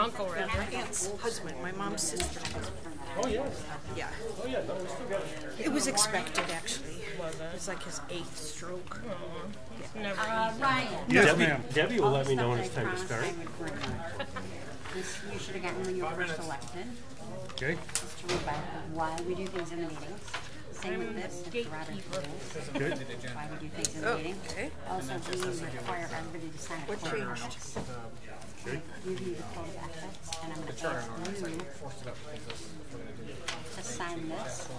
uncle rather. My aunt's husband, my mom's sister. Oh, yeah. Yeah. Oh, yeah. No, we still got it. It was expected, actually. It was like his 8th stroke. It's never easy. Ryan. Yes, ma'am. Debbie will let me know when it's time to start. This you should have gotten when you were first elected. Okay. Just to read by why we do things in the meetings. Same with this, it's Robert's rules. Good. Why we do things in the meeting. Okay. Also, we require everybody to sign a What code of changed? ethics. I give you the code of ethics, and I'm going to ask you to sign this.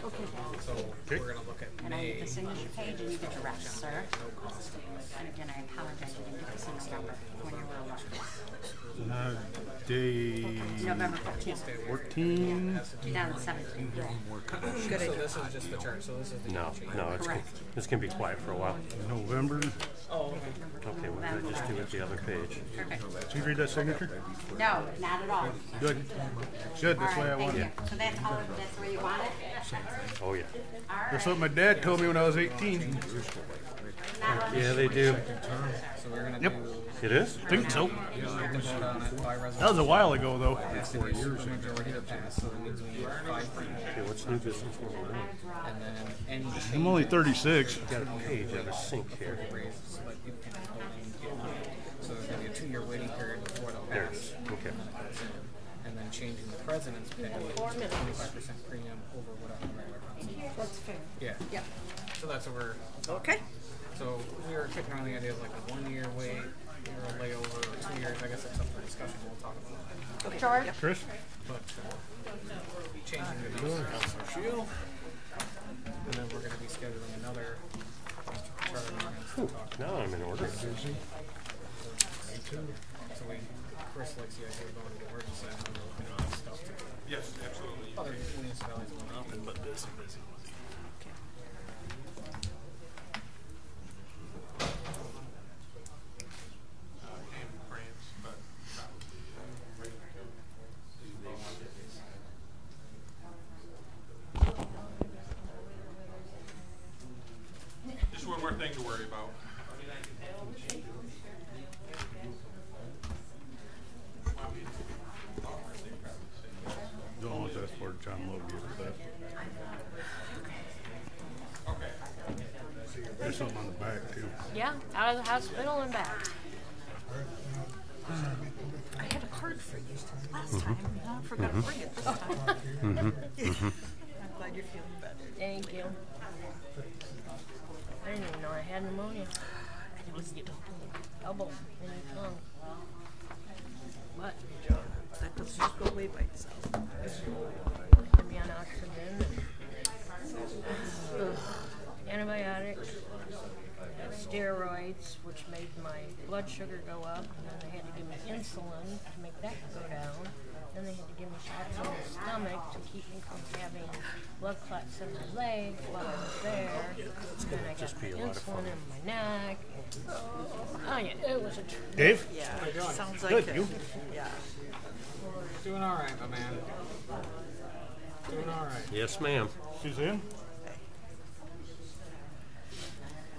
Okay. So we're going to look at And I May. need the signature page, and you get the rest, sir. And again, I apologize, you didn't get this in November when you were elected. Day November 15th, 14. 2017. Good So idea. this is just the chart. So this is the No, no, it's gonna be quiet for a while. November. Oh, okay. Okay, well, I just do it the other page. Perfect. Did you read that signature? No, not at all. Good. Good. That's All why I right, thank wanted you. it. So that's all, that's where you want it? Oh, yeah. That's what my dad told me when I was 18. Yeah, they do. So we're going to Yep. do It is? Think so. vote on it by resolution. That was a while ago, though. Has to be supermajority to pass. So it means we need 5 people. Okay, what's new business? And then any I'm only 36. Got a page out of sync here. raises so that people can vote and get money. So there's going to be a 2-year waiting period before they'll There it pass. is. Okay. And then changing the president's pay 25% premium over whatever regular council. That's fair. Yeah. Yeah. So that's what we're. Okay. So we were kicking around the idea of like a 1-year wait or a layover or 2 years. I guess that's up for discussion. We'll talk about that. Okay. George? Yep. Chris? But changing the use of Councilor Shield. And then we're going to be scheduling another charter ordinance to talk. Now I'm in order. So Chris likes the idea of going to the emergency and we're looking at that stuff too. Yes, absolutely. Other municipalities will not. Nothing but busy, busy, busy. Okay. And France, but probably just one more thing to worry about. Don't want that for John Lowe gave us that. There's something on the back, too. Yeah, out of the hospital and back. I had a card for you last time. I forgot to bring it this time. I'm glad you're feeling better. Thank you. I didn't even know I had pneumonia. It was Double in your tongue. What? that doesn't just go away by itself. Put me on oxygen and antibiotics, steroids, which made my blood sugar go up, and then they had to give me insulin to make that go down. Then they had to give me shots in the stomach to keep me from having blood clots in my leg while I was there. And then I got my insulin in my neck. Oh yeah, it was a Dave? Yeah. Sounds like Good, it. you? Yeah. Doing all right, my man. Doing all right. Yes, ma'am. Suzanne?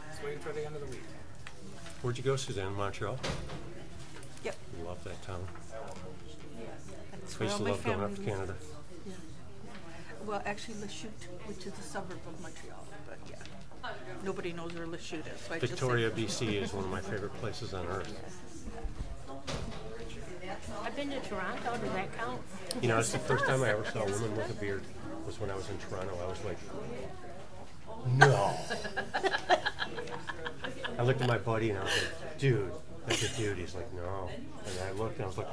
Just waiting for the end of the week. Where'd you go, Suzanne? Montreal? Yep. Love that town. That's I where used all to my love going up to family Canada. Yeah. Well, actually, Lachute, which is a suburb of Montreal, but yeah. Nobody knows where Lachute is, so I Victoria, just say, BC is one of my favorite places on earth. I've been to Toronto. Does that count? You know, it's the first time I ever saw a woman with a beard was when I was in Toronto. I was like, no. I looked at my buddy and I was like, dude, that's a dude. He's like, no. And I looked and I was like,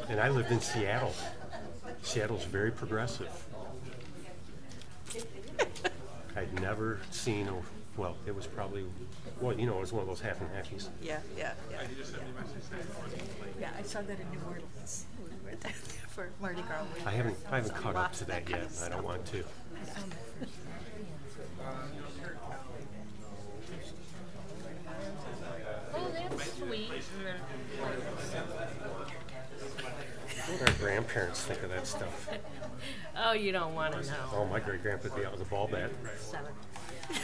and I lived in Seattle. Seattle's very progressive. I'd never seen a, well, it was probably, well, you know, it was one of those half and halfies. yeah. Yeah, I saw that in New Orleans. We went there for Mardi Gras. I haven't caught up to that yet. I don't want to. Oh, that's sweet. And then, What do our grandparents think of that stuff? oh, you don't want to know. Oh, my great grandpa would be out with a ball bat. 7. I'm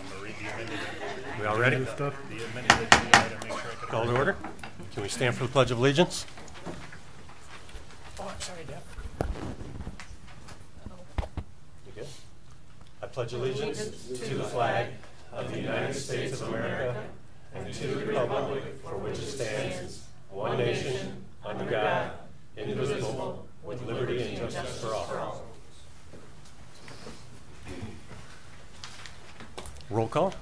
going to read We all ready? Stuff. The amended agenda item, make sure I can. Call to order. Can we stand for the Pledge of Allegiance? Oh, I'm sorry, Deb. You good? I pledge allegiance to the flag of the United States of America and to the republic for which it stands, one nation, under God, indivisible, with liberty and justice for all. Roll call.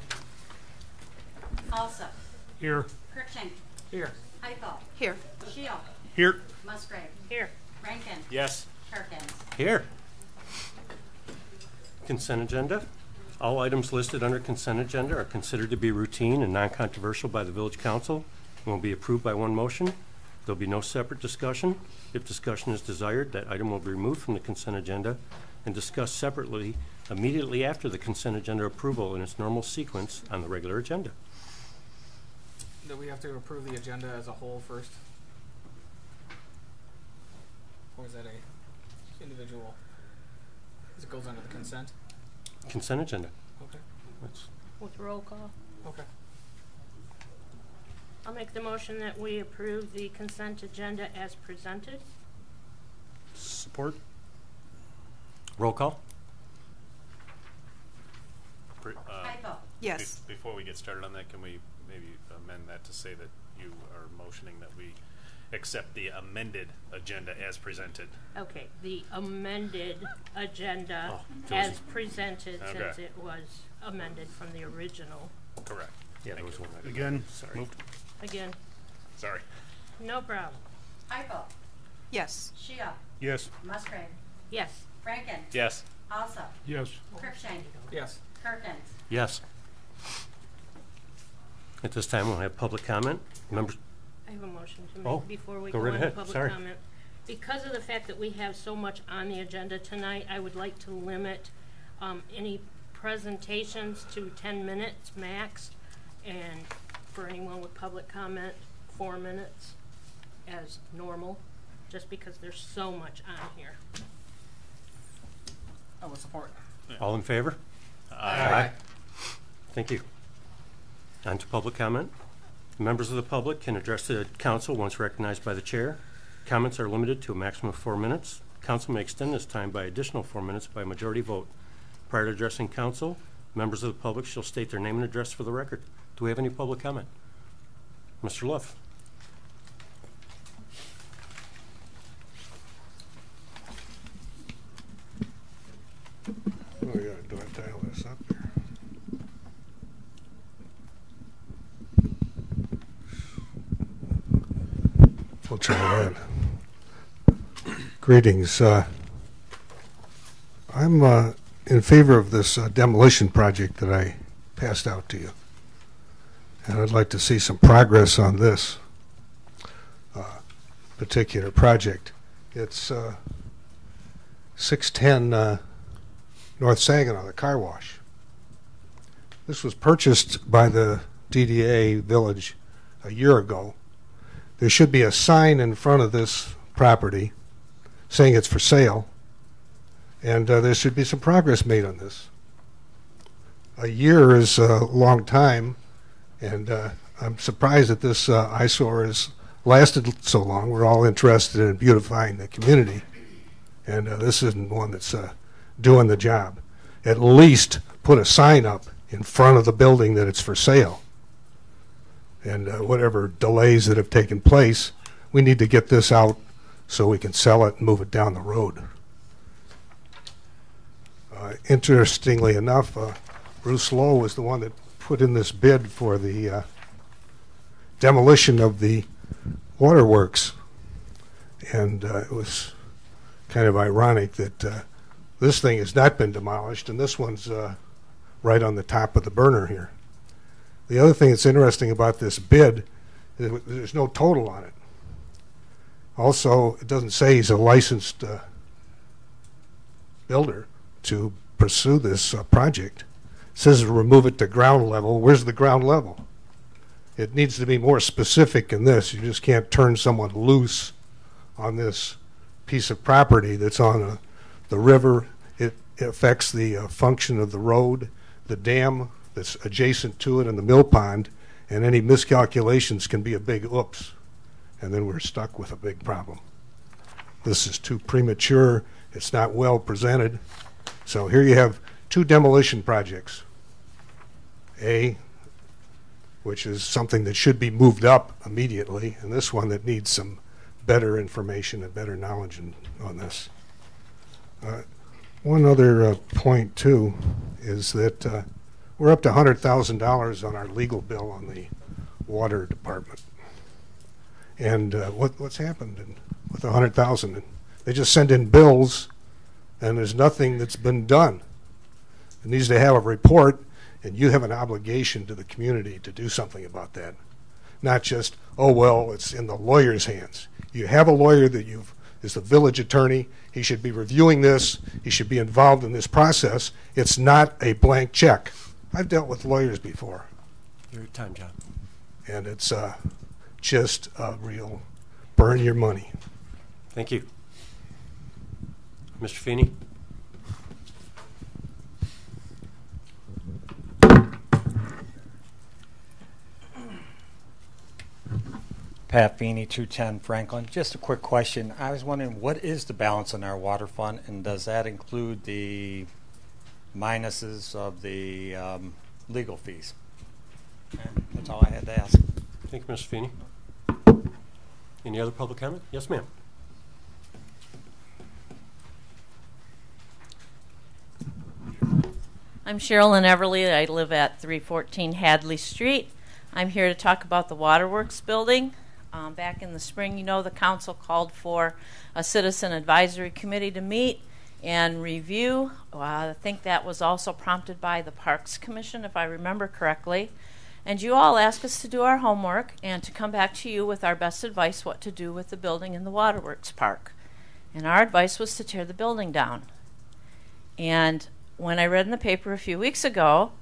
Alsop. Here. Cruikshank. Here. Heifel. Here. Shield. Here. Musgrave. Here. Rankin. Yes. Perkins. Here. Consent agenda. All items listed under consent agenda are considered to be routine and non-controversial by the Village Council and will be approved by one motion. There'll be no separate discussion. If discussion is desired, that item will be removed from the consent agenda and discussed separately immediately after the consent agenda approval in its normal sequence on the regular agenda. Do we have to approve the agenda as a whole first? Or is that a individual? As it goes under the consent? Consent agenda. Okay. That's With roll call. Okay. I'll make the motion that we approve the consent agenda as presented. support. Roll call. Heifel. Yes. Before we get started on that, can we maybe amend that to say that you are motioning that we accept the amended agenda as presented? Okay, the amended agenda Oh, as presented Okay. since it was amended from the original. Correct. Yeah, there was one. Again. Sorry. Moved. Again, Sorry. no problem. Heifel. Yes. Shield. Yes. Musgrave. Yes. Rankin. Yes. Alsop. Yes. Cruikshank. Yes. Perkins. Yes. At this time, we'll have public comment. Members, I have a motion to Oh, make before we go go right into ahead. public Sorry. comment. Because of the fact that we have so much on the agenda tonight, I would like to limit any presentations to 10 minutes max, and for anyone with public comment, 4 minutes as normal, just because there's so much on here. I will support. all in favor? Aye. Thank you. On to public comment. Members of the public can address the council once recognized by the chair. Comments are limited to a maximum of 4 minutes. Council may extend this time by additional 4 minutes by majority vote. Prior to addressing council, members of the public shall state their name and address for the record. Do we have any public comment? Mr. Luff. Oh, yeah. Do I dial this up here? We'll try that. Greetings. I'm in favor of this demolition project that I passed out to you. And I'd like to see some progress on this particular project. It's 610 North Saginaw, the car wash. This was purchased by the DDA Village a year ago. There should be a sign in front of this property saying it's for sale, and there should be some progress made on this. A year is a long time, and I'm surprised that this eyesore has lasted so long. We're all interested in beautifying the community, and this isn't one that's doing the job. At least put a sign up in front of the building that it's for sale. And whatever delays that have taken place, we need to get this out so we can sell it and move it down the road. Interestingly enough, Bruce Lowe was the one that put in this bid for the demolition of the waterworks. And it was kind of ironic that this thing has not been demolished, and this one's right on the top of the burner here. The other thing that's interesting about this bid is there's no total on it. Also, it doesn't say he's a licensed builder to pursue this project. It says to remove it to ground level. Where's the ground level? It needs to be more specific in this. You just can't turn someone loose on this piece of property that's on the river. It affects the function of the road, the dam that's adjacent to it in the mill pond, and any miscalculations can be a big oops, and then we're stuck with a big problem. This is too premature. It's not well presented. So here you have two demolition projects. A, which is something that should be moved up immediately, and this one that needs some better information and better knowledge on this. One other point, too, is that we're up to $100,000 on our legal bill on the water department. And what's happened with the $100,000? They just send in bills, and there's nothing that's been done. It needs to have a report, and you have an obligation to the community to do something about that. Not just, oh, well, it's in the lawyer's hands. You have a lawyer that is the village attorney. He should be reviewing this. He should be involved in this process. It's not a blank check. I've dealt with lawyers before. Your time, John. And it's just a real burn your money. Thank you. Mr. Feeney? Pat Feeney, 210 Franklin. Just a quick question. I was wondering, what is the balance in our water fund, and does that include the minuses of the legal fees? And that's all I had to ask. Thank you, Mr. Feeney. Any other public comment? Yes, ma'am. I'm Sherilyn Everly. I live at 314 Hadley Street. I'm here to talk about the Waterworks building. Back in the spring, you know, the council called for a citizen advisory committee to meet and review. I think that was also prompted by the Parks Commission, if I remember correctly. And you all asked us to do our homework and to come back to you with our best advice what to do with the building in the Waterworks Park. And our advice was to tear the building down. And when I read in the paper a few weeks ago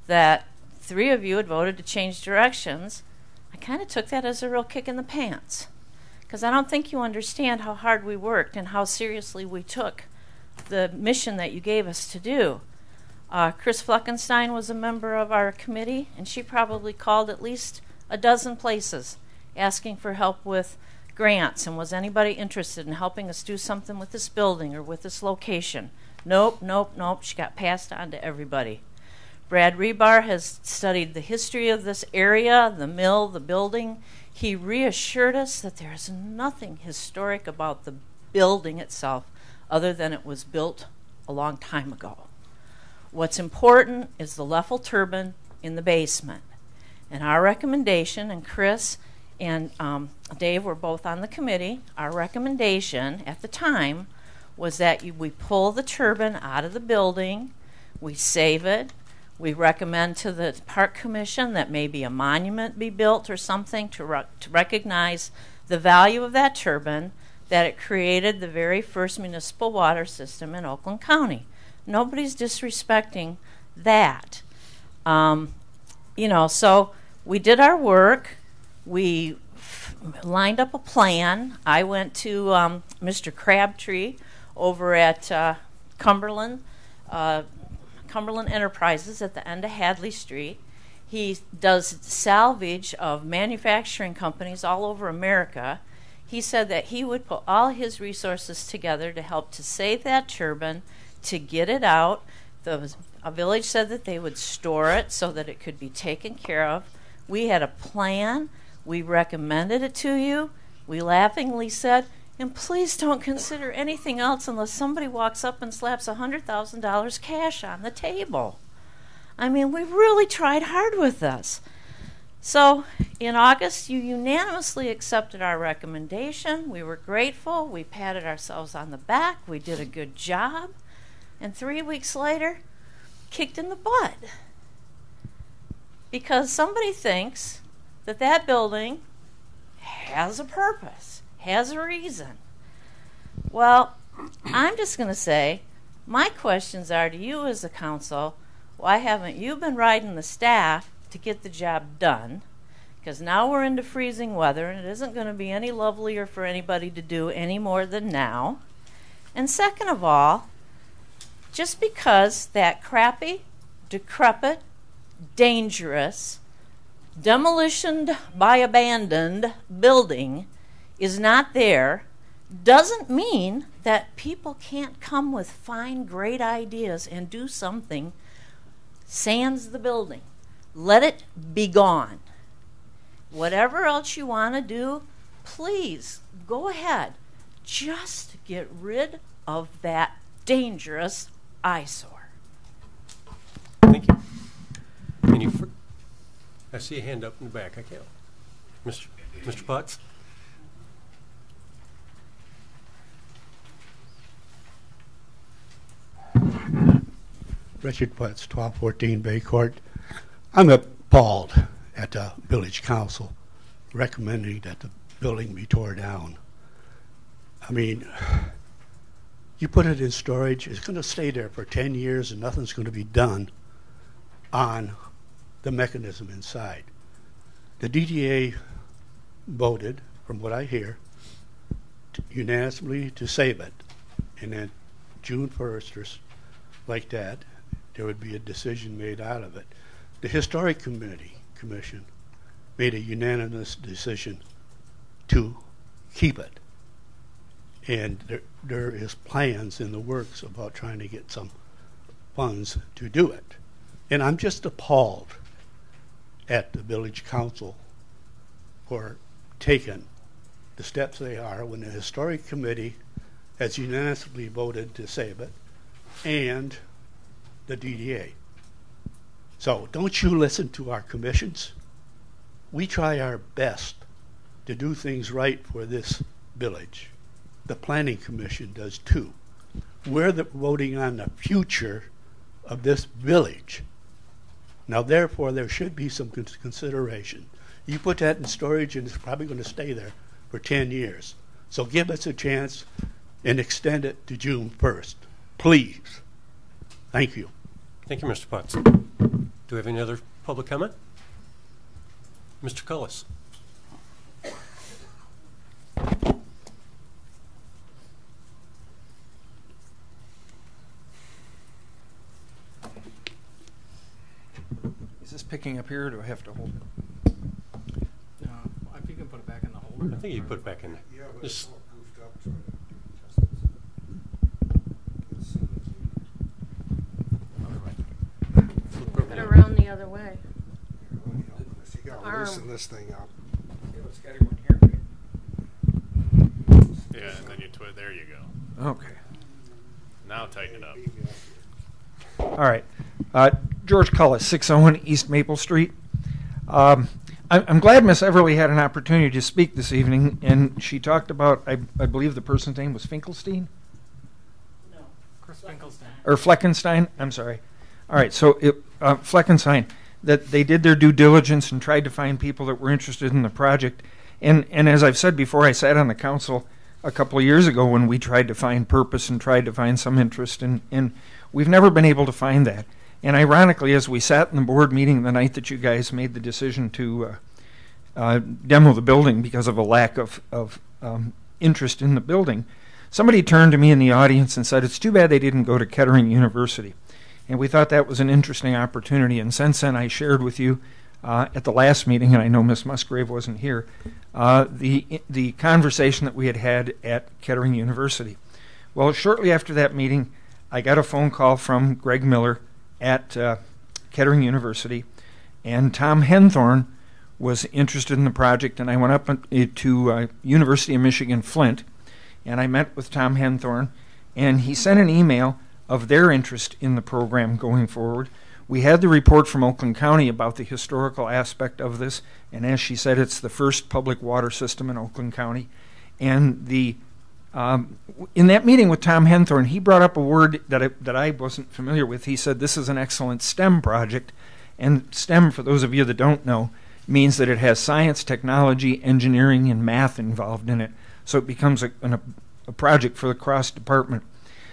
that 3 of you had voted to change directions, I kind of took that as a real kick in the pants, because I don't think you understand how hard we worked and how seriously we took the mission that you gave us to do. Chris Fleckenstein was a member of our committee, and she probably called at least a dozen places asking for help with grants, and was anybody interested in helping us do something with this building or with this location? Nope, nope, nope. She got passed on to everybody. Brad Rebar has studied the history of this area, the mill, the building. He reassured us that there is nothing historic about the building itself other than it was built a long time ago. What's important is the Leffel turbine in the basement. And our recommendation, and Chris and Dave were both on the committee, our recommendation at the time was that we pull the turbine out of the building, we save it. We recommend to the Park Commission that maybe a monument be built or something to recognize the value of that turbine, that it created the very first municipal water system in Oakland County. Nobody's disrespecting that. You know, so we did our work. We lined up a plan. I went to Mr. Crabtree over at Cumberland Enterprises at the end of Hadley Street. He does salvage of manufacturing companies all over America. He said that he would put all his resources together to help to save that turbine, to get it out. A village said that they would store it so that it could be taken care of. We had a plan. We recommended it to you. We laughingly said, and please don't consider anything else unless somebody walks up and slaps $100,000 cash on the table. I mean, we really tried hard with this. So in August, you unanimously accepted our recommendation. We were grateful. We patted ourselves on the back. We did a good job. And 3 weeks later, kicked in the butt. Because somebody thinks that that building has a purpose, has a reason. Well, I'm just going to say, my questions are to you as a council, why haven't you been riding the staff to get the job done? Because now we're into freezing weather, and it isn't going to be any lovelier for anybody to do any more than now. And second of all, just because that crappy, decrepit dangerous, demolition by abandoned building is not there doesn't mean that people can't come with fine, great ideas and do something sans the building. Let it be gone. Whatever else you want to do, please go ahead. Just get rid of that dangerous eyesore. Thank you. I see a hand up in the back. I can't. Mr. Potts? Richard Potts, 1214 Bay Court. I'm appalled at the village council recommending that the building be tore down. I mean, you put it in storage, it's going to stay there for 10 years and nothing's going to be done on the mechanism inside. The DDA voted, from what I hear, unanimously to save it. And then June 1st or like that, there would be a decision made out of it. The Historic Commission made a unanimous decision to keep it. And there is plans in the works about trying to get some funds to do it. And I'm just appalled at the village council for taking the steps they are when the Historic Committee has unanimously voted to save it and the DDA. So don't you listen to our commissions. We try our best to do things right for this village. The Planning Commission does too. We're voting on the future of this village. Now, therefore, there should be some consideration. You put that in storage and it's probably going to stay there for 10 years. So give us a chance and extend it to June 1st. Please. Thank you. Thank you, Mr. Potts. Do we have any other public comment? Mr. Cullis. Is this picking up here, or do I have to hold it? No, if you can put it back in the holder. I think you put it back in there. Yeah, but Just- it's all goofed up trying to adjust it. Put it around the other way. If you got to Arm. loosen this thing up. It's got everyone here. Yeah, and then you there you go. Okay. Now tighten it up. All right. George Cullis, 601 East Maple Street. I'm glad Miss Everly had an opportunity to speak this evening, and she talked about, I believe the person's name was Finkelstein? No. Chris Finkelstein. Or Fleckenstein, I'm sorry. All right, so Fleckenstein, that they did their due diligence and tried to find people that were interested in the project. And as I've said before, I sat on the council a couple of years ago when we tried to find purpose and tried to find some interest, and we've never been able to find that. And ironically, as we sat in the board meeting the night that you guys made the decision to demo the building because of a lack of interest in the building, somebody turned to me in the audience and said, it's too bad they didn't go to Kettering University. And we thought that was an interesting opportunity. And since then, I shared with you at the last meeting, and I know Ms. Musgrave wasn't here, the conversation that we had at Kettering University. Well, shortly after that meeting, I got a phone call from Greg Miller at Kettering University, and Tom Henthorne was interested in the project, and I went up to University of Michigan Flint, and I met with Tom Henthorne, and he sent an email of their interest in the program going forward. We had the report from Oakland County about the historical aspect of this, and as she said, it's the first public water system in Oakland County. And in that meeting with Tom Henthorne, he brought up a word that I wasn't familiar with. He said this is an excellent STEM project, and STEM, for those of you that don't know, means that it has science, technology, engineering, and math involved in it. So it becomes a project for the cross department.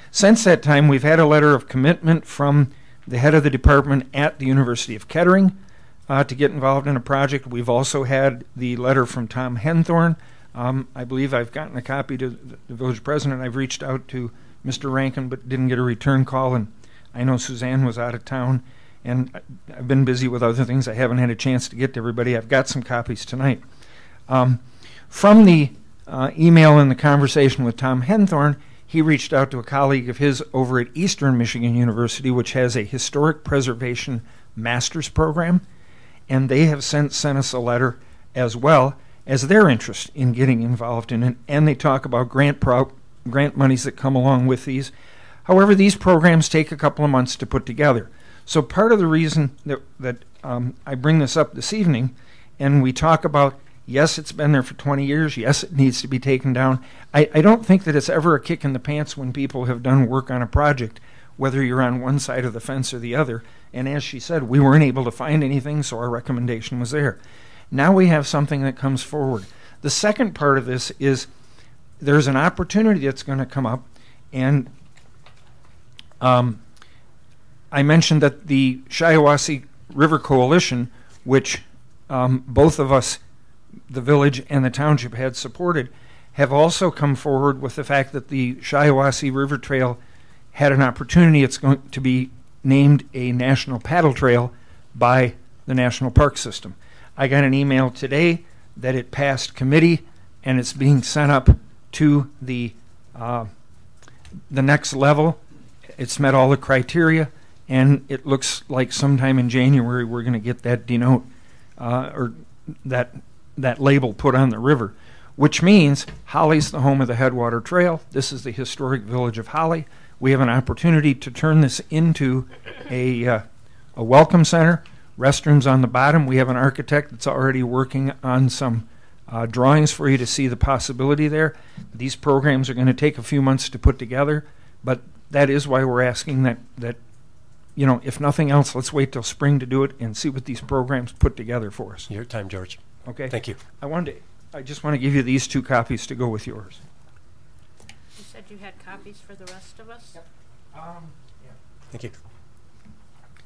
Since that time, we've had a letter of commitment from the head of the department at the University of Kettering to get involved in a project. We've also had the letter from Tom Henthorne. I believe I've gotten a copy to the village president. I've reached out to Mr. Rankin but didn't get a return call, and I know Suzanne was out of town. and I've been busy with other things. I haven't had a chance to get to everybody. I've got some copies tonight. From the email and the conversation with Tom Henthorn, he reached out to a colleague of his over at Eastern Michigan University, which has a historic preservation master's program, and they have sent us a letter as well as their interest in getting involved in it, and they talk about grant monies that come along with these. However, these programs take a couple of months to put together. So part of the reason that I bring this up this evening, and we talk about, yes, it's been there for 20 years. Yes, it needs to be taken down. I don't think that it's ever a kick in the pants when people have done work on a project, whether you're on one side of the fence or the other. And as she said, we weren't able to find anything, so our recommendation was there. Now we have something that comes forward. The second part of this is there's an opportunity that's going to come up, and I mentioned that the Shiawassee River Coalition, which both of us, the village and the township, had supported, have also come forward with the fact that the Shiawassee River Trail had an opportunity. It's going to be named a national paddle trail by the National Park System. I got an email today that it passed committee and it's being sent up to the next level. It's met all the criteria, and it looks like sometime in January we're going to get that or that label put on the river, which means Holly's the home of the Headwater Trail. This is the historic village of Holly. We have an opportunity to turn this into a welcome center. Restrooms on the bottom. We have an architect that's already working on some drawings for you to see the possibility there. These programs are going to take a few months to put together, but that is why we're asking that if nothing else, let's wait till spring to do it and see what these programs put together for us. Your time, George. Okay. Thank you. I just want to give you these 2 copies to go with yours. You said you had copies for the rest of us? Yep. Yeah. Thank you.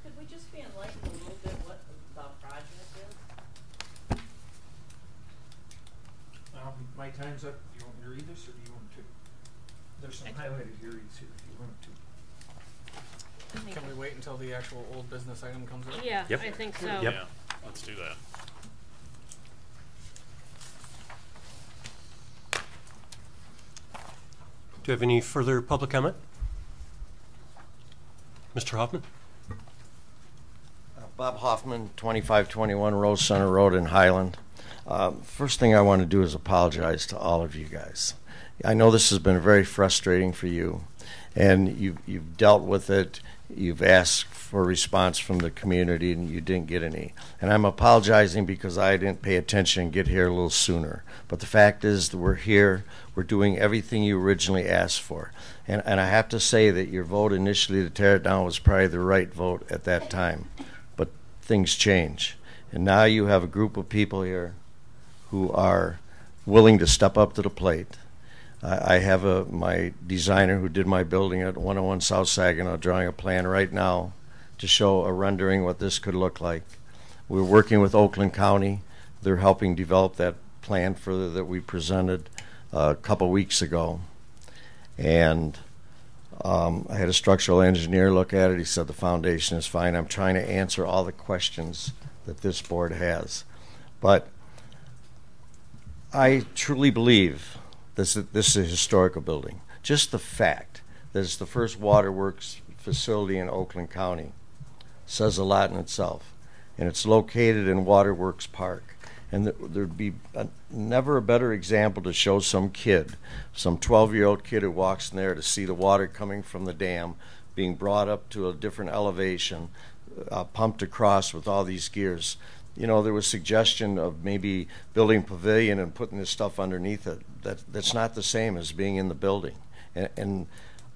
Could we just be enlightened a little bit what the project is? My time's up. Do you want me to read this, or do you want to? There's some highlighted areas here if you want to. Can we wait until the actual old business item comes up? Yeah, Yep. I think so. Yep. Yeah, let's do that. Do you have any further public comment? Mr. Hoffman? Bob Hoffman, 2521 Rose Center Road in Highland. First thing I want to do is apologize to all of you guys. I know this has been very frustrating for you, and you've dealt with it. You've asked for a response from the community, and you didn't get any. And I'm apologizing because I didn't pay attention and get here a little sooner. But the fact is that we're here. We're doing everything you originally asked for. And I have to say that your vote initially to tear it down was probably the right vote at that time. But things change. And now you have a group of people here who are willing to step up to the plate. I have my designer who did my building at 101 South Saginaw drawing a plan right now to show a rendering what this could look like. We're working with Oakland County. They're helping develop that plan that we presented a couple weeks ago. And I had a structural engineer look at it. He said the foundation is fine. I'm trying to answer all the questions that this board has. But I truly believe this is a historical building. Just the fact that it's the first waterworks facility in Oakland County says a lot in itself. And it's located in Waterworks Park. And there'd be never a better example to show some kid, some 12-year-old kid who walks in there to see the water coming from the dam being brought up to a different elevation, pumped across with all these gears. You know, there was suggestion of maybe building a pavilion and putting this stuff underneath it. That's not the same as being in the building. And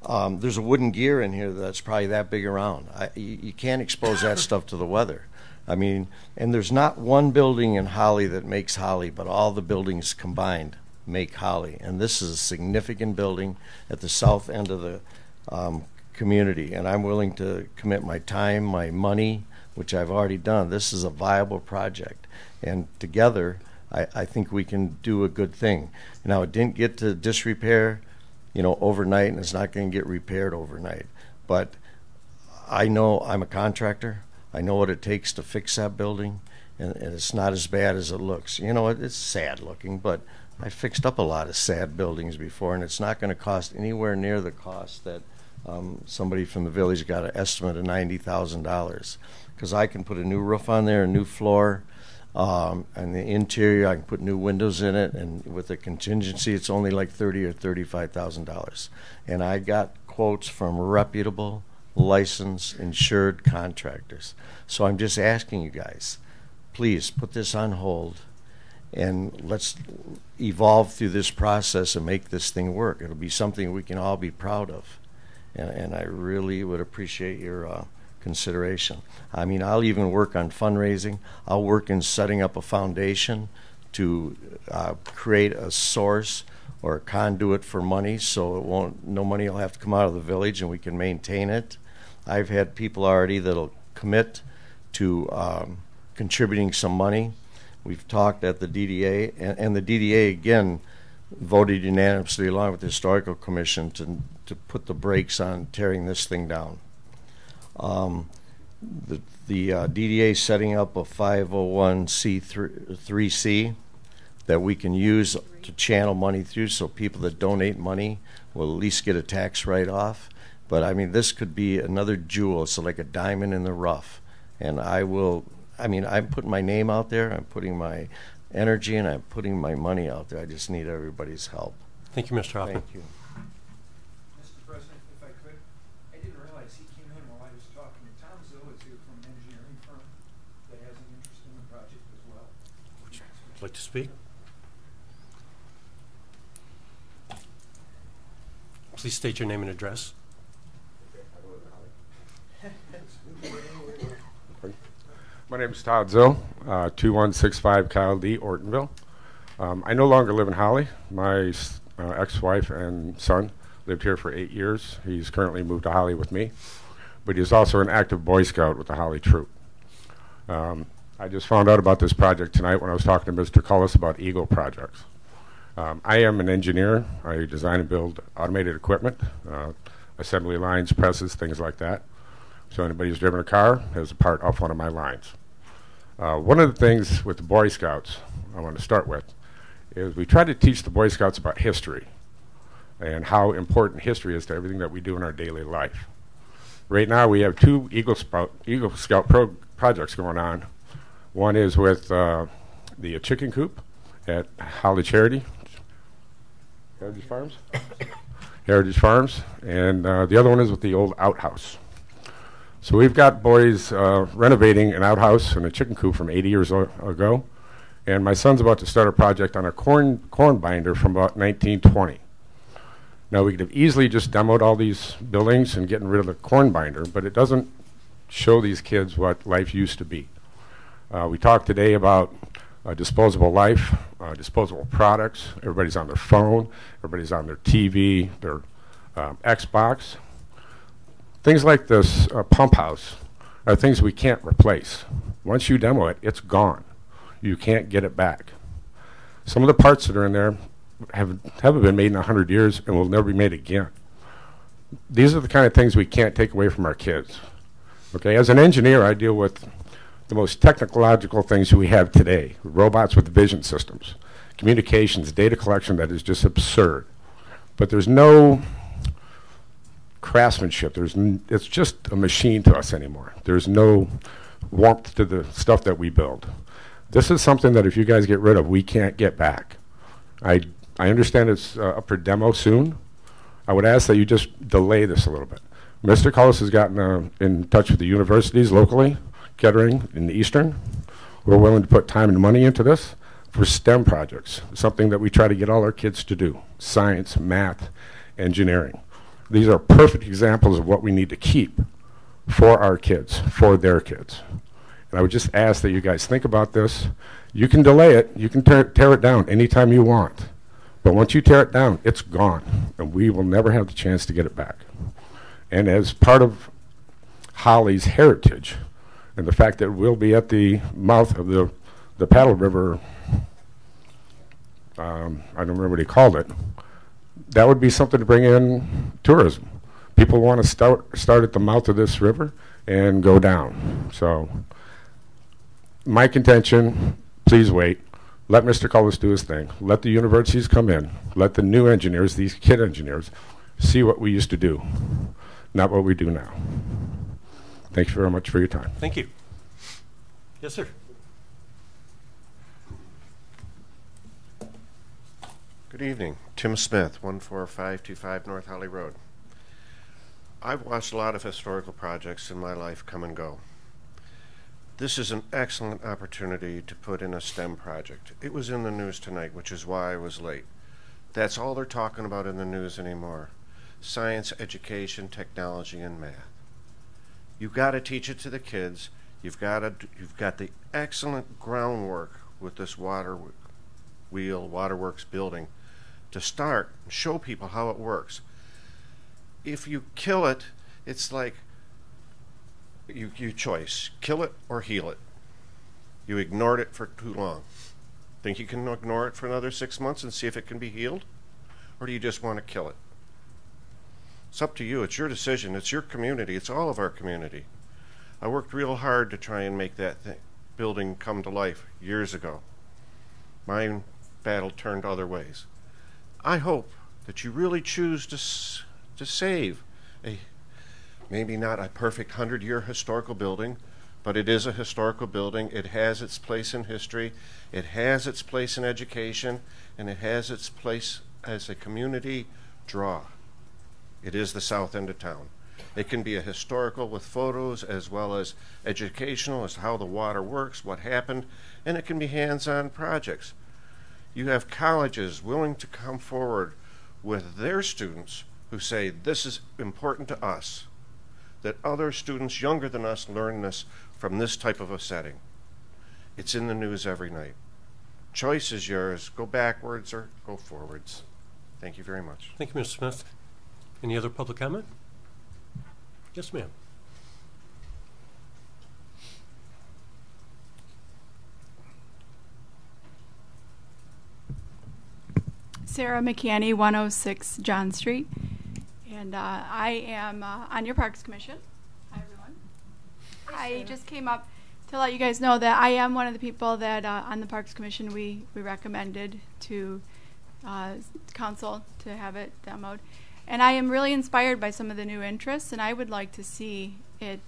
there's a wooden gear in here that's probably that big around. You can't expose that stuff to the weather. I mean, and there's not one building in Holly that makes Holly, but all the buildings combined make Holly. And this is a significant building at the south end of the community. And I'm willing to commit my time, my money, which I've already done. This is a viable project. And together, I think we can do a good thing. Now, it didn't get to disrepair, overnight, and it's not going to get repaired overnight. But I know I'm a contractor. I know what it takes to fix that building, and it's not as bad as it looks. You know, it's sad looking, but I fixed up a lot of sad buildings before, and it's not going to cost anywhere near the cost that somebody from the village got an estimate of $90,000. Because I can put a new roof on there, a new floor, and the interior, I can put new windows in it, and with the contingency, it's only like $30,000 or $35,000. And I got quotes from reputable, licensed, insured contractors. So I'm just asking you guys, please put this on hold, and let's evolve through this process and make this thing work. It'll be something we can all be proud of, and I really would appreciate your consideration. I mean, I'll even work on fundraising. I'll work in setting up a foundation to create a source or a conduit for money, so it won't, no money will have to come out of the village, and we can maintain it. I've had people already that'll commit to contributing some money. We've talked at the DDA, and the DDA again voted unanimously along with the Historical Commission to put the brakes on tearing this thing down. The DDA is setting up a 501c3c that we can use to channel money through, so people that donate money will at least get a tax write-off. But I mean, this could be another jewel. It's like a diamond in the rough. And I'm putting my name out there, I'm putting my energy, and I'm putting my money out there. I just need everybody's help. Thank you, Mr. Hoffman. Thank you. Mr. President, if I could, I didn't realize he came in while I was talking. Tom Zill is here from an engineering firm that has an interest in the project as well. Would you like to speak? Please state your name and address. My name is Todd Zill, 2165 Kyle D. Ortonville. I no longer live in Holly. My ex-wife and son lived here for 8 years. He's currently moved to Holly with me, but he's also an active Boy Scout with the Holly Troop. I just found out about this project tonight when I was talking to Mr. Cullis about Eagle projects. I am an engineer. I design and build automated equipment, assembly lines, presses, things like that. So anybody who's driven a car has a part off one of my lines. One of the things with the Boy Scouts I want to start with is we try to teach the Boy Scouts about history and how important history is to everything that we do in our daily life. Right now we have two Eagle Scout projects going on. One is with the chicken coop at Holly Heritage Farms, and the other one is with the old outhouse. So we've got boys renovating an outhouse and a chicken coop from 80 years ago, and my son's about to start a project on a corn binder from about 1920. Now we could have easily just demoed all these buildings and getting rid of the corn binder, but it doesn't show these kids what life used to be. We talked today about disposable life, disposable products. Everybody's on their phone, everybody's on their TV, their Xbox. Things like this pump house are things we can't replace. Once you demo it, it's gone. You can't get it back. Some of the parts that are in there haven't been made in 100 years and will never be made again. These are the kind of things we can't take away from our kids. Okay, as an engineer, I deal with the most technological things we have today, robots with vision systems, communications, data collection that is just absurd. But there's no craftsmanship. It's just a machine to us anymore. There's no warmth to the stuff that we build. This is something that if you guys get rid of, we can't get back. I understand it's up for demo soon. I would ask that you just delay this a little bit. Mr. Cullis has gotten in touch with the universities locally, Kettering in the Eastern. We're willing to put time and money into this for STEM projects, something that we try to get all our kids to do, science, math, engineering. These are perfect examples of what we need to keep for our kids, for their kids. And I would just ask that you guys think about this. You can delay it. You can tear it down anytime you want. But once you tear it down, it's gone. And we will never have the chance to get it back. And as part of Holly's heritage, and the fact that we'll be at the mouth of the Paddle River, I don't remember what he called it, that would be something to bring in tourism. People want to start at the mouth of this river and go down. So my contention, please wait. Let Mr. Cullis do his thing. Let the universities come in. Let the new engineers, these kid engineers, see what we used to do, not what we do now. Thank you very much for your time. Thank you. Yes, sir. Good evening. Tim Smith, 14525 North Holly Road. I've watched a lot of historical projects in my life come and go. This is an excellent opportunity to put in a STEM project. It was in the news tonight, which is why I was late. That's all they're talking about in the news anymore. Science, education, technology, and math. You've got to teach it to the kids. You've got the excellent groundwork with this waterworks building to start and show people how it works. If you kill it, it's like you choice, kill it or heal it. You ignored it for too long. Think you can ignore it for another 6 months and see if it can be healed? Or do you just want to kill it? It's up to you. It's your decision. It's your community. It's all of our community. I worked real hard to try and make that building come to life years ago. My battle turned other ways. I hope that you really choose to save maybe not a perfect 100-year historical building, but it is a historical building. It has its place in history. It has its place in education, and it has its place as a community draw. It is the south end of town. It can be a historical with photos as well as educational as to how the water works, what happened, and it can be hands-on projects. You have colleges willing to come forward with their students who say, this is important to us, that other students younger than us learn this from this type of a setting. It's in the news every night. Choice is yours. Go backwards or go forwards. Thank you very much. Thank you, Mr. Smith. Any other public comment? Yes, ma'am. Sarah McCanny, 106 John Street. And I am on your Parks Commission. Hi, everyone. I just came up to let you guys know that I am one of the people that on the Parks Commission we recommended to council to have it demoed. And I am really inspired by some of the new interests, and I would like to see it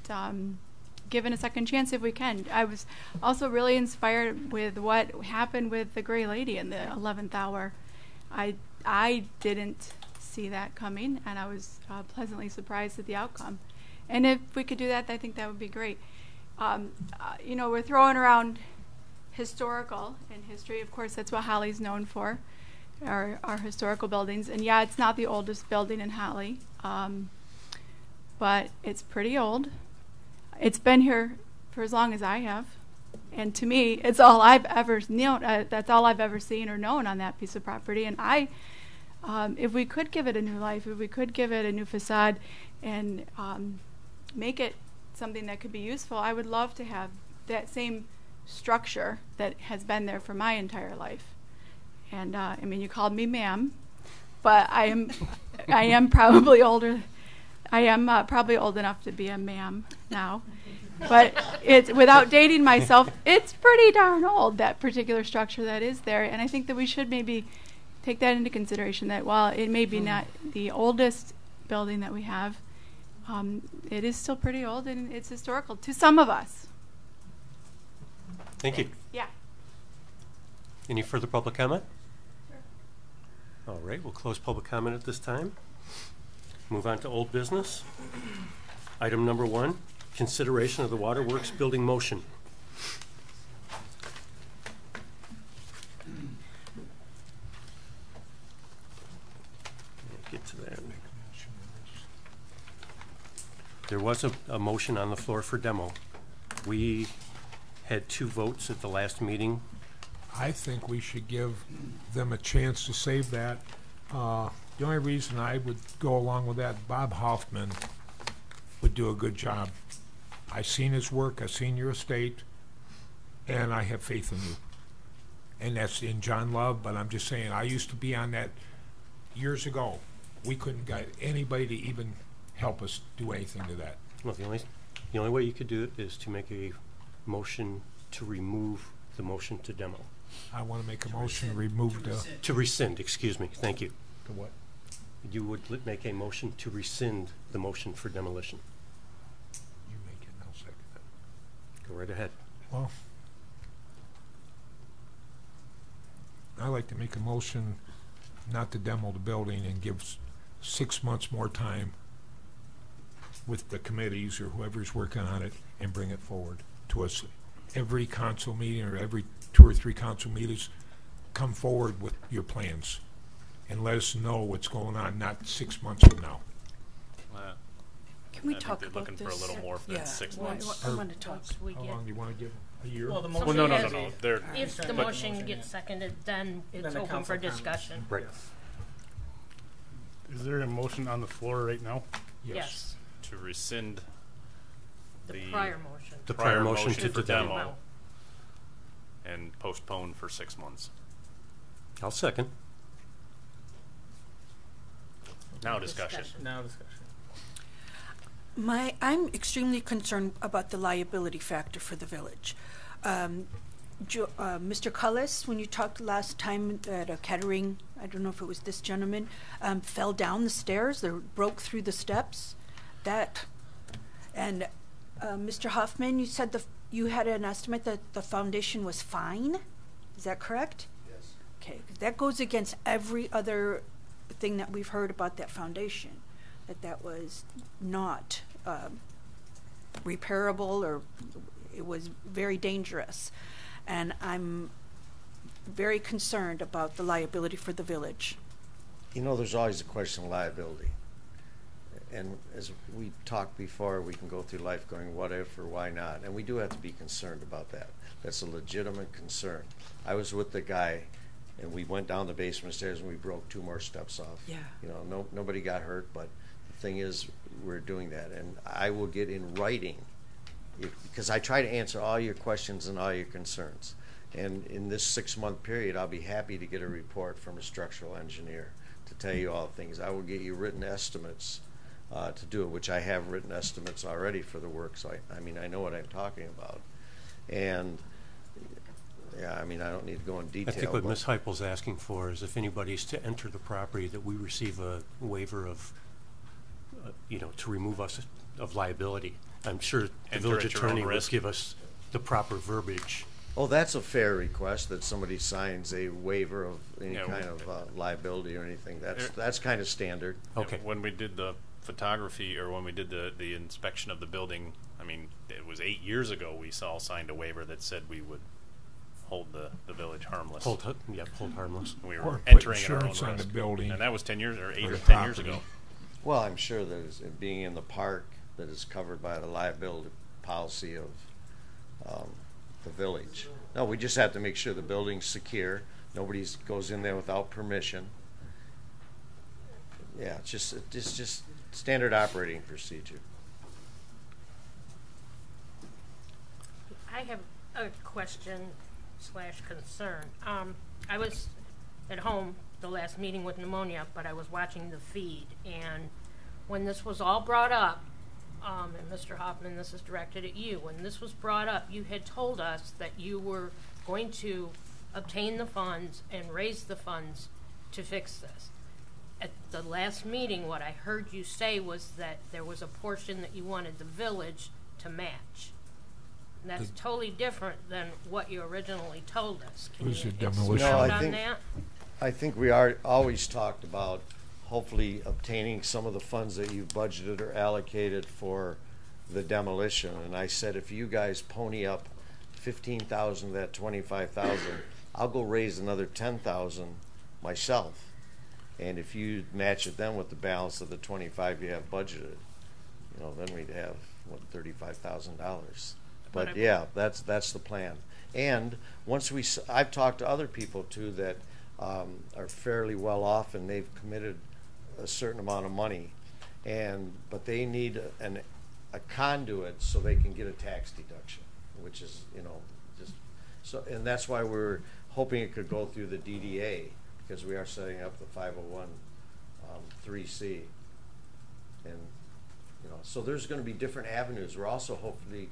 given a second chance if we can. I was also really inspired with what happened with the Gray Lady in the 11th hour. I didn't see that coming, and I was pleasantly surprised at the outcome. And if we could do that, I think that would be great. You know, we're throwing around historical and history. Of course, that's what Holly's known for, our historical buildings. And yeah, it's not the oldest building in Holly, but it's pretty old. It's been here for as long as I have. And to me, it's all I've ever known. That's all I've ever seen or known on that piece of property. And if we could give it a new life, if we could give it a new facade and make it something that could be useful, I would love to have that same structure that has been there for my entire life. And I mean, you called me ma'am, but I am probably older. I am probably old enough to be a ma'am now. But it's, without dating myself, it's pretty darn old, that particular structure that is there. And I think that we should maybe take that into consideration, that while it may be not the oldest building that we have, it is still pretty old and it's historical to some of us. Thank you. Yeah. Any further public comment? Sure. All right, we'll close public comment at this time. Move on to old business. Item number 1, consideration of the waterworks building motion. Get to that. There was a motion on the floor for demo. We had 2 votes at the last meeting. I think we should give them a chance to save that. The only reason I would go along with that, Bob Hoffman would do a good job. I've seen his work, I've seen your estate, and I have faith in you. And that's in John Love, but I'm just saying, I used to be on that years ago. We couldn't get anybody to even help us do anything to that. Well, The only way you could do it is to make a motion to remove the motion to demo. I want to make a motion to remove the. To rescind, excuse me, thank you. The what? You would make a motion to rescind the motion for demolition. You make it, and I'll second it. Go right ahead. Well, I like to make a motion not to demo the building and give 6 months more time with the committees or whoever's working on it and bring it forward to us. Every council meeting or every 2 or 3 council meetings, come forward with your plans and let us know what's going on, not 6 months from now. Can we I talk think they're about looking this? for a little more than 6 months. I want to talk. We How get, long do you want to give them? A year? Well, the So motion Well, no, she no, no, has- no. They're, if the But- motion gets seconded, then it's Then the open council for comments. discussion. Right. Is there a motion on the floor right now? Yes. to rescind The prior motion. The prior motion to for demo. demo and postpone for 6 months. I'll second. Now discussion. Now discussion. I'm extremely concerned about the liability factor for the village. Mr. Cullis, when you talked last time at a Kettering, I don't know if it was this gentleman, fell down the stairs, or broke through the steps. And Mr. Hoffman, you said you had an estimate that the foundation was fine. Is that correct? Yes. Okay, 'cause that goes against every other thing that we've heard about that foundation, that was not repairable, or it was very dangerous. And I'm very concerned about the liability for the village. You know, there's always a question of liability. And as we talked before, we can go through life going, what if or why not? And we do have to be concerned about that. That's a legitimate concern. I was with the guy, and we went down the basement stairs, and we broke 2 more steps off. Yeah. You know, nobody got hurt, but the thing is, we're doing that. And I will get in writing, because I try to answer all your questions and all your concerns. And in this 6-month period, I'll be happy to get a report from a structural engineer to tell you all things. I will get you written estimates to do it, which I have written estimates already for the work, so I mean, I know what I'm talking about. And, yeah, I mean, I don't need to go in detail. I think what Ms. Heupel's asking for is if anybody's to enter the property, that we receive a waiver of, to remove us of liability. I'm sure the Enter village at your own attorney will risk. give us the proper verbiage. Oh, that's a fair request, that somebody signs a waiver of any Yeah, kind of liability or anything. That's kind of standard. Okay. When we did the photography, or when we did the inspection of the building, I mean, it was 8 years ago, we all signed a waiver that said we would hold the village harmless. Hold harmless. We Or were put entering at our own insurance on the risk. building And that was 10 years, or 8 or or the 10 years property. ago. Well, I'm sure there's, being in the park, that is covered by the liability policy of the village. No, we just have to make sure the building's secure. Nobody goes in there without permission. Yeah, it's just standard operating procedure. I have a question / concern. I was at home the last meeting with pneumonia, but I was watching the feed, and when this was all brought up, and Mr. Hoffman, this is directed at you, when this was brought up, you had told us that you were going to obtain the funds and raise the funds to fix this. At the last meeting, what I heard you say was that there was a portion that you wanted the village to match. And that's totally different than what you originally told us. Can Who's you the demolition? expound No, I on think- that? I think we always talked about hopefully obtaining some of the funds that you've budgeted or allocated for the demolition. And I said, if you guys pony up 15,000 of that 25,000, I'll go raise another 10,000 myself. And if you match it then with the balance of the 25 you have budgeted, then we'd have $35,000. But yeah, that's the plan. And once I've talked to other people too that are fairly well off, and they've committed a certain amount of money, but they need a conduit so they can get a tax deduction, which is just so, and that's why we're hoping it could go through the DDA, because we are setting up the 501 3C, and You know, so there's going to be different avenues. We're also hopefully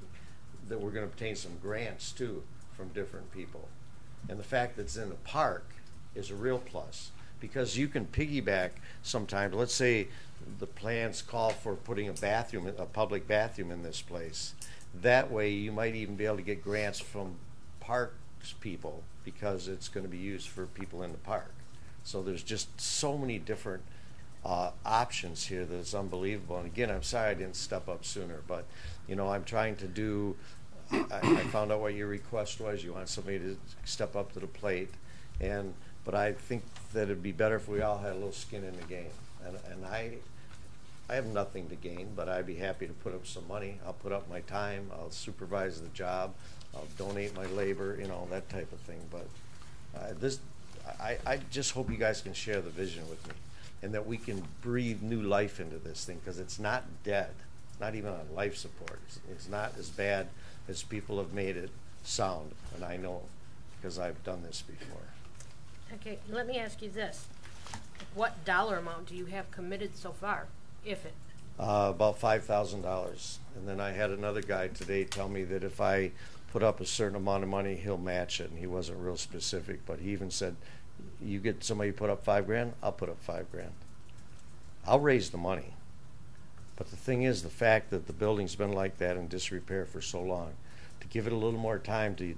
that we're going to obtain some grants too from different people. And the fact that it's in the park is a real plus, because you can piggyback sometimes. Let's say the plans call for putting a bathroom, a public bathroom in this place. That way you might even be able to get grants from parks people, because it's going to be used for people in the park. So there's just so many different options here that it's unbelievable. And again, I'm sorry I didn't step up sooner, but you know, I'm trying to do, I found out what your request was. You want somebody to step up to the plate, but I think that it'd be better if we all had a little skin in the game. And I have nothing to gain, but I'd be happy to put up some money. I'll put up my time. I'll supervise the job. I'll donate my labor, you know, that type of thing. But I just hope you guys can share the vision with me, and that we can breathe new life into this thing, because it's not dead, not even on life support. It's not as bad as people have made it sound, and I know, because I've done this before. Okay, let me ask you this. What dollar amount do you have committed so far, if it? About $5,000. And then I had another guy today tell me that if I put up a certain amount of money, he'll match it, and he wasn't real specific, but he even said, you get somebody to put up $5,000, I'll put up $5,000. I'll raise the money. But the thing is, the fact that the building's been like that in disrepair for so long, to give it a little more time to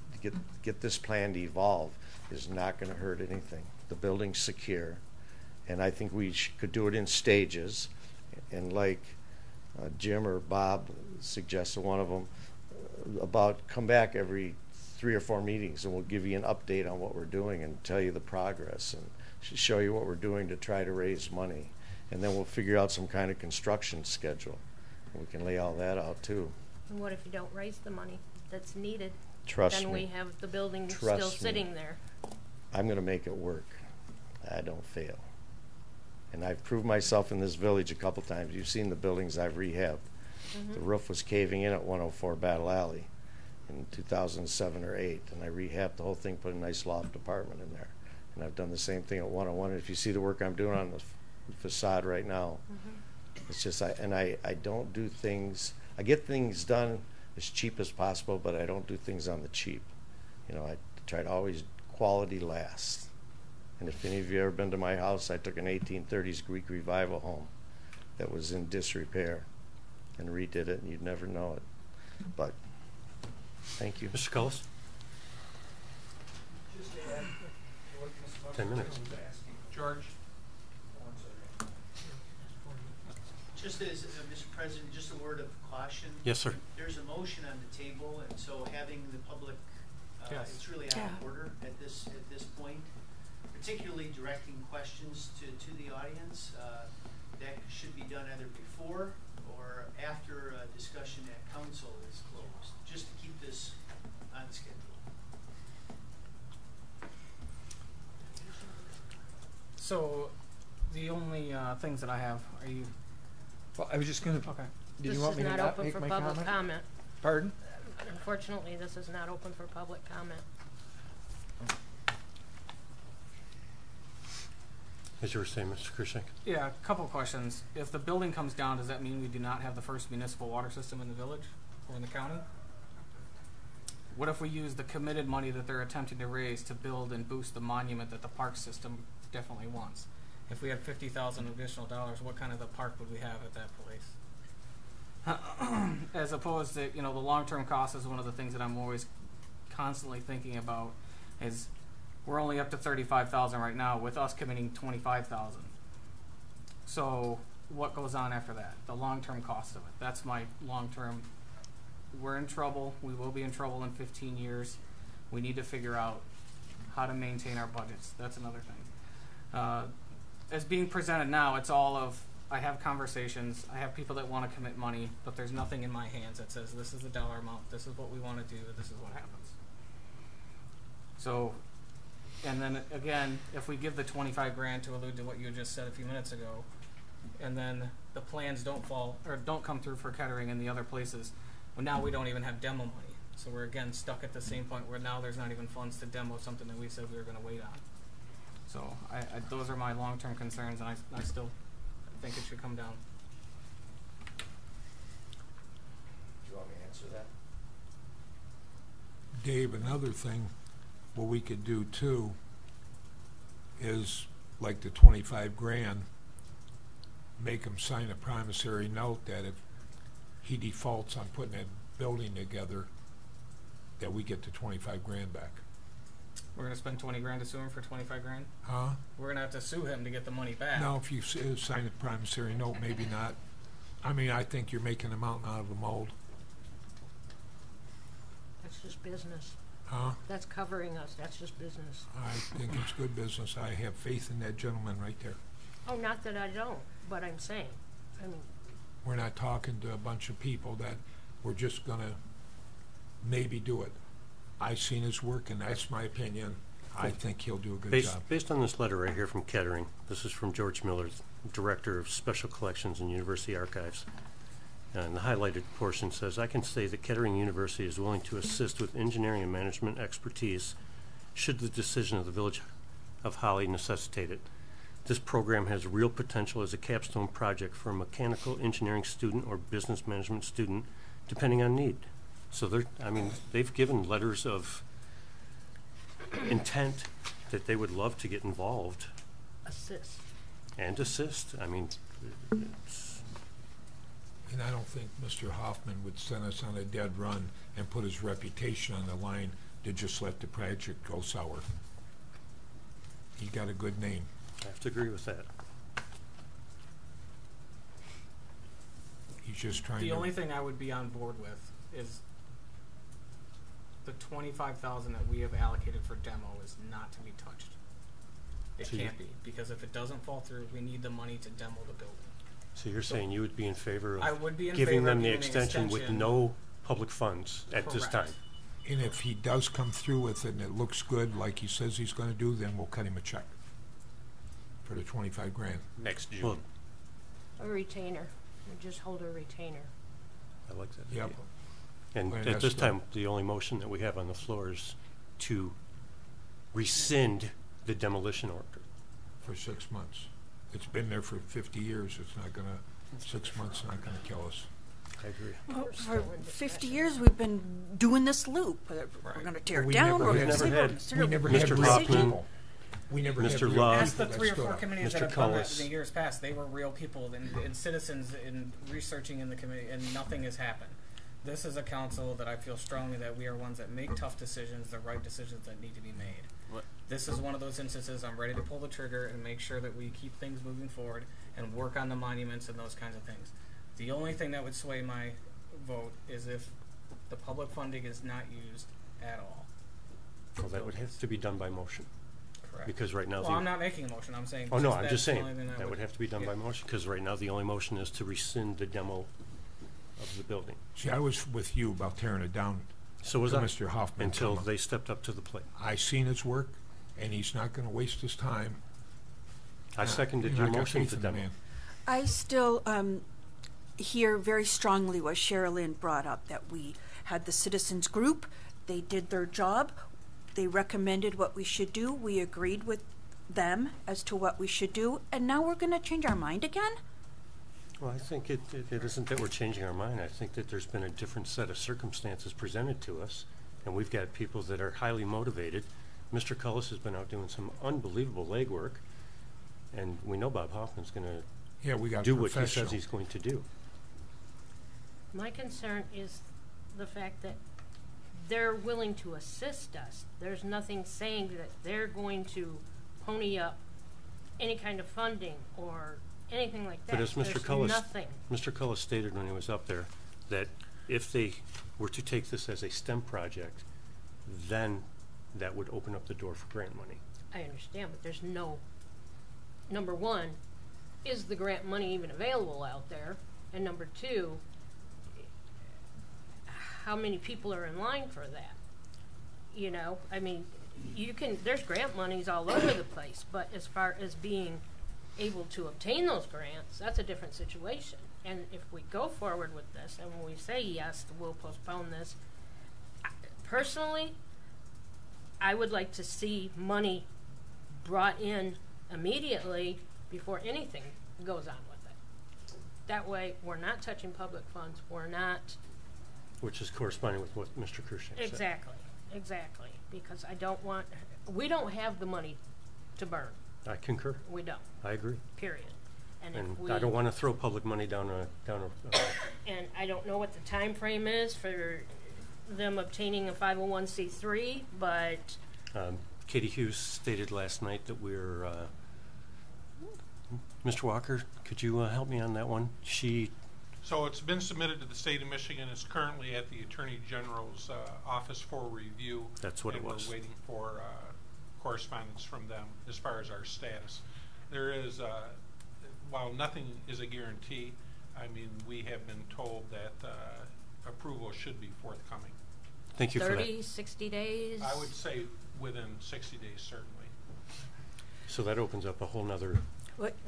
get this plan to evolve is not going to hurt anything. The building's secure, and I think we could do it in stages. And like Jim or Bob suggested, one of them, about come back every 3 or 4 meetings, and we'll give you an update on what we're doing and tell you the progress and show you what we're doing to try to raise money. And then we'll figure out some kind of construction schedule. And we can lay all that out too. And what if you don't raise the money that's needed? Trust then me. we have the building Trust still me. sitting there. I'm going to make it work. I don't fail. And I've proved myself in this village a couple times. You've seen the buildings I've rehabbed. The roof was caving in at 104 Battle Alley in 2007 or 8, and I rehabbed the whole thing, put a nice loft apartment in there. And I've done the same thing at 101. And if you see the work I'm doing on the facade right now, it's just, I don't do things, I get things done as cheap as possible, but I don't do things on the cheap. You know, I try to always quality last. And if any of you ever been to my house, I took an 1830s Greek revival home that was in disrepair and redid it, and you'd never know it. But thank you. Mr. Cullis? Just to add to what Ms. 10 minutes. was asking. George? Just as, Mr. President, just a word of caution. Yes, sir. There's a motion on the table, and so having the public, it's really out of order at this point. Particularly directing questions to the audience, that should be done either before or after a discussion at council is closed, just to keep this on schedule. So, the only things that I have, are you? Well, I was just going to. Okay. Do This you want is me to not not open make for my public comment. Pardon? Unfortunately, this is not open for public comment. As you were saying, Mr. Krishnik? Yeah, a couple questions. If the building comes down, does that mean we do not have the first municipal water system in the village or in the county? What if we use the committed money that they're attempting to raise to build and boost the monument that the park system definitely wants? If we had $50,000 additional dollars, what kind of a park would we have at that place? As opposed to, the long-term cost is one of the things that I'm always constantly thinking about is we're only up to $35,000 right now with us committing $25,000. So what goes on after that? The long-term cost of it. That's my long-term. We're in trouble. We will be in trouble in 15 years. We need to figure out how to maintain our budgets. That's another thing. As being presented now, it's all of, I have conversations, I have people that want to commit money, but there's nothing in my hands that says this is the dollar amount, this is what we want to do, this is what happens. So, and then again, if we give the $25,000 to allude to what you just said a few minutes ago, and then the plans don't come through for Kettering and the other places, well, now we don't even have demo money. So we're again stuck at the same point where now there's not even funds to demo something that we said we were going to wait on. So those are my long-term concerns, and I still think it should come down. answer that. Dave, another thing, what we could do too is like the 25 grand, make him sign a promissory note that if he defaults on putting that building together, that we get the 25 grand back. We're gonna spend 20 grand to sue him for 25 grand? Huh? We're gonna have to sue him to get the money back. No, if you sign a promissory note, maybe not. I mean, I think you're making a mountain out of a mold. That's just business. Huh? That's covering us. That's just business. I think it's good business. I have faith in that gentleman right there. Oh, not that I don't, but I'm saying. I mean, We're not talking to a bunch of people that we're just gonna maybe do it. I've seen his work, and that's my opinion. I think he'll do a good job. Based on this letter right here from Kettering, this is from George Miller, Director of Special Collections and University Archives. And the highlighted portion says, I can say that Kettering University is willing to assist with engineering and management expertise should the decision of the Village of Holly necessitate it. This program has real potential as a capstone project for a mechanical engineering student or business management student, depending on need. So they've given letters of intent that they would love to get involved. assist. And assist. I mean, it's, And I don't think Mr. Hoffman would send us on a dead run and put his reputation on the line to just let the project go sour. He got a good name. I have to agree with that. He's just trying to... The only thing I would be on board with is the 25,000 that we have allocated for demo is not to be touched. It So can't be, because if it doesn't fall through, we need the money to demo the building. So you're saying you would be in favor I of would be in giving favor them of the giving an extension with extension. no public funds at this Correct. time? And if he does come through with it and it looks good like he says he's going to do, then we'll cut him a check for the 25 grand. Next June. Well, A retainer. We just hold a retainer. I like that. Yep. idea. And Well, at that's this good. time, the only motion that we have on the floor is to rescind the demolition order. For 6 months. It's been there for 50 years. It's not going to, 6 months not going to kill us. I agree. Well, We're for still in 50 discussion. years, we've been doing this loop. We're going to tear it We down. never We're had- going to Never had- save We never Mr. had real Hoffman, people. We never had Mr. real Love, Ask the people that 3 or stood 4 up. committees Mr. that have done that Cullis. in the years past. They were real people and citizens in researching in the committee, and nothing has happened. This is a council that I feel strongly that we are ones that make tough decisions, the right decisions that need to be made. What? This is one of those instances I'm ready to pull the trigger and make sure that we keep things moving forward and work on the monuments and those kinds of things. The only thing that would sway my vote is if the public funding is not used at all. Well, that would have to be done by motion. Correct. Because right now Well, I'm not making a motion. I'm saying. Oh, no, I'm that's just the saying, only thing that would have to be done by motion, because right now the only motion is to rescind the demo of the building. See, I was with you about tearing it down. So was to I. Mr. Hoffman Until come up. they stepped up to the plate. I seen his work, and he's not going to waste his time. I seconded And your I got motion faith to in the demo. man. I still hear very strongly what Sherilyn brought up, that we had the citizens group. They did their job. They recommended what we should do. We agreed with them as to what we should do. And now we're going to change our mind again? Well, I think it isn't that we're changing our mind. I think that there's been a different set of circumstances presented to us, and we've got people that are highly motivated. Mr. Cullis has been out doing some unbelievable legwork, and we know Bob Hoffman's going to Yeah, we got do what he professional. says he's going to do. My concern is the fact that they're willing to assist us. There's nothing saying that they're going to pony up any kind of funding or anything like that. But as Mr. There's Cullis, nothing. Mr. Cullis stated when he was up there, that if they were to take this as a STEM project, then that would open up the door for grant money. I understand, but there's no, number one, is the grant money even available out there? And number two, how many people are in line for that? You know, I mean, there's grant monies all over the place, but as far as being able to obtain those grants, that's a different situation. And if we go forward with this and when we say yes, we'll postpone this, personally, I would like to see money brought in immediately before anything goes on with it. That way, we're not touching public funds. We're not Which is corresponding with what Mr. Cruikshank said. Exactly, exactly. Because I don't want, we don't have the money to burn. I concur. We don't. I agree. Period. And And if we, I don't want to throw public money down a and I don't know what the time frame is for them obtaining a 501c3, but Katie Hughes stated last night that we're, Mr. Walker, could you help me on that one? So it's been submitted to the state of Michigan. It's currently at the Attorney General's office for review. That's what it was. And we're waiting for correspondence from them as far as our status. There is, while nothing is a guarantee, I mean, we have been told that approval should be forthcoming. Thank you for that. 30, 60 days? I would say within 60 days, certainly. So that opens up a whole nother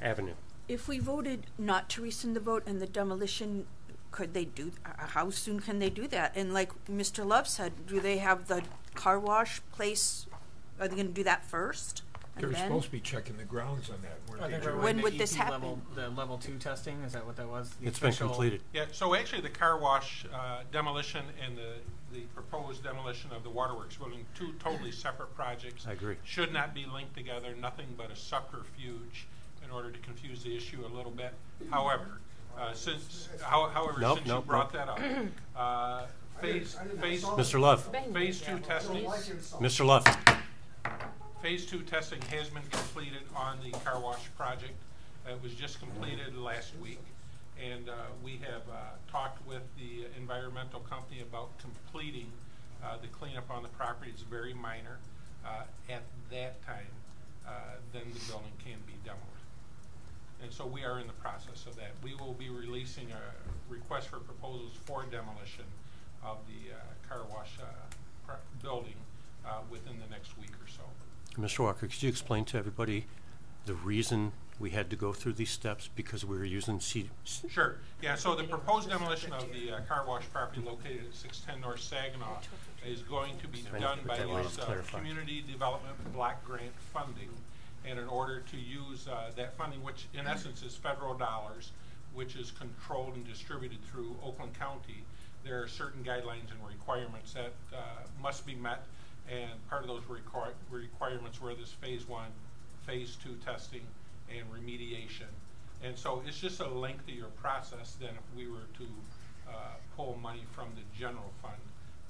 avenue. If we voted not to rescind the vote and the demolition, could they do, how soon can they do that? And like Mr. Love said, do they have the car wash place, are they going to do that first? They were supposed to be checking the grounds on that, weren't they? When would this happen? The level 2 testing, is that what that was? It's been completed. Yeah, so actually the car wash demolition and the proposed demolition of the waterworks building, two totally separate projects. I agree. Should not be linked together, nothing but a subterfuge in order to confuse the issue a little bit. However, since you brought that up, Mr. Love. Phase 2 testing. Mr. Love. Phase 2 testing has been completed on the car wash project. It was just completed last week, and we have talked with the environmental company about completing the cleanup on the property. It's very minor. At that time, then the building can be demoed. And so we are in the process of that. We will be releasing a request for proposals for demolition of the car wash building within the next week or so. Mr. Walker, could you explain to everybody the reason we had to go through these steps, because we were using Sure. Yeah, so the proposed demolition of the car wash property located at 610 North Saginaw is going to be done by use of community development block grant funding. And in order to use that funding, which in essence is federal dollars, which is controlled and distributed through Oakland County, there are certain guidelines and requirements that must be met. And part of those requirements were this phase 1, phase 2 testing, and remediation. And so it's just a lengthier process than if we were to pull money from the general fund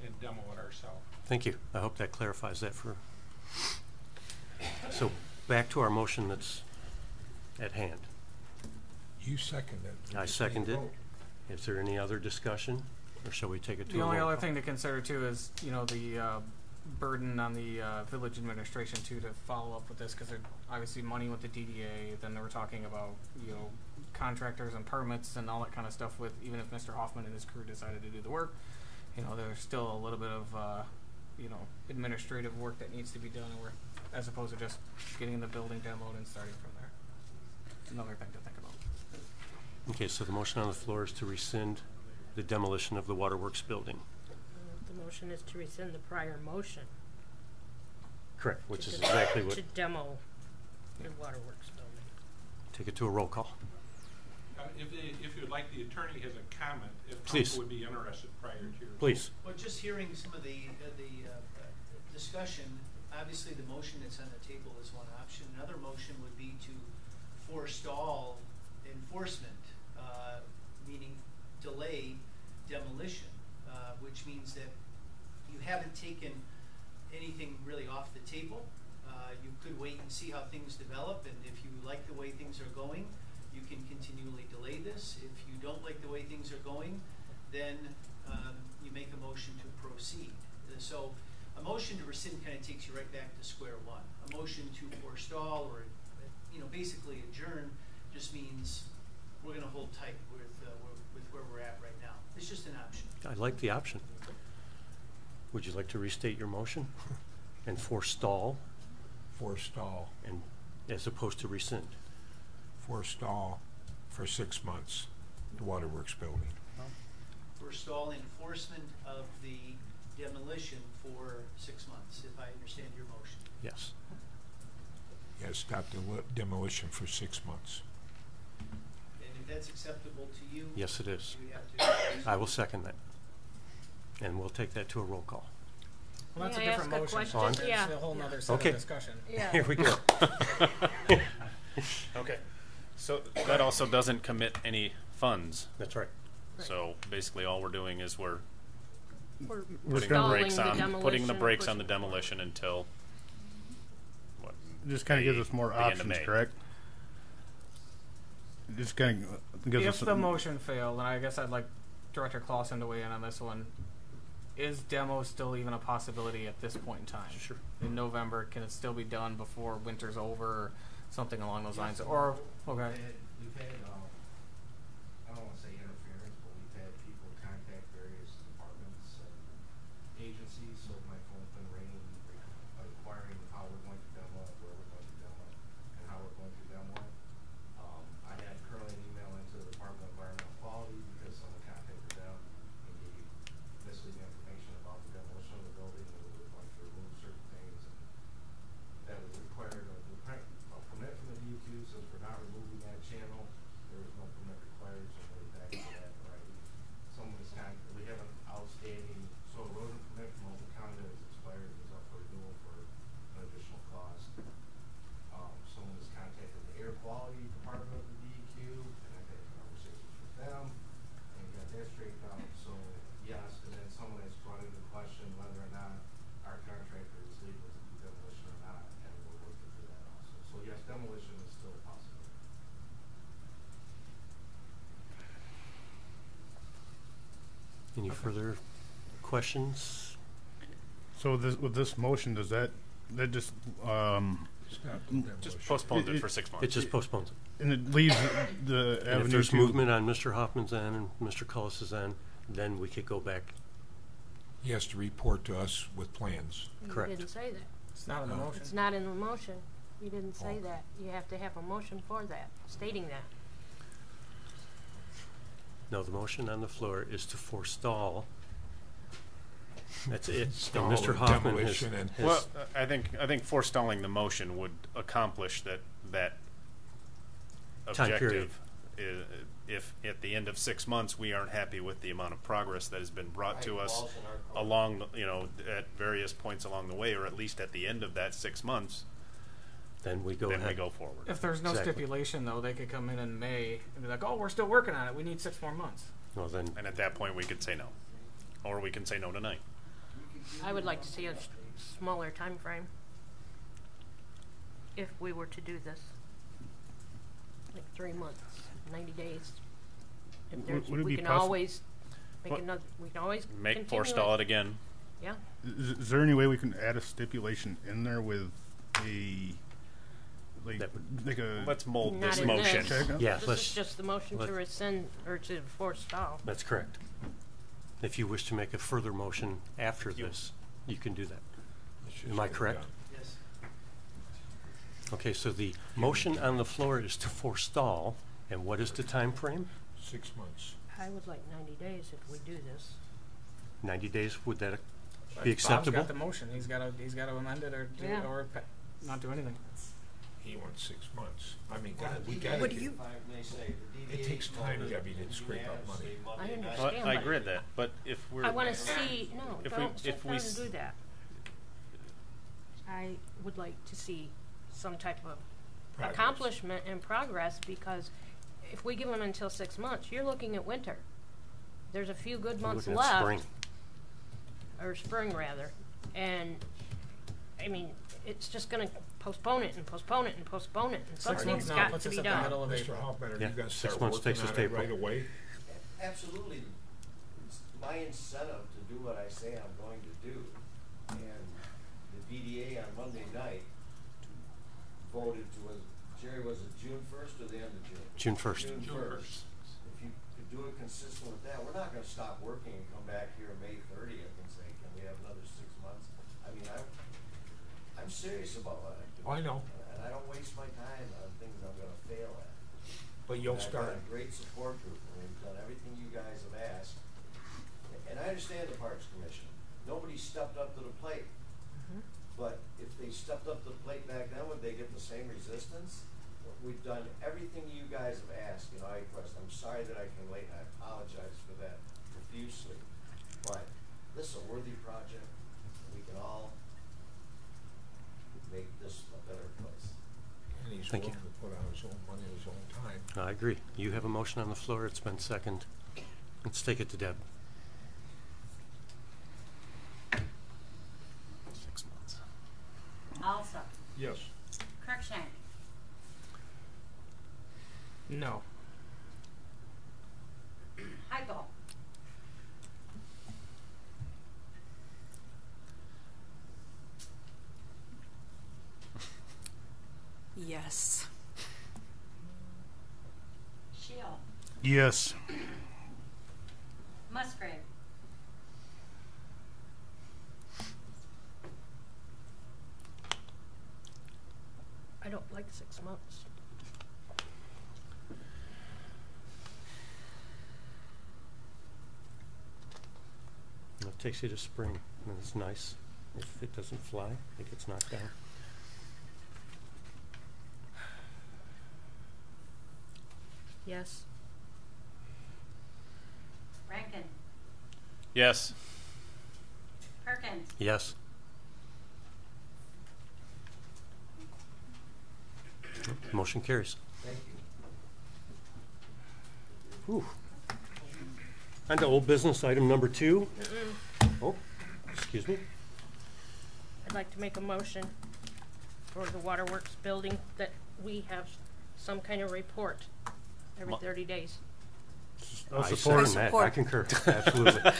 and demo it ourselves. Thank you. I hope that clarifies that for. So back to our motion that's at hand. You seconded it. I seconded it. Is there any other discussion, or shall we take it to the a only roll other call? thing to consider too is, you know, the burden on the village administration too to follow up with this, because they're obviously money with the DDA. Then they were talking about, you know, contractors and permits and all that kind of stuff. With even if Mr. Hoffman and his crew decided to do the work, you know, there's still a little bit of you know, administrative work that needs to be done, as opposed to just getting the building demoed and starting from there. It's another thing to think about. Okay, so the motion on the floor is to rescind the demolition of the waterworks building. The motion is to rescind the prior motion. Correct, which is exactly what. To demo the waterworks building. Take it to a roll call. If you'd like, the attorney has a comment. If Please. counsel would be interested prior to your. Please. Well, just hearing some of the discussion, obviously the motion that's on the table is one option. Another motion would be to forestall enforcement, meaning delay demolition, which means that you haven't taken anything really off the table. You could wait and see how things develop, and if you like the way things are going, you can continually delay this. If you don't like the way things are going, then you make a motion to proceed. So a motion to rescind kind of takes you right back to square one. A motion to forestall or, you know, basically adjourn just means we're going to hold tight with where we're at right now. It's just an option. I like the option. Would you like to restate your motion and forestall? Forestall. And as opposed to rescind. Forestall for 6 months, the waterworks building. Forestall enforcement of the demolition for 6 months, if I understand your motion. Yes. Yes, stop the demolition for 6 months. And if that's acceptable to you? Yes, it is. You have to I will second that. And we'll take that to a roll call. Well, that's May a I different ask a motion. question? That's Yeah. a whole nother set Okay. of discussion. Yeah. Here we go. Okay. So that also doesn't commit any funds. That's right. So basically all we're doing is we're We're putting the stalling brakes on demolition, on the pushing- demolition until what? Just kind of gives us more the end of options, May. correct? Just kind of gives us If the motion failed, and I guess I'd like Director Clausen to weigh in on this one, is demo still even a possibility at this point in time? Sure. In November, can it still be done before winter's over, or something along those lines? Or, okay. We've had, I don't want to say interference, but we've had people contact various departments and agencies, so my phone's been ringing, inquiring how we're going to demo it, where we're going to demo it, and how we're going to demo it. I had currently an email into the Department of Environmental Quality because someone contacted them and gave misleading information about the demolition of the building, and we were going to remove certain things, and that was required of the a permit from the DEQ. Since we're not removing that channel, there was no permit required, so we're back to that, right? Someone was we have an outstanding soil erosion permit from Oakland County that has expired, is up for renewal for an additional cost. Someone has contacted the air quality department of the DEQ, and I've had conversations with them, and got that straightened out. So yes, and then someone has brought into question whether or not our contractor is legal to do demolition or not, and we're working through that also. So yes, demolition is still a possibility. Any further questions? So this, with this motion, does that just Just postponed it for 6 months. It just postpones it. and it leaves the And avenue if there's to movement on Mr. Hoffman's end and Mr. Cullis's end, then we could go back. He has to report to us with plans. Correct. You didn't say that. It's not in the motion. It's not in the motion. You didn't say that. You have to have a motion for that, stating that. No, the motion on the floor is to forestall. That's it. And Stall Mr. and Hoffman has, demolition and- has Well, I think forestalling the motion would accomplish that Time period. objective. If at the end of 6 months we aren't happy with the amount of progress that has been brought to us along, at various points along the way, or at least at the end of that 6 months, then we go then we ahead. go forward. If there's no Exactly. stipulation, though, they could come in May and be like, "Oh, we're still working on it. We need 6 more months." Well, then, And at that point we could say no, or we can say no tonight. I would like to see a smaller time frame if we were to do this. Like 3 months, 90 days. If there's, Would it we be can possi- always make What? another, we can always Make continue forestall it again. Yeah. Is there any way we can add a stipulation in there with a like a Let's mold Not this in motion. this. Yeah, This let's- is just the motion to rescind or to forestall. That's correct. If you wish to make a further motion after this, you can do that. Am I correct? Yes. Okay, so the motion on the floor is to forestall, and what is the time frame? 6 months. I would like 90 days if we do this. 90 days, would that Bob's be acceptable? got the motion. He's got to amend it or do, Yeah. or not do anything. He wants 6 months. I mean, God, we gotta What do get, you- If I may say, the it DDA takes time, voted Debbie, to scrape up money. unanimously I Monday night. understand. I but agree with that, but if we're I want to see, no, if we- don't if sit we down s- and do that. I would like to see some type of Progress. accomplishment and progress, because if we give them until 6 months, you're looking at winter. There's a few good We're months looking at left. spring. Or spring rather, and I mean, it's just gonna postpone it and postpone it and postpone it, and 6 something's months now got puts to us be at the done. middle of Mr. April. Hoffman, are Yeah, you gonna 6 start months working takes us on to it April. right away? Absolutely. It's my incentive to do what I say I'm going to do. And the DDA on Monday night voted to, Jerry, was it June 1st or the end of June? June 1st. June 1st. If you could do it consistent with that, we're not gonna stop working and come back here May 30th and say, can we have another 6 months? I mean, I'm serious about what I do. I know. And I don't waste my time on things I'm gonna fail at. But you'll And start. I've got a great support group, and we've done everything you guys have asked. And I understand the Parks Commission. Nobody stepped up to the plate. But if they stepped up to the plate back then, would they get the same resistance? We've done everything you guys have asked in iQuest. I'm sorry that I came late, and I apologize for that profusely. But this is a worthy project. We can all make this a better place. And he's Thank you. willing to put out his own money, his own time. I agree. You have a motion on the floor. It's been second. Let's take it to Deb. 6 months. Also, Yes. Cruikshank, No. Heigl, Yes. Shield, Yes. Musgrave, I don't like 6 months. It takes you to spring, and it's nice. If it doesn't fly, it gets knocked down. Yes. Rankin, Yes. Perkins, Yes. Motion carries. Thank you. Whew. On to old business item number 2. Oh, excuse me. I'd like to make a motion for the waterworks building that we have some kind of report every 30 days. I second that. I concur. Absolutely.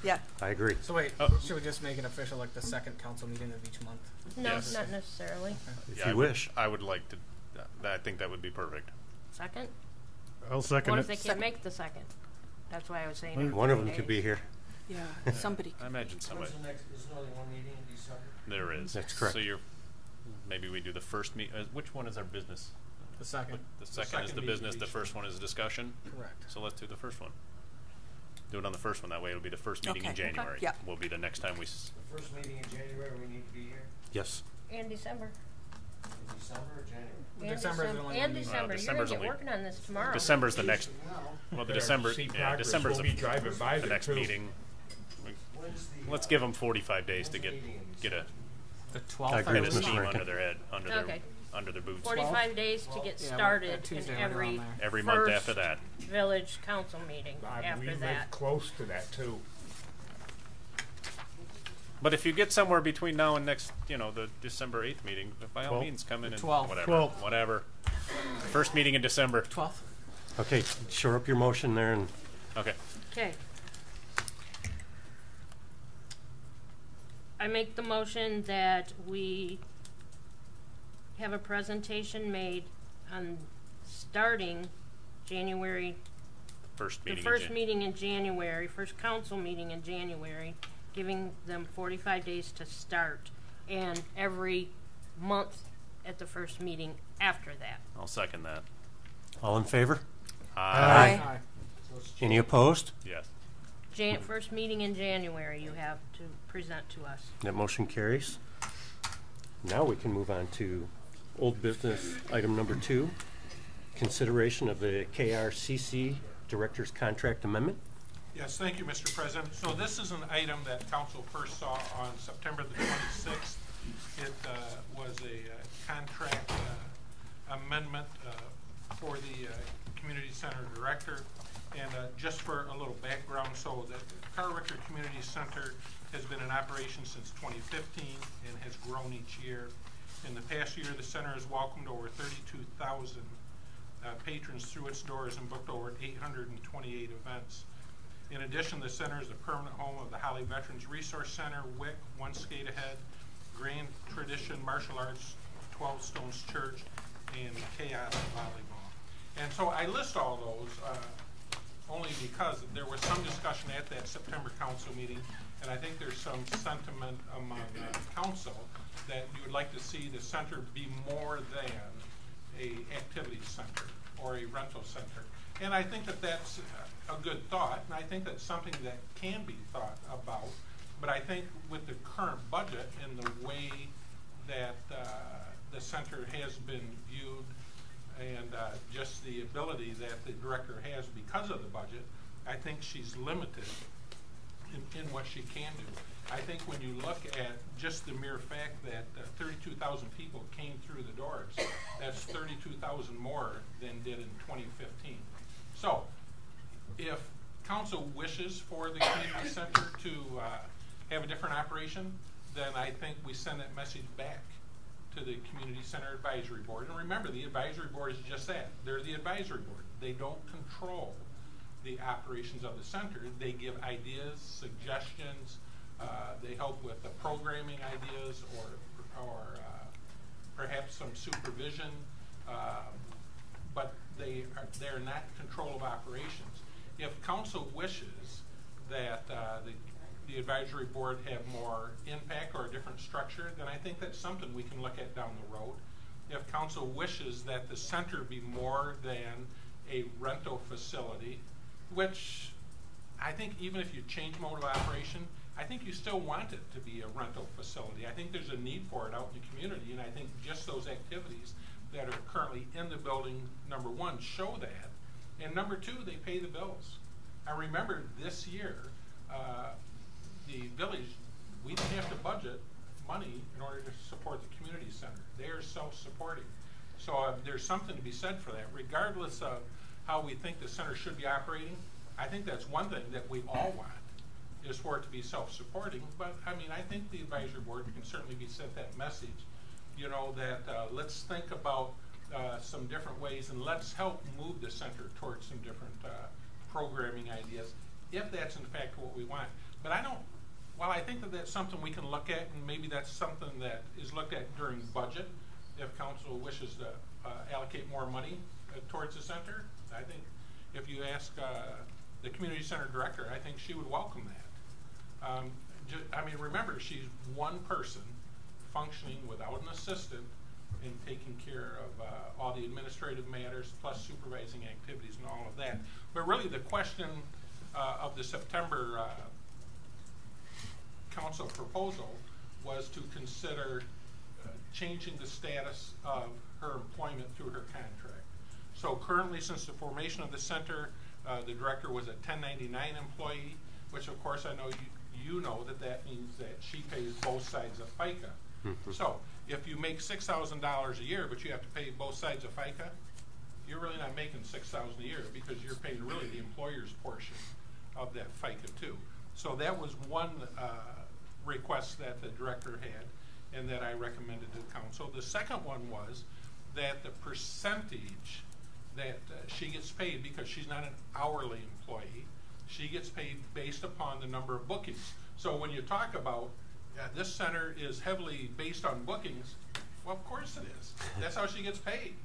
Yeah. I agree. So wait, should we just make it official, like the second council meeting of each month? No, Yes. not necessarily. If Yeah, you wish. I would like to. I think that would be perfect. Second? I'll second What it. if they can't make the second? That's why I was saying. One of them 30 could be days. here. Yeah, somebody. I imagine somebody. When's the next, isn't there only one meeting in December? There is. That's correct. So you're. Maybe we do the first meet. Which one is our business? The second. The second is the meeting business. of The each first one is discussion. Correct. So let's do the first one. Do it on the first one. That way it'll be the first meeting in Okay. Okay. January. Yeah. Will be the next time we. The first meeting in January, we need to be here. Yes. And December. In December or January? And December is the only and one. December. You're December's gonna get only- working on this tomorrow. December's the next. Well, the Better December. see Yeah, progress. December's We'll be driving by the there, next too. meeting. When's the, Let's give them 45 days to get a The I 12th. agree bit of with Mr. steam Rankin. under their head, Okay. under their boots. 45 days to get Yeah, started Tuesday in right every around there. Every month first after that. village council meeting We after live that. close to that too. But if you get somewhere between now and next, the December 8th meeting, by all 12th. means, come in and 12th. whatever. 12th. Whatever. First meeting in December. 12th. Okay, shore up your motion there and Okay. Okay. I make the motion that we have a presentation made on starting January, First the meeting. first meeting in January, first council meeting in January, giving them 45 days to start, and every month at the first meeting after that. I'll second that. all in favor? Aye. Aye. Any opposed? Yes. First meeting in January you have to present to us. That motion carries. Now we can move on to old business item number 2, consideration of the KRCC Director's Contract Amendment. Yes, thank you, Mr. President. So this is an item that council first saw on September the 26th. It was a contract amendment for the community center director. And just for a little background, so the Carl Richter Community Center has been in operation since 2015 and has grown each year. In the past year, the center has welcomed over 32,000 patrons through its doors and booked over 828 events. In addition, the center is the permanent home of the Holly Veterans Resource Center, WIC, One Skate Ahead, Grand Tradition Martial Arts, 12 Stones Church, and Chaos Volleyball. And so I list all those only because there was some discussion at that September council meeting, and I think there's some sentiment among council that you would like to see the center be more than a activity center or a rental center. And I think that that's a good thought, and I think that's something that can be thought about. But I think with the current budget and the way that the center has been viewed and just the ability that the director has because of the budget, I think she's limited in what she can do. I think when you look at just the mere fact that 32,000 people came through the doors, that's 32,000 more than did in 2015. So, if council wishes for the community center to have a different operation, then I think we send that message back to the Community Center Advisory Board. And remember, the advisory board is just that. They're the advisory board. They don't control the operations of the center. They give ideas, suggestions, they help with the programming ideas or perhaps some supervision, but they're not in control of operations. If council wishes that the advisory board have more impact or a different structure, then I think that's something we can look at down the road. If council wishes that the center be more than a rental facility, which I think even if you change mode of operation, I think you still want it to be a rental facility. I think there's a need for it out in the community, and I think just those activities that are currently in the building, number one, show that, and number two, they pay the bills. I remember this year, the village, we didn't have to budget money in order to support the community center. They are self-supporting. So there's something to be said for that. Regardless of how we think the center should be operating, I think that's one thing that we all want, is for it to be self-supporting. But I mean, I think the advisory board can certainly be sent that message, you know, that let's think about some different ways, and let's help move the center towards some different programming ideas, if that's in fact what we want. But I don't, while I think that that's something we can look at, and maybe that's something that is looked at during budget, if council wishes to allocate more money towards the center, I think if you ask the community center director, I think she would welcome that. I mean, remember, she's one person functioning without an assistant and taking care of all the administrative matters, plus supervising activities and all of that. But really the question of the September council proposal was to consider changing the status of her employment through her contract. So currently, since the formation of the center, the director was a 1099 employee, which of course I know you know that means that she pays both sides of FICA. So if you make $6,000 a year, but you have to pay both sides of FICA, you're really not making $6,000 a year, because you're paying really the employer's portion of that FICA too. So that was one request that the director had and that I recommended to the council. The second one was that the percentage that she gets paid, because she's not an hourly employee, she gets paid based upon the number of bookings. So when you talk about this center is heavily based on bookings, well, of course it is. That's how she gets paid.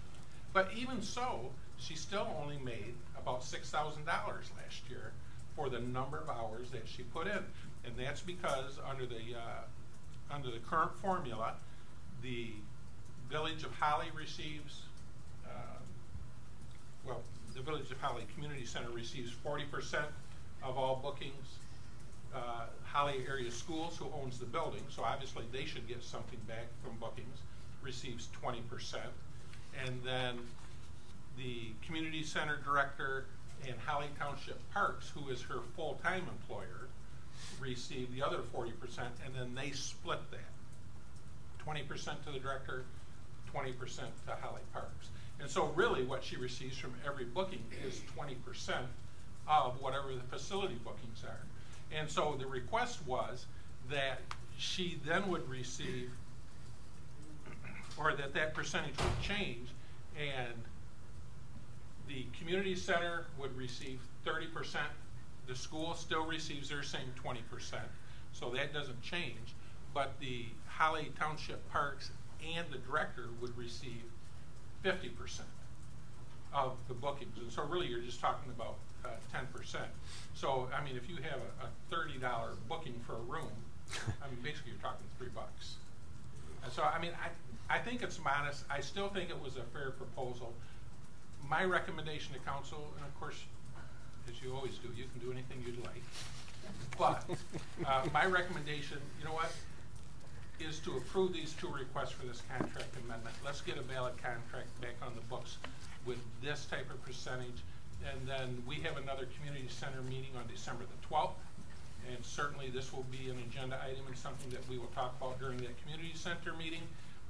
But even so, she still only made about $6,000 last year for the number of hours that she put in. And that's because under the current formula, the Village of Holly receives, the Village of Holly Community Center receives 40% of all bookings. Holly Area Schools, who owns the building, so obviously they should get something back from bookings, receives 20%. And then the Community Center Director and Holly Township Parks, who is her full-time employer, receive the other 40%, and then they split that. 20% to the director, 20% to Holly Parks. And so really what she receives from every booking is 20% of whatever the facility bookings are. And so the request was that she then would receive, or that percentage would change, and the community center would receive 30%. The school still receives their same 20%, so that doesn't change. But the Holly Township Parks and the director would receive 50% of the bookings. And so really you're just talking about 10%. So, I mean, if you have a $30 booking for a room, I mean, basically you're talking $3. And so, I mean, I think it's modest. I still think it was a fair proposal. My recommendation to council, and of course, as you always do, you can do anything you'd like. But my recommendation, you know what, is to approve these two requests for this contract amendment. Let's get a valid contract back on the books with this type of percentage. And then we have another community center meeting on December the 12th. And certainly this will be an agenda item and something that we will talk about during that community center meeting.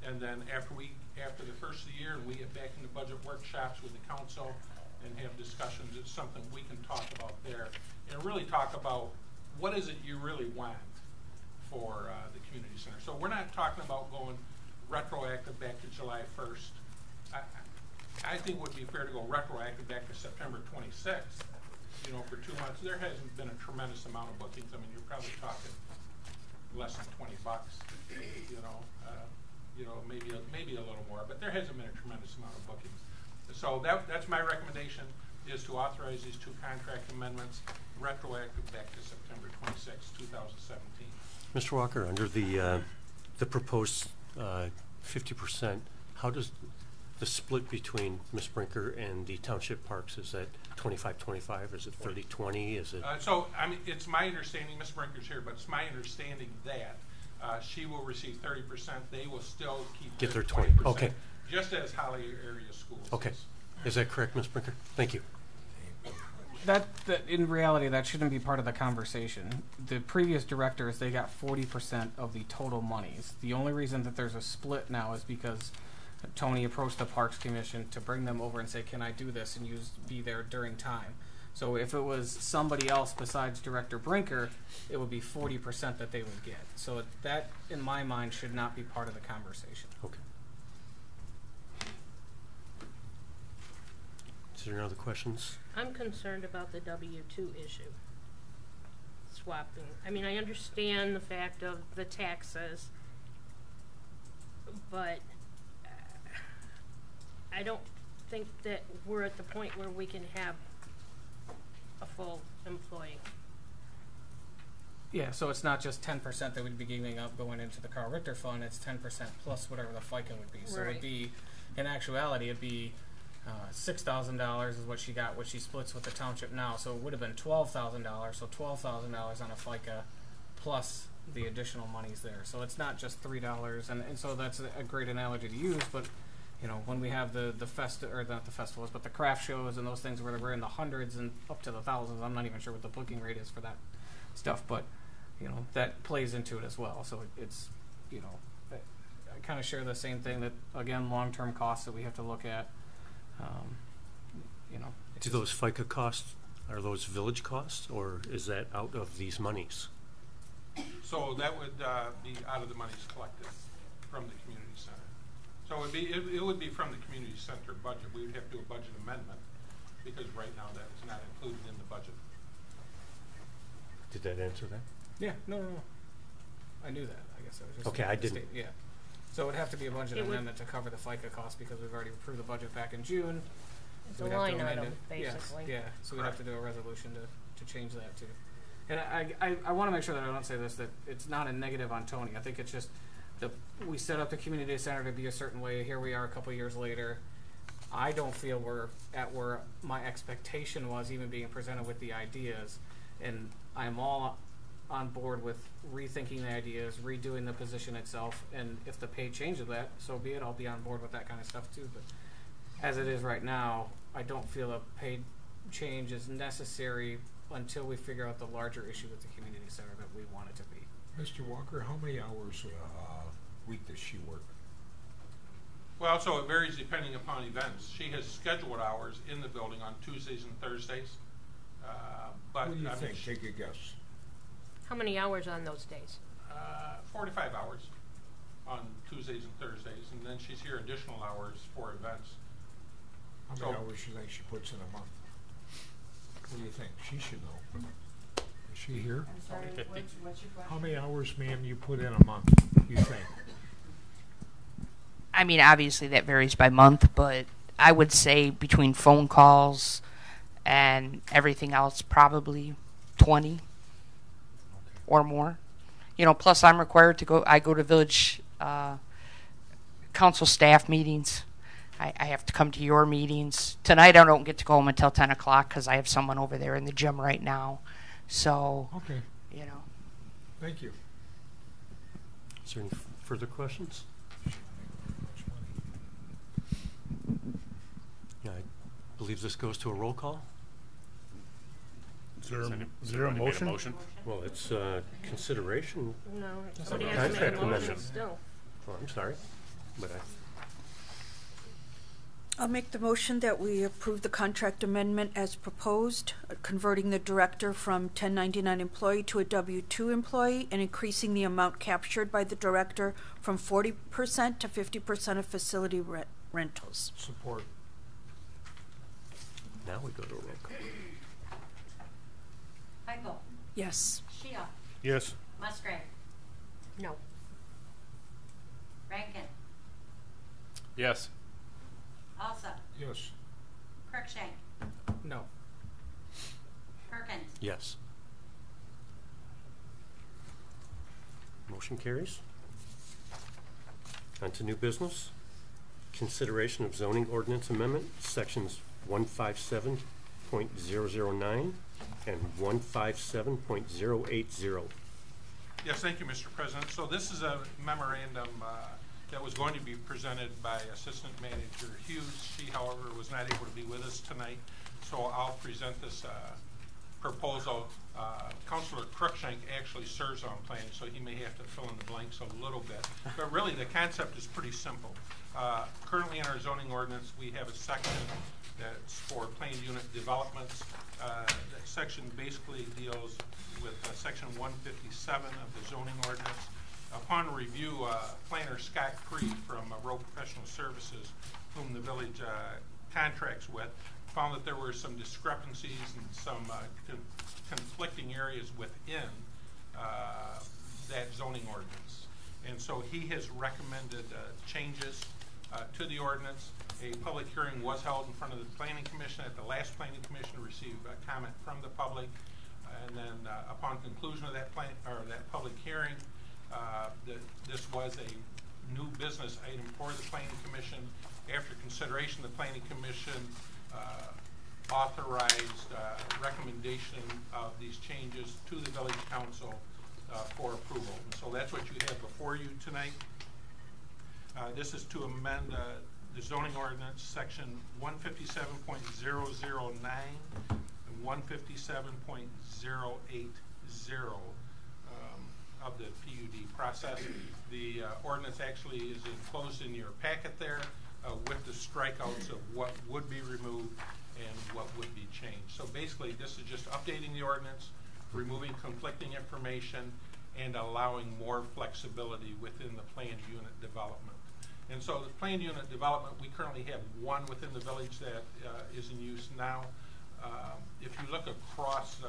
And then after the first of the year and we get back into budget workshops with the council and have discussions, it's something we can talk about there and really talk about what is it you really want for the community center. So we're not talking about going retroactive back to July 1st. I think it would be fair to go retroactive back to September 26th, you know, for 2 months. There hasn't been a tremendous amount of bookings. I mean, you're probably talking less than $20, maybe a little more, but there hasn't been a tremendous amount of bookings. So that's my recommendation, is to authorize these 2 contract amendments retroactive back to September 26, 2017. Mr. Walker, under the proposed 50%, how does the split between Ms. Brinker and the township parks, is that 25-25? Is it 30-20? Is it? So, I mean, it's my understanding, Ms. Brinker's here, but it's my understanding that she will receive 30%. They will still keep their 20%. Okay. Just as Holly Area Schools. Okay. Is that correct, Ms. Brinker? Thank you. That in reality, that shouldn't be part of the conversation. The previous directors, they got 40% of the total monies. The only reason that there's a split now is because Tony approached the Parks Commission to bring them over and say, can I do this, and be there during time. So if it was somebody else besides Director Brinker, it would be 40% that they would get. So that, in my mind, should not be part of the conversation. Okay. Is there any other questions? I'm concerned about the W-2 issue. Swapping. I mean, I understand the fact of the taxes, but I don't think that we're at the point where we can have a full employee. Yeah, so it's not just 10% that we'd be giving up going into the Carl Richter fund, it's 10% plus whatever the FICA would be. So Right. it'd be, in actuality, it'd be $6,000 is what she got, what she splits with the township now. So it would have been $12,000, so $12,000 on a FICA plus the additional monies there. So it's not just $3, and so that's a great analogy to use, but you know, when we have the or not the festivals, but the craft shows and those things where we're in the hundreds and up to the thousands, I'm not even sure what the booking rate is for that stuff, but you know, that plays into it as well. So it's, you know, I kind of share the same thing, that again, long-term costs that we have to look at. You know, Do those FICA costs, are those village costs, or is that out of these monies? So that would be out of the monies collected from the community center. So it would be from the community center budget. We would have to do a budget amendment because right now that is not included in the budget. Did that answer that? Yeah, no. I knew that. I guess I was just okay. I didn't. Yeah. So it would have to be a budget amendment to cover the FICA cost because we've already approved the budget back in June. It's a line item, basically. Yes, yeah, so we'd have to do a resolution to change that too. And I want to make sure that I don't say this, that it's not a negative on Tony. I think it's just we set up the community center to be a certain way. Here we are a couple years later. I don't feel we're at where my expectation was, even being presented with the ideas. And I'm all on board with rethinking the ideas, redoing the position itself, and if the pay changes that, so be it. I'll be on board with that kind of stuff too. But as it is right now, I don't feel a pay change is necessary until we figure out the larger issue with the community center that we want it to be. Mr. Walker, how many hours a week does she work? Well, so it varies depending upon events. She has scheduled hours in the building on Tuesdays and Thursdays. But what do you think? Take a guess. How many hours on those days? 45 hours on Tuesdays and Thursdays, and then she's here additional hours for events. How many hours do you think she puts in a month? What do you think? She should know. Is she here? I'm sorry, what's your question? How many hours, ma'am, you put in a month, you think? I mean, obviously that varies by month, but I would say between phone calls and everything else, probably 20 or more. You know, plus I'm required to go, I go to village council staff meetings. I have to come to your meetings. Tonight I don't get to go home until 10 o'clock because I have someone over there in the gym right now. So, okay. You know. Thank you. Is there any further questions? Yeah, I believe this goes to a roll call. Is there a Somebody made motion? Well, it's consideration. No, of somebody a has to make a contract motion amendment. still. Oh, I'm sorry, but I'll make the motion that we approve the contract amendment as proposed, converting the director from 1099 employee to a W-2 employee and increasing the amount captured by the director from 40% to 50% of facility rentals. Support. now we go to a roll call. Heupel. Yes. Shea. Yes. Musgrave. No. Rankin. Yes. Alsop. Yes. Cruikshank. No. Perkins. Yes. Motion carries. On to new business. Consideration of zoning ordinance amendment, sections 157.009 and 157.080. Yes, thank you, Mr. President. So this is a memorandum that was going to be presented by Assistant Manager Hughes. She, however, was not able to be with us tonight, so I'll present this proposal. Councilor Cruikshank actually serves on planning, so he may have to fill in the blanks a little bit. But really, the concept is pretty simple. Currently in our zoning ordinance, we have a section that's for planned unit developments. That section basically deals with section 157 of the zoning ordinance. Upon review, planner Scott Creed from Rowe Professional Services, whom the village contracts with, found that there were some discrepancies and some conflicting areas within that zoning ordinance. And so he has recommended changes to the ordinance. A public hearing was held in front of the Planning Commission. At the last Planning Commission, received a comment from the public, and then upon conclusion of that public hearing, this was a new business item for the Planning Commission. After consideration, the Planning Commission authorized recommendation of these changes to the Village Council for approval. And so that's what you have before you tonight. This is to amend the zoning ordinance section 157.009 and 157.080 of the PUD process. The ordinance actually is enclosed in your packet there with the strikeouts of what would be removed and what would be changed. So basically, this is just updating the ordinance, removing conflicting information, and allowing more flexibility within the planned unit development. And so the planned unit development, we currently have one within the village that is in use now. If you look across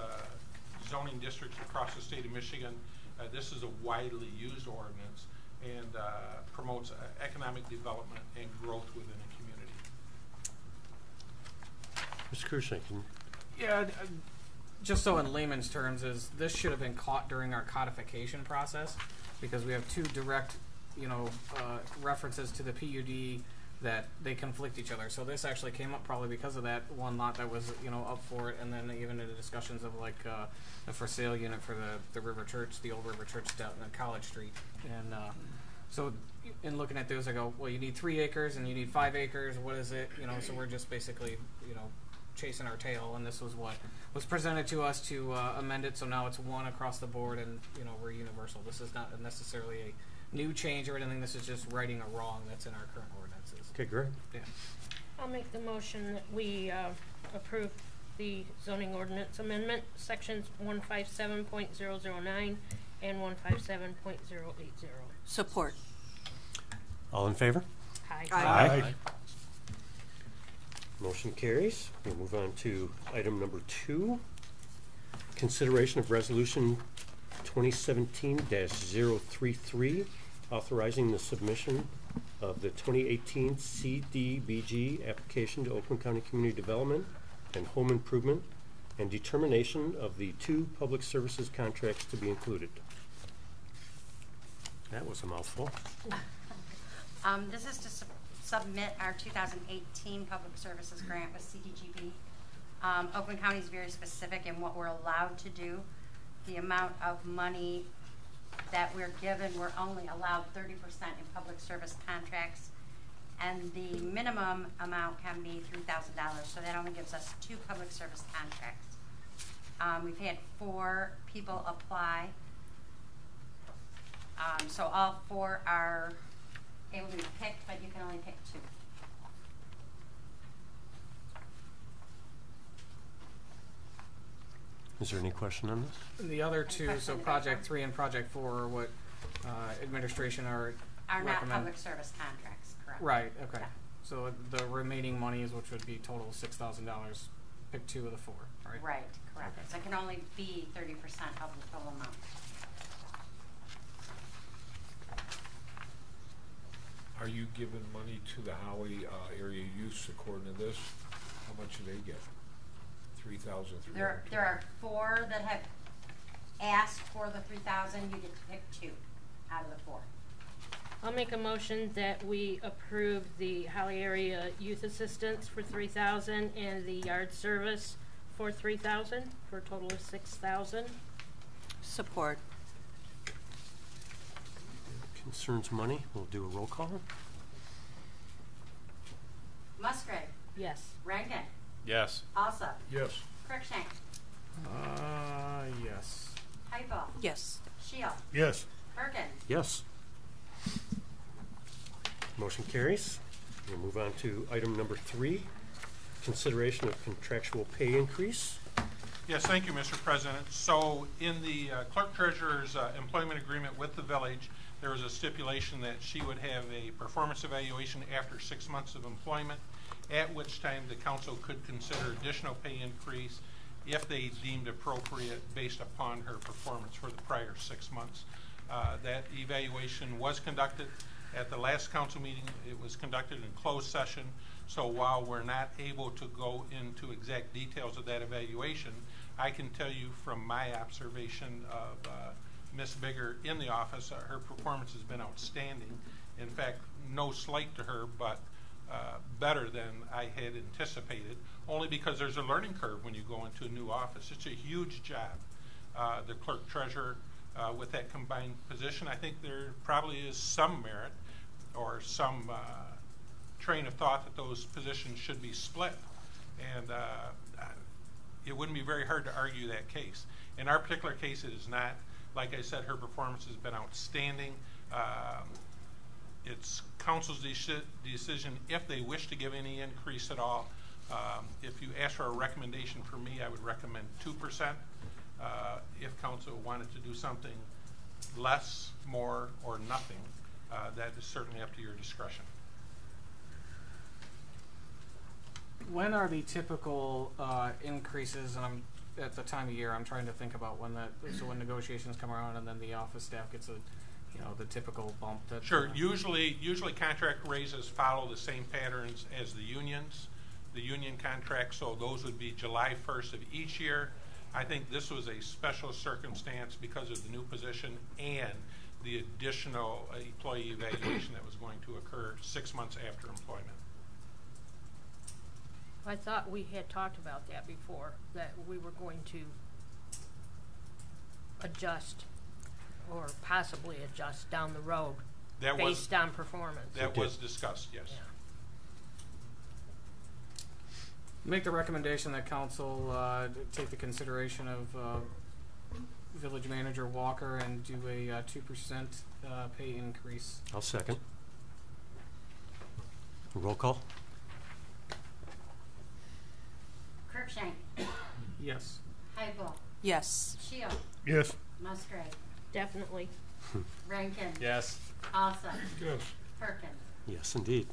zoning districts across the state of Michigan, this is a widely used ordinance and promotes economic development and growth within a community. Mr. Cruikshank. Yeah, just so in layman's terms, is this should have been caught during our codification process, because we have two direct, references to the PUD that they conflict each other. So this actually came up probably because of that one lot that was, up for it, and then even in the discussions of like a for sale unit for the River Church, the old River Church down in College Street. And so in looking at those, I go, well, you need 3 acres and you need 5 acres. What is it? So we're just basically, chasing our tail, and this was what was presented to us to amend it. So now it's 1 across the board, and we're universal. This is not necessarily a new change or anything. This is just righting a wrong that's in our current ordinances. Okay, great. Yeah. I'll make the motion that we approve the zoning ordinance amendment, sections 157.009 and 157.080. Support. All in favor? Aye. Aye. Motion carries. We'll move on to item number 2. Consideration of resolution 2017-033, authorizing the submission of the 2018 CDBG application to Oakland County Community Development and Home Improvement, and determination of the 2 public services contracts to be included. That was a mouthful. This is to submit our 2018 public services grant with CDGB. Oakland County is very specific in what we're allowed to do. The amount of money that we're given, we're only allowed 30% in public service contracts, and the minimum amount can be $3,000, so that only gives us 2 public service contracts. We've had 4 people apply. So all 4 are able to be picked, but you can only pick 2. Is there any question on this? The other 2, so Project 3 and Project 4 are what administration are not public service contracts, correct? Right, okay. Yeah. So the remaining monies, which would be total $6,000, pick 2 of the 4, right? Right, correct. Okay. So it can only be 30% of the total amount. Are you giving money to the Holly area youth according to this? How much do they get? 3,000. There are 4 that have asked for the 3,000. You get to pick 2 out of the 4. I'll make a motion that we approve the Holly area youth assistance for 3,000 and the yard service for 3,000 for a total of 6,000. Support. Concerns money. We'll do a roll call. Musgrave. Yes. Rankin. Yes. Alsop. Yes. Cruikshank. Yes. Heupel. Yes. Shield. Yes. Perkins. Yes. Motion carries. We'll move on to item number 3, consideration of contractual pay increase. Yes, thank you, Mr. President. So in the clerk treasurer's employment agreement with the village, there was a stipulation that she would have a performance evaluation after 6 months of employment, at which time the council could consider additional pay increase if they deemed appropriate based upon her performance for the prior 6 months. That evaluation was conducted at the last council meeting. It was conducted in closed session, so while we're not able to go into exact details of that evaluation, I can tell you from my observation of Ms. Bigger in the office, her performance has been outstanding. In fact, no slight to her, but better than I had anticipated, only because there's a learning curve when you go into a new office. It's a huge job. The clerk treasurer, with that combined position, I think there probably is some merit or some train of thought that those positions should be split. And it wouldn't be very hard to argue that case. In our particular case, it is not. Like I said, her performance has been outstanding. It's council's decision if they wish to give any increase at all. If you ask for a recommendation for me, I would recommend 2%. If council wanted to do something less, more, or nothing, that is certainly up to your discretion. When are the typical increases? And I'm at the time of year. I'm trying to think about when that. So when negotiations come around, and then the office staff gets a, the typical bump. That sure. Usually contract raises follow the same patterns as the unions. The union contracts, so those would be July 1st of each year. I think this was a special circumstance because of the new position and the additional employee evaluation that was going to occur 6 months after employment. I thought we had talked about that before, that we were going to adjust or possibly adjust down the road based on performance. That was discussed, yes. Yeah. Make the recommendation that council take the consideration of village manager Walker and do a 2% pay increase. I'll second. Roll call. Cruikshank. Yes. Heupel. Yes. Shield. Yes. Musgrave. Definitely. Rankin. Yes. Alsop. Yes. Perkins. Yes, indeed.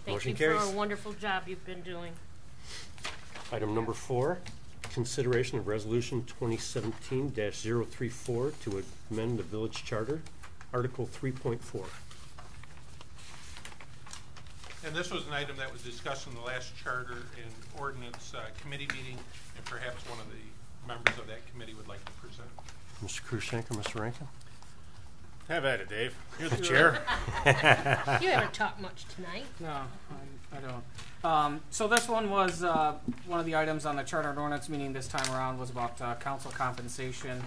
Thank Motion you carries. for a wonderful job you've been doing. Item number 4, consideration of resolution 2017-034 to amend the village charter, Article 3.4. And this was an item that was discussed in the last charter and ordinance committee meeting, and perhaps one of the members of that committee would like to present. Mr. Cruikshank or Mr. Rankin? Have at it, Dave. You're the chair. You haven't talked much tonight. No, I don't. So this one was one of the items on the charter and ordinance meeting this time around was about council compensation.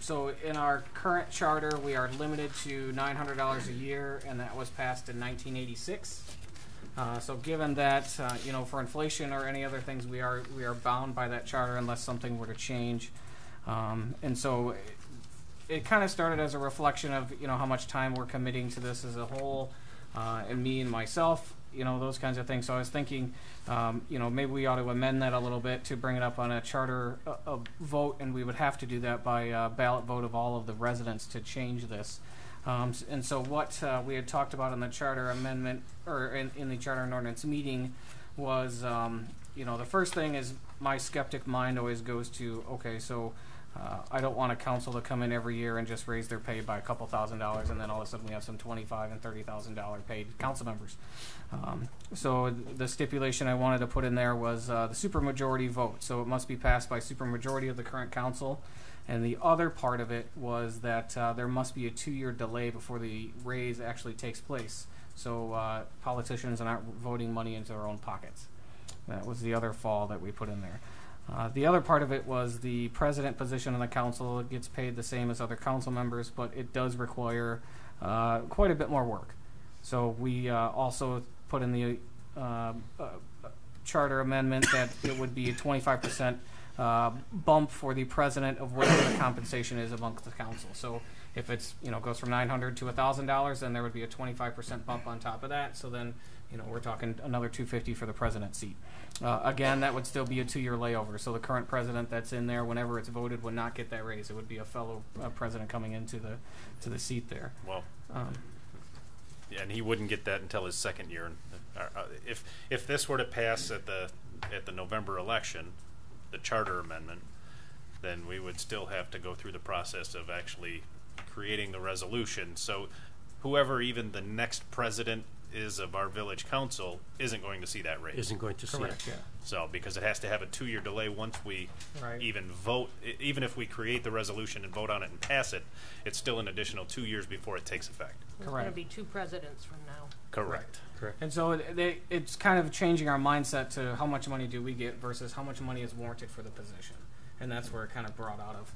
So in our current charter, we are limited to $900 a year, and that was passed in 1986. So given that, for inflation or any other things, we are bound by that charter unless something were to change. And so it kind of started as a reflection of, how much time we're committing to this as a whole, and me and myself, those kinds of things. So I was thinking, maybe we ought to amend that a little bit to bring it up on a charter vote, and we would have to do that by ballot vote of all of the residents to change this. And so what we had talked about in the charter amendment, or in the charter and ordinance meeting, was, the first thing is my skeptic mind always goes to, okay, so I don't want a council to come in every year and just raise their pay by a couple $1,000s, and then all of a sudden we have some $25,000 and $30,000 paid council members. So the stipulation I wanted to put in there was the supermajority vote. So it must be passed by supermajority of the current council. And the other part of it was that there must be a 2-year delay before the raise actually takes place. So politicians are not voting money into their own pockets. That was the other fall that we put in there. The other part of it was the president position on the council. It gets paid the same as other council members, but it does require quite a bit more work. So we also put in the charter amendment that it would be a 25% bump for the president of whatever the compensation is amongst the council. So if it's goes from $900 to $1,000, then there would be a 25% bump on top of that. So then we're talking another $250 for the president's seat. Again, that would still be a 2-year layover. So the current president that's in there, whenever it's voted, would not get that raise. It would be a fellow president coming into the seat there. Well, and he wouldn't get that until his second year. If this were to pass at the November election, the charter amendment, then we would still have to go through the process of actually creating the resolution. So whoever even the next president is of our village council isn't going to see that raise. Isn't going to see it. Yeah. So because it has to have a 2-year delay once we even vote, even if we create the resolution and vote on it and pass it, it's still an additional 2 years before it takes effect. There's going to be 2 presidents from now. Correct. And so it's kind of changing our mindset to how much money do we get versus how much money is warranted for the position. And that's where it kind of brought out of.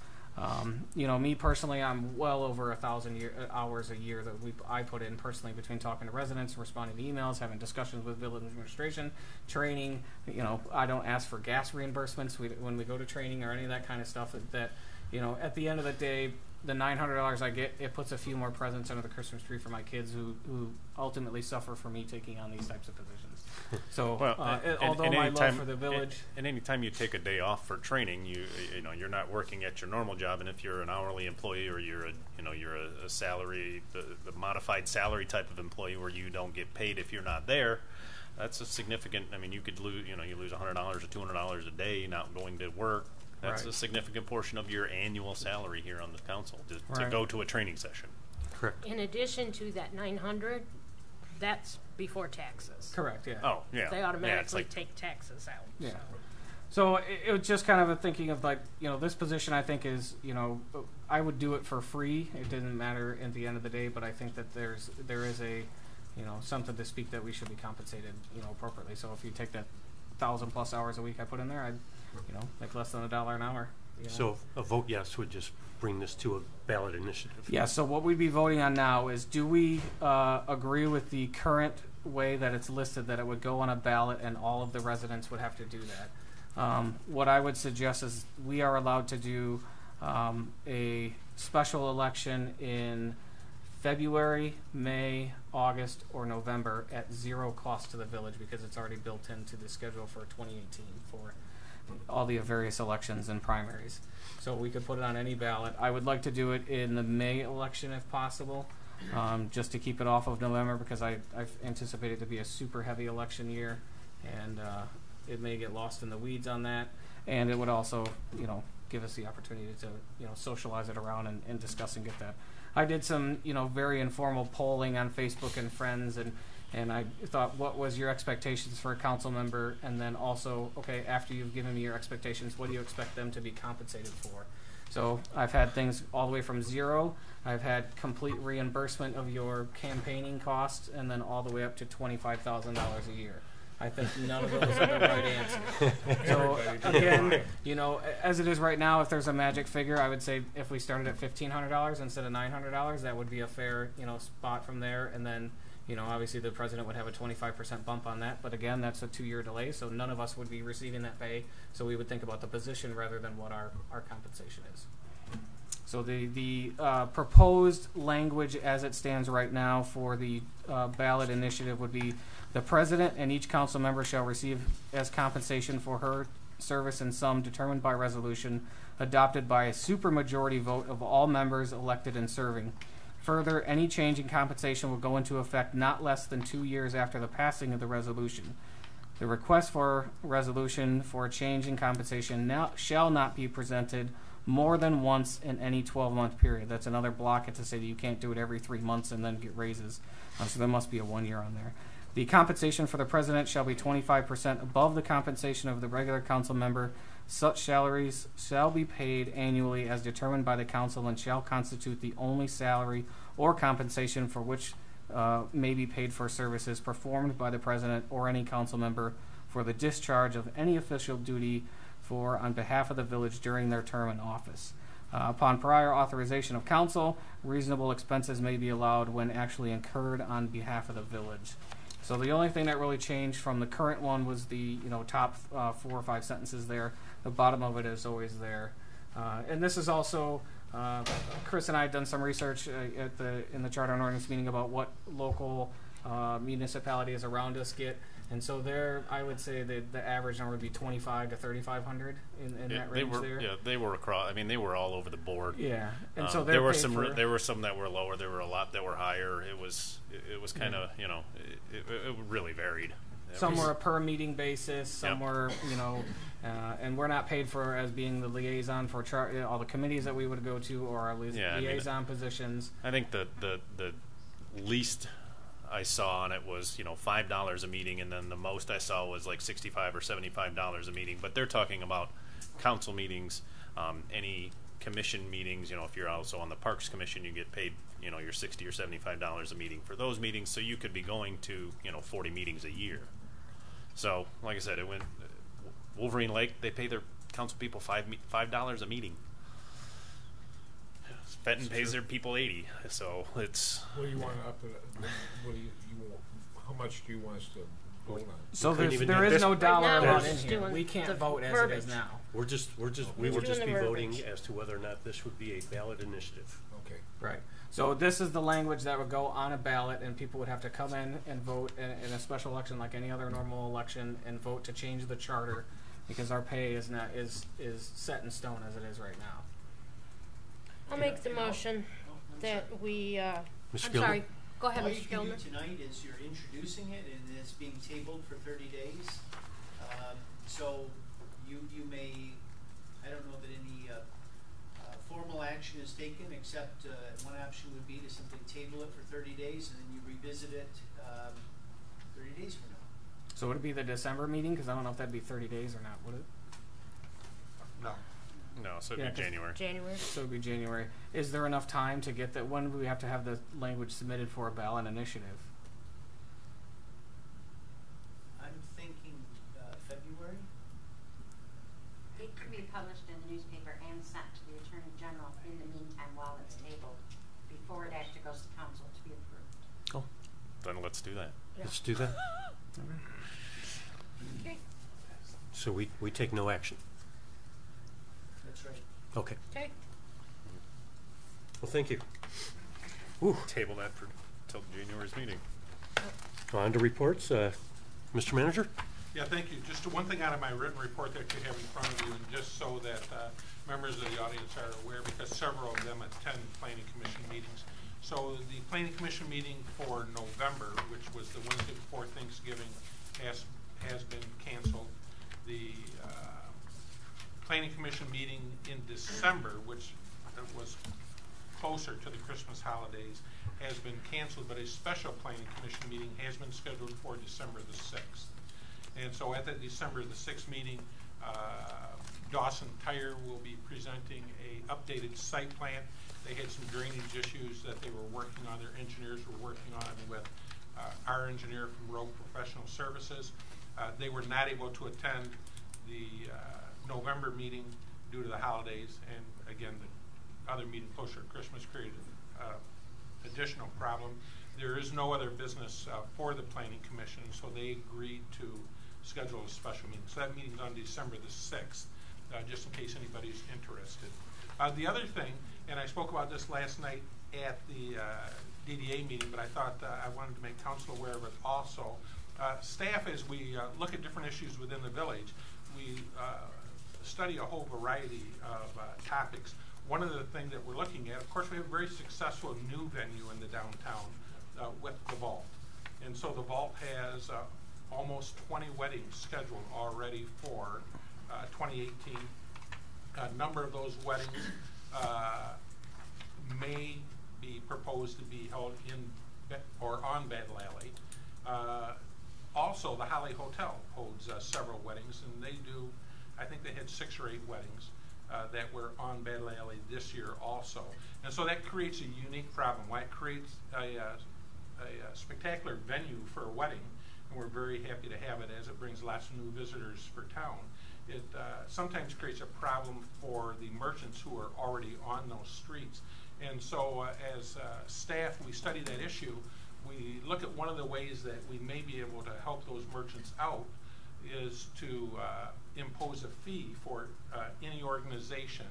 Me personally, I'm well over 1,000 hours a year that I put in personally between talking to residents, responding to emails, having discussions with village administration, training. I don't ask for gas reimbursements when we go to training or any of that kind of stuff. That at the end of the day, the $900 I get, it puts a few more presents under the Christmas tree for my kids who ultimately suffer for me taking on these types of positions. So, although my love for the village, and anytime you take a day off for training, you're not working at your normal job, and if you're an hourly employee or you're a salary, the modified salary type of employee where you don't get paid if you're not there, that's a significant. I mean, you could lose you lose $100 or $200 a day not going to work. That's a significant portion of your annual salary here on the council to go to a training session. Correct. In addition to that $900, that's before taxes. Correct. Yeah. Oh, yeah. They automatically take taxes out. Yeah. So it was just kind of a thinking of this position I think is, I would do it for free. It didn't matter at the end of the day, but I think that there is a, something to speak that we should be compensated, appropriately. So if you take that 1,000+ hours a week I put in there, I'd, make less than $1 an hour. So a vote yes would just bring this to a ballot initiative. Yeah, so what we'd be voting on now is, do we agree with the current way that it's listed, that it would go on a ballot and all of the residents would have to do that? What I would suggest is we are allowed to do a special election in February, May, August, or November at 0 cost to the village because it's already built into the schedule for 2018 for all the various elections and primaries. So we could put it on any ballot. I would like to do it in the May election if possible, just to keep it off of November because I've anticipated it to be a super heavy election year, and it may get lost in the weeds on that. And it would also, give us the opportunity to, socialize it around and discuss and get that. I did some, very informal polling on Facebook and Friends, and I thought, what was your expectations for a council member? And then also, okay, after you've given me your expectations, what do you expect them to be compensated for? So I've had things all the way from 0. I've had complete reimbursement of your campaigning costs, and then all the way up to $25,000 a year. I think none of those are the right answer. So again, as it is right now, if there's a magic figure, I would say if we started at $1,500 instead of $900, that would be a fair, spot from there. And then, Obviously the president would have a 25% bump on that, but again, that's a 2-year delay, so none of us would be receiving that pay. So we would think about the position rather than what our compensation is. So the proposed language as it stands right now for the ballot initiative would be: the president and each council member shall receive as compensation for her service in sum determined by resolution adopted by a supermajority vote of all members elected and serving. Further, any change in compensation will go into effect not less than 2 years after the passing of the resolution. The request for resolution for a change in compensation shall not be presented more than once in any 12-month period. That's another block to say that you can't do it every 3 months and then get raises. So there must be a 1 year on there. The compensation for the president shall be 25% above the compensation of the regular council member. Such salaries shall be paid annually as determined by the council and shall constitute the only salary or compensation for which may be paid for services performed by the president or any council member for the discharge of any official duty for on behalf of the village during their term in office. Upon prior authorization of council, reasonable expenses may be allowed when actually incurred on behalf of the village. So the only thing that really changed from the current one was the top 4 or 5 sentences there. The bottom of it is always there. And this is also, Chris and I have done some research in the Charter and Ordinance meeting about what local municipalities around us get. And so there, I would say that the average number would be 2,500 to 3,500 in that range there. Yeah, they were across. I mean, they were all over the board. Yeah, and so there were some that were lower. There were a lot that were higher. It was kind of it really varied. Some were a per meeting basis. Some were and we're not paid for as being the liaison for all the committees that we would go to or our liaison positions. I think the least I saw on it was $5 a meeting, and then the most I saw was like $65 or $75 a meeting. But they're talking about council meetings, any commission meetings. If you're also on the Parks Commission, you get paid your $60 or $75 a meeting for those meetings. So you could be going to 40 meetings a year. So like I said, it went Wolverine Lake. They pay their council people $5 a meeting. Fenton pays their people $80, so it's. What do you want up to? What do you want? How much do you want us to vote on? So there is no dollar amount in here. We can't vote as it is now. We will just be voting as to whether or not this would be a ballot initiative. Okay. Right. So this is the language that would go on a ballot, and people would have to come in and vote in a special election like any other normal election and vote to change the charter, because our pay is set in stone as it is right now. I'll make the motion that we, I'm Gilman? sorry, go ahead, All Mr. you can Gilman. do tonight is you're introducing it and it's being tabled for 30 days. So you may, I don't know that any formal action is taken, except one option would be to simply table it for 30 days and then you revisit it 30 days from now. So would it be the December meeting? Because I don't know if that'd be 30 days or not, would it? No, so it'd be January. So it'd be January. Is there enough time to get that? When do we have to have the language submitted for a ballot initiative? I'm thinking February. It could be published in the newspaper and sent to the Attorney General in the meantime while it's tabled, before it actually goes to council to be approved. Oh, then let's do that. Let's do that. Okay. So we take no action. That's right. Okay. Okay. Well, thank you. Table that for till January's meeting. On to reports. Mr. Manager? Yeah, thank you. Just one thing out of my written report that you have in front of you, and just so that members of the audience are aware, because several of them attend Planning Commission meetings. So the Planning Commission meeting for November, which was the Wednesday before Thanksgiving, has been canceled. The Planning Commission meeting in December, which was closer to the Christmas holidays, has been canceled, but a special Planning Commission meeting has been scheduled for December the 6th. And so at the December the 6th meeting, Dawson Tire will be presenting a updated site plan. They had some drainage issues that they were working on. Their engineers were working on with our engineer from Rogue Professional Services. They were not able to attend the November meeting due to the holidays, and again, the other meeting closer to Christmas created additional problem. There is no other business for the Planning Commission, so they agreed to schedule a special meeting. So that meeting's on December the 6th, just in case anybody's interested. The other thing, and I spoke about this last night at the DDA meeting, but I thought I wanted to make council aware of it also. Staff, as we look at different issues within the village, we study a whole variety of topics. One of the things that we're looking at, of course, we have a very successful new venue in the downtown with the Vault. And so the Vault has almost 20 weddings scheduled already for 2018. A number of those weddings may be proposed to be held in or on Battle Alley. Also, the Holly Hotel holds several weddings, and they do, I think they had 6 or 8 weddings that were on Battle Alley this year also. And so that creates a unique problem. Why it creates a spectacular venue for a wedding, and we're very happy to have it as it brings lots of new visitors for town. It sometimes creates a problem for the merchants who are already on those streets. And so as staff, we study that issue. We look at one of the ways that we may be able to help those merchants out is to impose a fee for any organization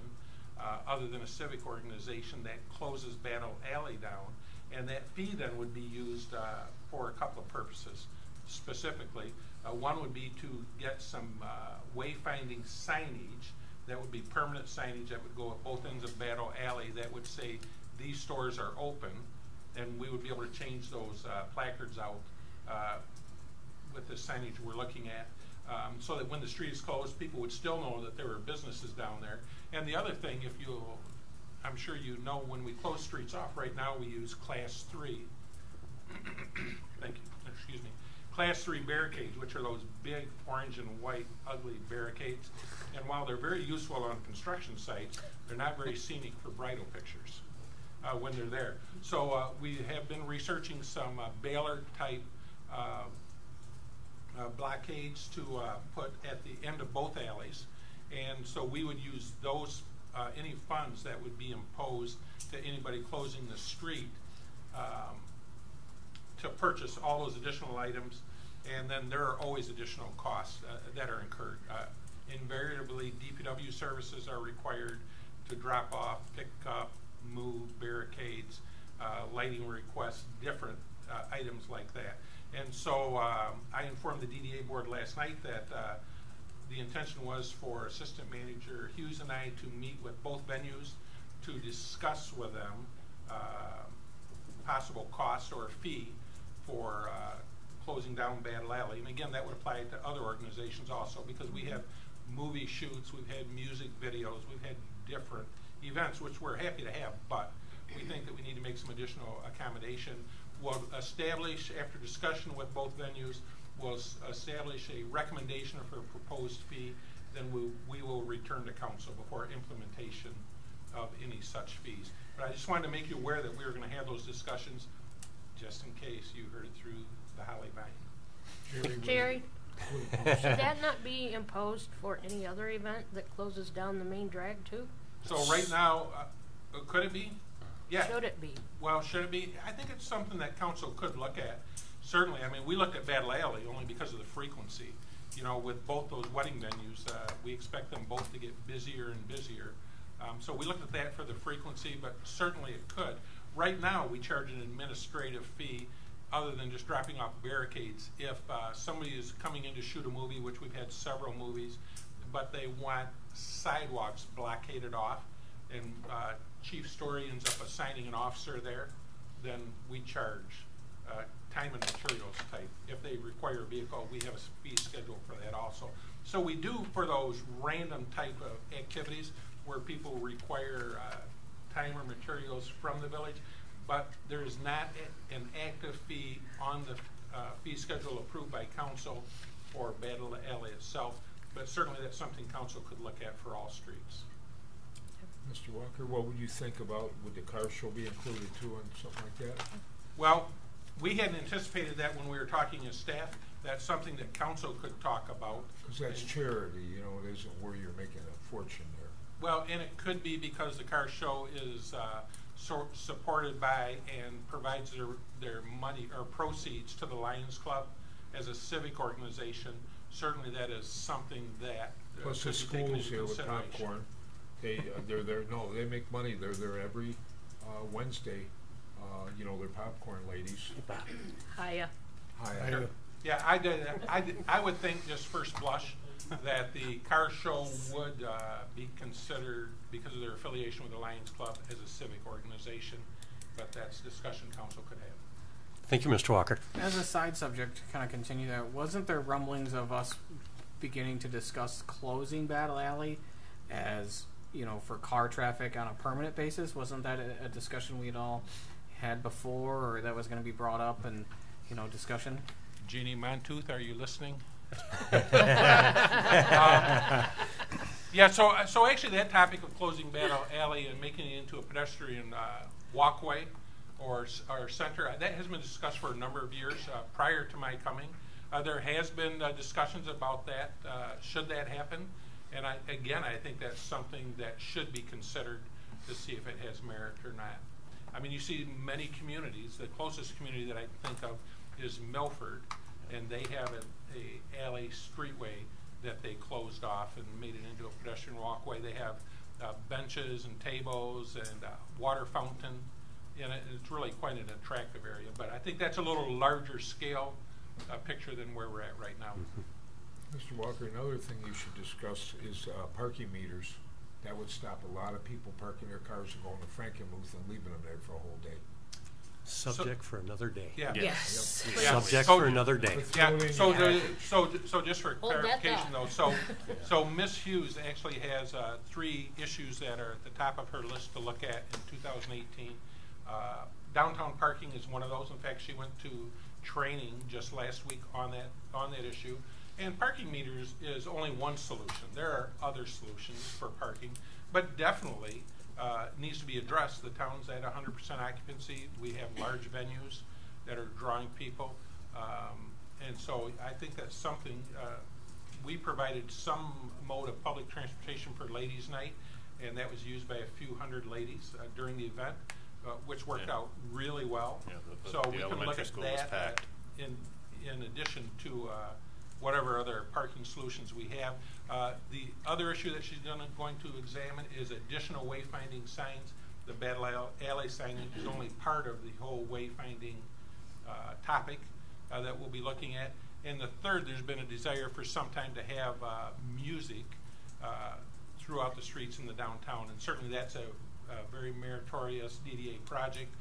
other than a civic organization that closes Battle Alley down. And that fee then would be used for a couple of purposes specifically. One would be to get some wayfinding signage that would be permanent signage that would go at both ends of Battle Alley that would say these stores are open, and we would be able to change those placards out with the signage we're looking at, so that when the street is closed, people would still know that there were businesses down there. And the other thing, I'm sure you know, when we close streets off, right now we use Class 3. Thank you. Excuse me. Class 3 barricades, which are those big orange and white ugly barricades. And while they're very useful on construction sites, they're not very scenic for bridal pictures when they're there. So we have been researching some Baylor type blockades to put at the end of both alleys. And so we would use those, any funds that would be imposed to anybody closing the street to purchase all those additional items. And then there are always additional costs that are incurred. Invariably, DPW services are required to drop off, pick up, move barricades, lighting requests, different items like that. And so I informed the DDA board last night that the intention was for Assistant Manager Hughes and I to meet with both venues to discuss with them possible cost or fee for closing down Battle Alley. And again, that would apply to other organizations also, because we have movie shoots, we've had music videos, we've had different events, which we're happy to have, but we think that we need to make some additional accommodation. We'll establish, after discussion with both venues, we'll establish a recommendation for a proposed fee, then we will return to council before implementation of any such fees. But I just wanted to make you aware that we were going to have those discussions, just in case you heard it through the Holly Vine. Jerry, should that not be imposed for any other event that closes down the main drag too? So right now, could it be? Yeah. Should it be? Well, should it be? I think it's something that council could look at. Certainly, I mean, we looked at Battle Alley only because of the frequency. You know, with both those wedding venues, we expect them both to get busier and busier. So we looked at that for the frequency, but certainly it could. Right now, we charge an administrative fee other than just dropping off barricades. If somebody is coming in to shoot a movie, which we've had several movies, but they want sidewalks blockaded off, and Chief Story ends up assigning an officer there, then we charge time and materials type. If they require a vehicle, we have a fee schedule for that also. So we do for those random type of activities where people require time or materials from the village, but there is not an active fee on the fee schedule approved by council for Battle Alley itself, but certainly that's something council could look at for all streets. Mr. Walker, what would you think about, would the car show be included too and something like that? Well, we hadn't anticipated that when we were talking as staff. That's something that council could talk about. Because that's charity, you know, it isn't where you're making a fortune there. Well, and it could be because the car show is supported by and provides their money or proceeds to the Lions Club as a civic organization, certainly that is something that plus the schools here with popcorn, they're there. No, they make money. They're there every Wednesday. You know, they're popcorn ladies. Hiya. Hiya. Sure. Yeah, I would think just first blush that the car show would be considered, because of their affiliation with the Lions Club, as a civic organization, but that's discussion council could have. Thank you, Mr. Walker. As a side subject, to kind of continue that, wasn't there rumblings of us beginning to discuss closing Battle Alley as, you know, for car traffic on a permanent basis? Wasn't that a discussion we'd all had before, or that was going to be brought up and, you know, discussion? Jeannie Montooth, are you listening? Yeah, so actually that topic of closing Battle Alley and making it into a pedestrian walkway or center, that has been discussed for a number of years prior to my coming. There has been discussions about that, should that happen, and I think that's something that should be considered to see if it has merit or not. I mean, you see many communities, the closest community that I think of is Milford, and they have a alley streetway that they closed off and made it into a pedestrian walkway. They have benches and tables and water fountain in it. It's really quite an attractive area, but I think that's a little larger scale picture than where we're at right now. Mr. Walker, another thing you should discuss is parking meters. That would stop a lot of people parking their cars and going to Frankenmuth and leaving them there for a whole day. Subject for another day. Yeah. Yes. Yep. Subject for another day. Yeah. So just for clarification though, so Ms. Hughes actually has 3 issues that are at the top of her list to look at in 2018. Downtown parking is one of those. In fact, she went to training just last week on that issue. And parking meters is only one solution. There are other solutions for parking, but definitely needs to be addressed. The town's at 100% occupancy. We have large venues that are drawing people. And so I think that's something, we provided some mode of public transportation for Ladies' Night, and that was used by a few hundred ladies during the event, which worked out really well. Yeah, so we can look at that in addition to whatever other parking solutions we have. The other issue that she's going to examine is additional wayfinding signs. The Battle Alley signage is only part of the whole wayfinding topic that we'll be looking at. And the third, there's been a desire for some time to have music throughout the streets in the downtown, and certainly that's a very meritorious DDA project.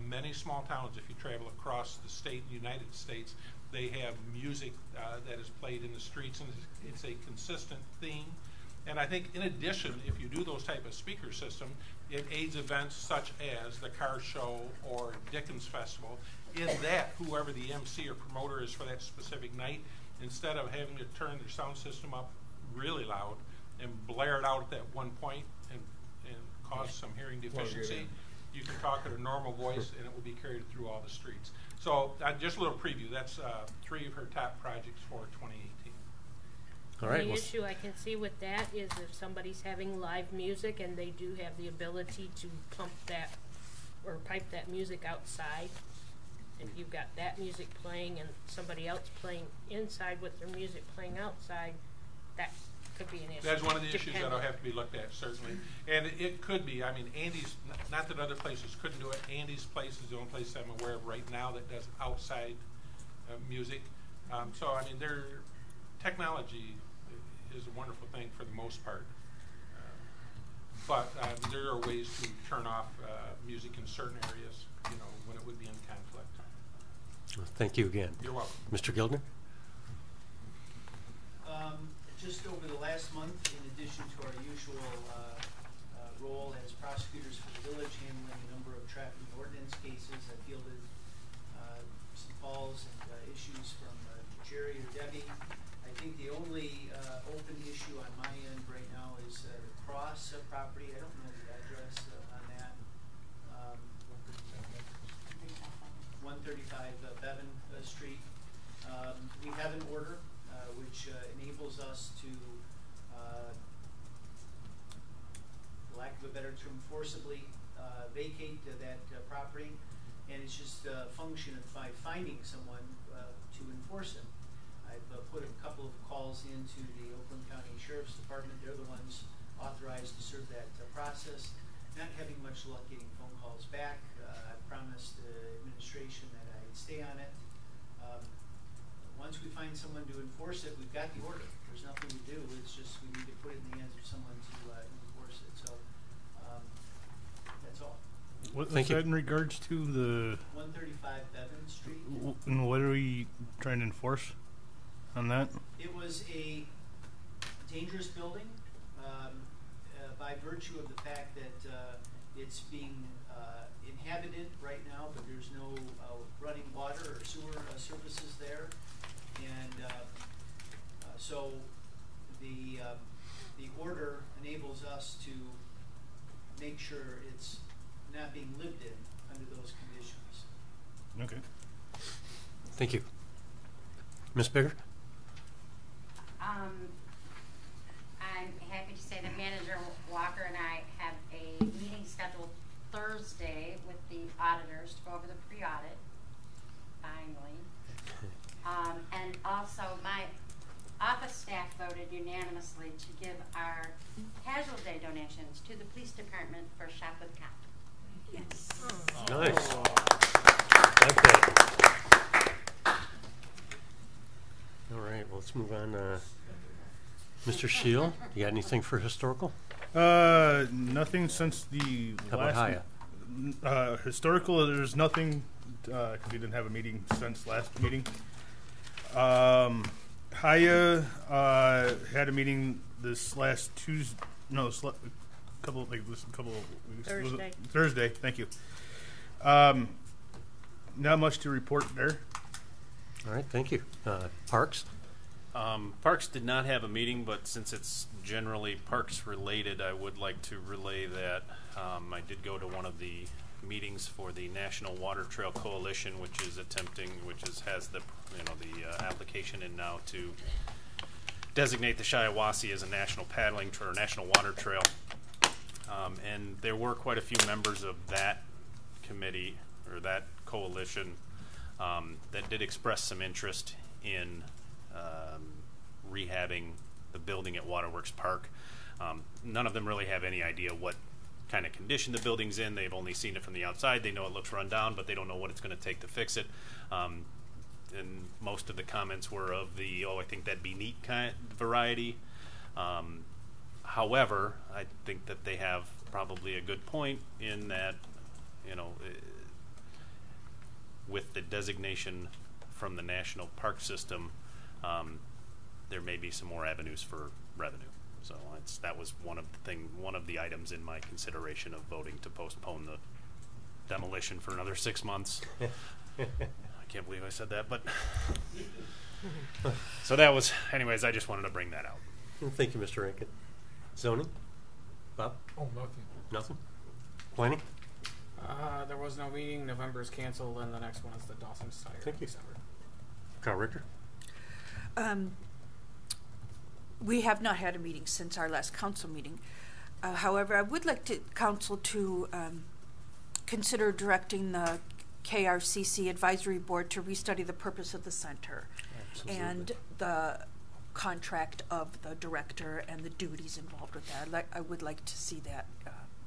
Many small towns, if you travel across the state, United States, they have music that is played in the streets, and it's a consistent theme. And I think in addition, if you do those type of speaker system, it aids events such as the car show or Dickens Festival, in that whoever the MC or promoter is for that specific night, instead of having to turn their sound system up really loud and blare it out at that one point and cause some hearing deficiency, you can talk at a normal voice and it will be carried through all the streets. So just a little preview. That's 3 of her top projects for 2018. All right. The issue I can see with that is if somebody's having live music and they do have the ability to pump that or pipe that music outside, if you've got that music playing and somebody else playing inside with their music playing outside, that could be an issue. That's one of the issues that'll have to be looked at, certainly. And it could be, I mean, Andy's, not that other places couldn't do it, Andy's place is the only place I'm aware of right now that does outside music. So, I mean, technology is a wonderful thing for the most part. But there are ways to turn off music in certain areas, you know, when it would be in conflict. Well, thank you again. You're welcome. Mr. Gildner? Just over the last month, in addition to our usual role as prosecutors for the village, handling a number of traffic ordinance cases, I fielded some calls and issues from Jerry or Debbie. I think the only open issue on my end right now is the Cross property. I don't know the address on that. 135 Bevan Street. We have an order which enables us to, for lack of a better term, forcibly vacate that property, and it's just a function of finding someone to enforce it. I've put a couple of calls into the Oakland County Sheriff's Department. They're the ones authorized to serve that process. Not having much luck getting phone calls back. I promised the administration that I'd stay on it. Once we find someone to enforce it, we've got the order. There's nothing to do. It's just we need to put it in the hands of someone to enforce it. So that's all. What's that in regards to the 135 Bevan Street? And what are we trying to enforce on that? It was a dangerous building by virtue of the fact that it's being inhabited right now, but there's no running water or sewer services there, and so the order enables us to make sure it's not being lived in under those conditions. Okay. Thank you. Ms. Bigger? I'm happy to say that Manager Walker and I have a meeting scheduled Thursday with the auditors to go over the pre-audit, finally. And also my office staff voted unanimously to give our casual day donations to the police department for Shop with Cop. Yes. Nice. Like that. All right, well, let's move on. Mr. Shield, you got anything for historical? Nothing since the How about last Haya? Historical, there's nothing because we didn't have a meeting since last meeting. Haya had a meeting this last Tuesday. No, couple of weeks. Thursday. Thank you. Not much to report there. All right, thank you. Parks? Parks did not have a meeting, but since it's generally parks related, I would like to relay that I did go to one of the meetings for the National Water Trail Coalition, which is has the application in now to designate the Shiawassee as a national paddling trail or national water trail. And there were quite a few members of that committee or that coalition that did express some interest in rehabbing the building at Waterworks Park. None of them really have any idea what kind of condition the building's in. They've only seen it from the outside. They know it looks run down, but they don't know what it's going to take to fix it. And most of the comments were of the, I think that'd be neat kind of variety. However, I think that they have probably a good point in that, with the designation from the National Park System, there may be some more avenues for revenue. So that was one of the items in my consideration of voting to postpone the demolition for another 6 months. I can't believe I said that, but so that was. Anyways, I just wanted to bring that out. Thank you, Mr. Rankin. Zoning? Bob? Oh, nothing. Nothing? Planning? There was no meeting. November is canceled, and the next one is the Dawson's Tire in December. Carl Richter? We have not had a meeting since our last council meeting. However, I would like council to consider directing the KRCC Advisory Board to restudy the purpose of the center. Absolutely. And the contract of the director and the duties involved with that. I would like to see that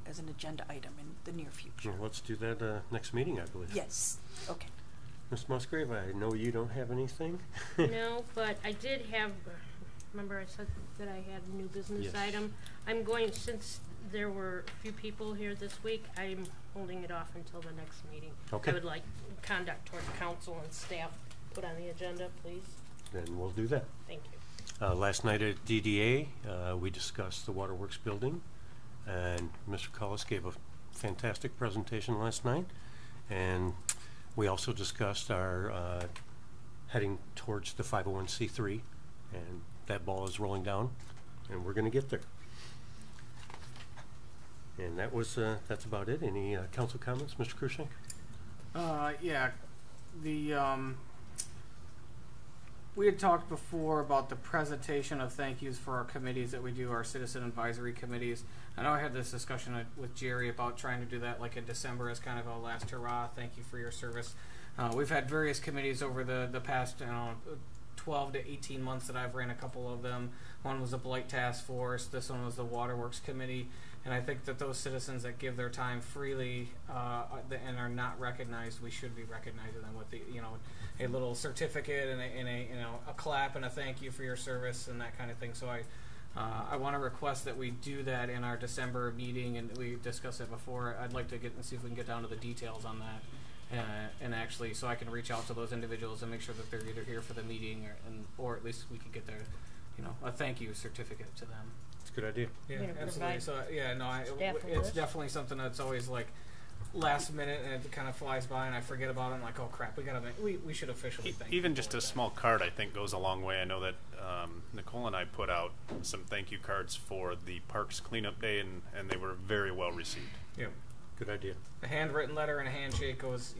as an agenda item in the near future. Well, let's do that next meeting, I believe. Yes. Okay. Ms. Musgrave, I know you don't have anything. No, but I did have, remember I said that I had a new business item? I'm going, since there were a few people here this week, I'm holding it off until the next meeting. Okay. I would like conduct toward council and staff put on the agenda, please. Then we'll do that. Thank you. Last night at DDA, we discussed the Waterworks building, and Mr. Cullis gave a fantastic presentation last night. And we also discussed our heading towards the 501c3, and that ball is rolling down, and we're going to get there. And that was that's about it. Any council comments, Mr. Cruikshank? Yeah, the we had talked before about the presentation of thank yous for our committees that we do, our citizen advisory committees. I know I had this discussion with Jerry about trying to do that like in December as kind of a last hurrah, thank you for your service. We've had various committees over the past 12 to 18 months that I've ran a couple of them. One was the Blight Task Force, this one was the Waterworks Committee, and I think that those citizens that give their time freely and are not recognized, we should be recognizing them with a little certificate and a clap and a thank you for your service and that kind of thing. So I want to request that we do that in our December meeting, and we discussed it before. I'd like to get and see if we can get down to the details on that. And actually, so I can reach out to those individuals and make sure that they're either here for the meeting or at least we could get a thank you certificate to them. It's a good idea. Yeah, absolutely. So it's definitely something that's always like last minute and it kind of flies by and I forget about it. I'm like, oh crap, we should officially thank you. Even just a small card, I think, goes a long way. I know that Nicole and I put out some thank you cards for the Parks Cleanup Day, and they were very well received. Yeah. Good idea. A handwritten letter and a handshake goes,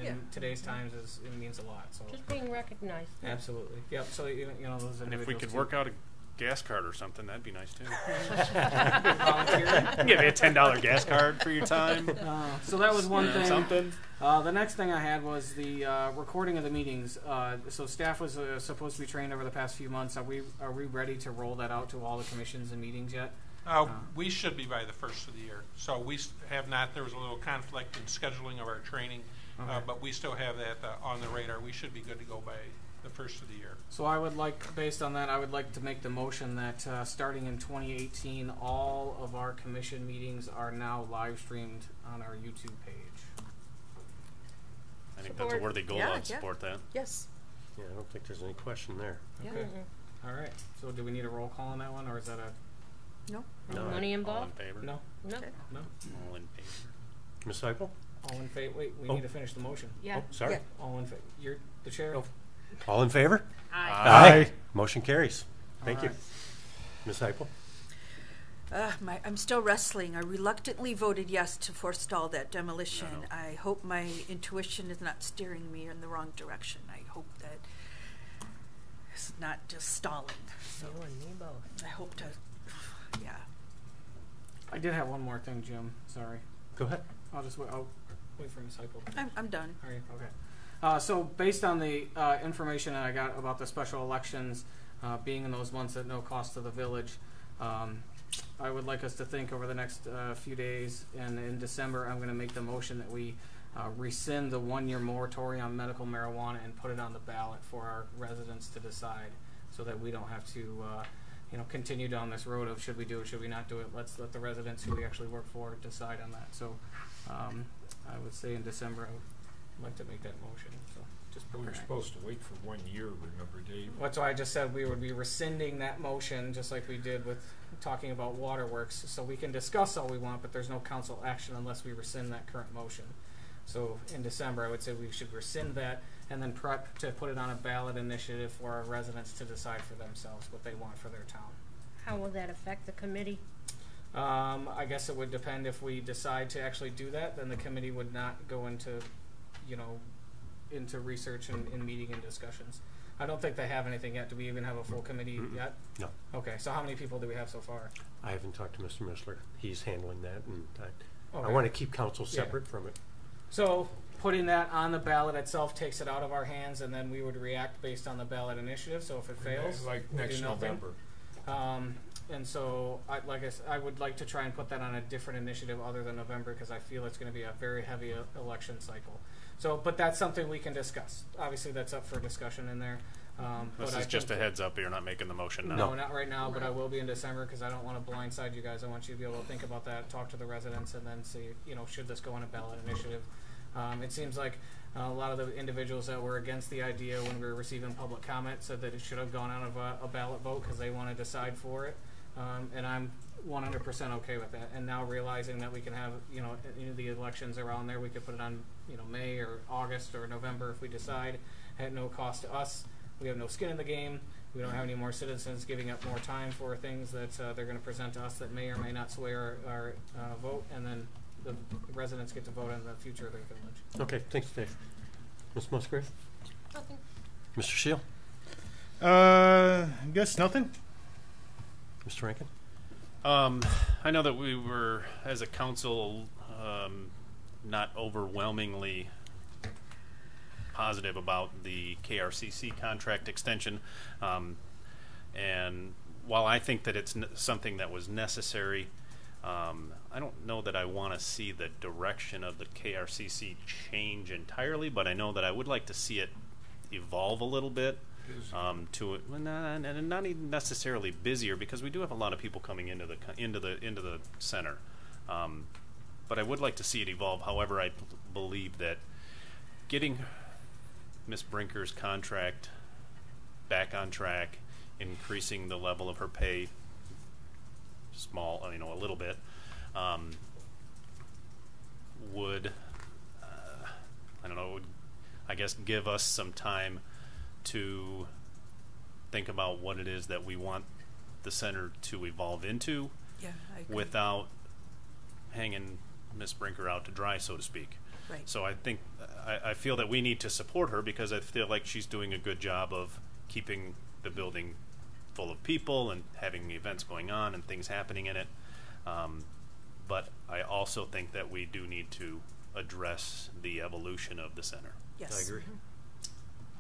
in today's times it means a lot. So just being recognized. Absolutely. Yep. So those individuals. And if we could work out a gas card or something, that'd be nice too. Volunteer. Give me a $10 gas card for your time. So that was one thing. Something. The next thing I had was the recording of the meetings. So staff was supposed to be trained over the past few months. Are we ready to roll that out to all the commissions and meetings yet? We should be by the first of the year. So we have not. There was a little conflict in scheduling of our training, but we still have that on the radar. We should be good to go by the first of the year. So I would like, based on that, I would like to make the motion that starting in 2018, all of our commission meetings are now live streamed on our YouTube page. I think that's a worthy goal. I'd support that. Yes. Yeah, I don't think there's any question there. Okay. Mm-hmm. All right. So do we need a roll call on that one, or is that a... No. No money involved? All in favor? No. No. Okay. No. All in favor. Ms. Seipel? All in favor. Wait, we need to finish the motion. Yeah. Oh, sorry. Yeah. All in favor. You're the chair? Oh. All in favor? Aye. Motion carries. Thank you. right. Ms. Seipel? I'm still wrestling. I reluctantly voted yes to forestall that demolition. No. I hope my intuition is not steering me in the wrong direction. I hope that it's not just stalling. So You and me both. I hope to, yeah. I did have one more thing, Jim. Sorry. Go ahead. I'll wait for Ms. Seipel. I'm done. Are you? Okay. So based on the information that I got about the special elections being in those months at no cost to the village, I would like us to think over the next few days, and in December I'm going to make the motion that we rescind the 1-year moratorium on medical marijuana and put it on the ballot for our residents to decide, so that we don't have to continue down this road of should we do it, should we not do it. Let's let the residents who we actually work for decide on that. So I would say in December I would like to make that motion. So just We were supposed to wait for 1 year, remember, Dave? that's why I just said we would be rescinding that motion, just like we did with talking about waterworks. So we can discuss all we want, but there's no council action unless we rescind that current motion. So in December, I would say we should rescind that and then prep to put it on a ballot initiative for our residents to decide for themselves what they want for their town. How will that affect the committee? I guess it would depend. If we decide to actually do that, then the committee would not go into, into research and meeting and discussions. I don't think they have anything yet. Do we even have a full committee yet? No. Okay, so how many people do we have so far? I haven't talked to Mr. Missler. He's handling that, and I Okay. want to keep council separate from it. So putting that on the ballot itself takes it out of our hands, and then we would react based on the ballot initiative. So if it fails, Like we next do nothing. November. And so, I would like to try and put that on a different initiative other than November, because I feel it's going to be a very heavy election cycle. So, but that's something we can discuss. Obviously, that's up for discussion in there. This is just a heads up. You're not making the motion now. No, not right now, but I will be in December, because I don't want to blindside you guys. I want you to be able to think about that, talk to the residents, and then see, should this go on a ballot initiative. It seems like a lot of the individuals that were against the idea when we were receiving public comment said that it should have gone out of a ballot vote because they want to decide for it. And I'm 100% okay with that. And now realizing that we can have, the elections around there, we could put it on, May or August or November if we decide, at no cost to us. We have no skin in the game. We don't have any more citizens giving up more time for things that they're going to present to us that may or may not sway our vote. And then the residents get to vote on the future of their village. Okay, thanks, Dave. Ms. Musgrave? Nothing. Mr. Shield? I guess nothing. Mr. Rankin? I know that we were, as a council, not overwhelmingly positive about the KRCC contract extension. And while I think that it's something that was necessary, I don't know that I want to see the direction of the KRCC change entirely, but I know that I would like to see it evolve a little bit. To it, and not even necessarily busier, because we do have a lot of people coming into the center. But I would like to see it evolve. However, I believe that getting Ms. Brinker's contract back on track, increasing the level of her pay, a little bit, would I guess give us some time to think about what it is that we want the center to evolve into, without hanging Miss Brinker out to dry, so to speak. Right. So I think I feel that we need to support her, because I feel like she's doing a good job of keeping the building full of people and having events going on and things happening in it. But I also think that we do need to address the evolution of the center. Yes. I agree.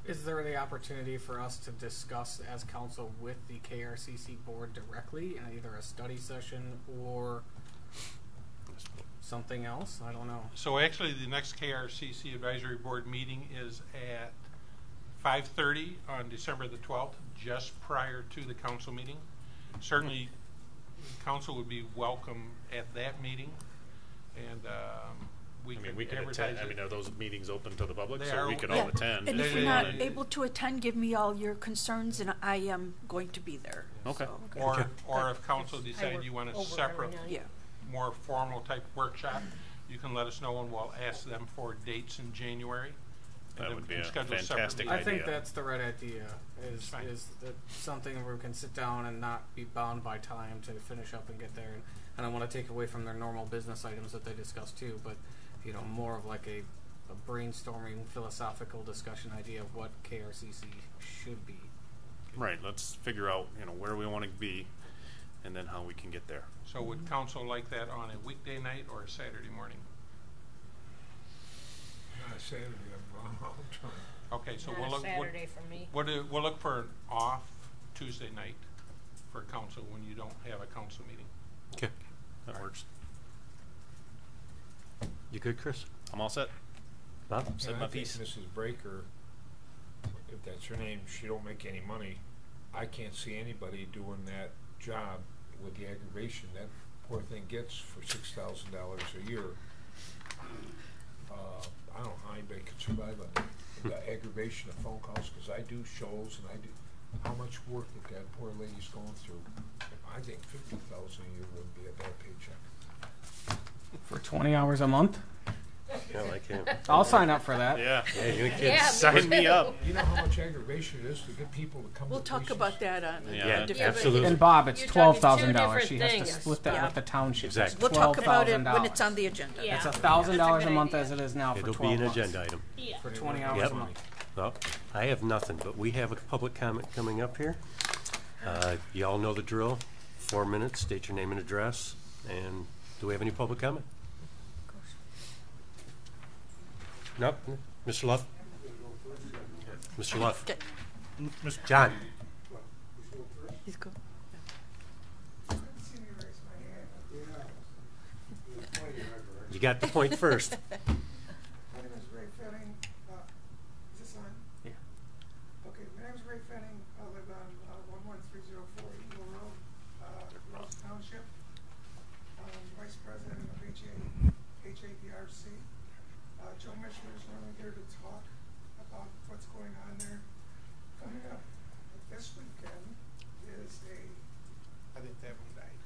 Is there the opportunity for us to discuss as council with the KRCC board directly in either a study session or something else? I don't know. So actually the next KRCC advisory board meeting is at 5:30 on December the 12th, just prior to the council meeting. Certainly council would be welcome at that meeting, and we can attend. I mean, are those meetings open to the public? They So are, we can yeah. all attend. And if you're not able to attend, give me all your concerns, and I am going to be there. Okay. So. Or if council decide you want a separate, more formal type workshop, you can let us know and we'll ask them for dates in January. That would be a schedule fantastic idea. I think that's the right idea. Is that something where we can sit down and not be bound by time to finish up and get there. And I don't want to take away from their normal business items that they discuss too, but more of like a brainstorming philosophical discussion idea of what KRCC should be. Right. Let's figure out where we want to be, and then how we can get there. So would council like that on a weekday night or a Saturday morning? Saturday, I'm gone all the time. Okay, so Not we'll look. Saturday for me. We'll look for an off Tuesday night for council when you don't have a council meeting. Okay. That works. You good, Chris? I'm all set. Bob? Said my piece. Mrs. Breaker, if that's her name, she don't make any money. I can't see anybody doing that job with the aggravation that poor thing gets for $6,000 a year. I don't know how anybody can survive on the aggravation of phone calls, because I do shows and I do how much work that poor lady's going through. I think $50,000 a year wouldn't be a bad paycheck. For 20 hours a month? Yeah, like him. I'll sign up for that. Yeah. You can Yeah, sign me up. You know how much aggravation it is to get people to come We'll to talk places? about that on Yeah, different. absolutely. And Bob, it's You're talking two $12,000. different She has to things. split that Yeah. with the township. Exactly. We'll talk about it when $12,000. it's on the agenda. Yeah. It's That's $1,000 a a good month idea. as it is now for It'll 12 be an months. agenda item. Yeah. For 20 hours Yep. a month. Well, I have nothing, but we have a public comment coming up here. You all know the drill. 4 minutes, state your name and address. And do we have any public comment? Nope. Mr. Luff? Mr. Luff? Okay. Mr. John? He's cool. You got the point first. My name is Ray Fetting. Is this on? Yeah. Okay, my name is Ray Fetting. I live on 11304 Eagle Road, Rose Township. I'm Vice President of HABRC. Joe Mishler is running here to talk about what's going on there. Coming up this weekend is I think that one died.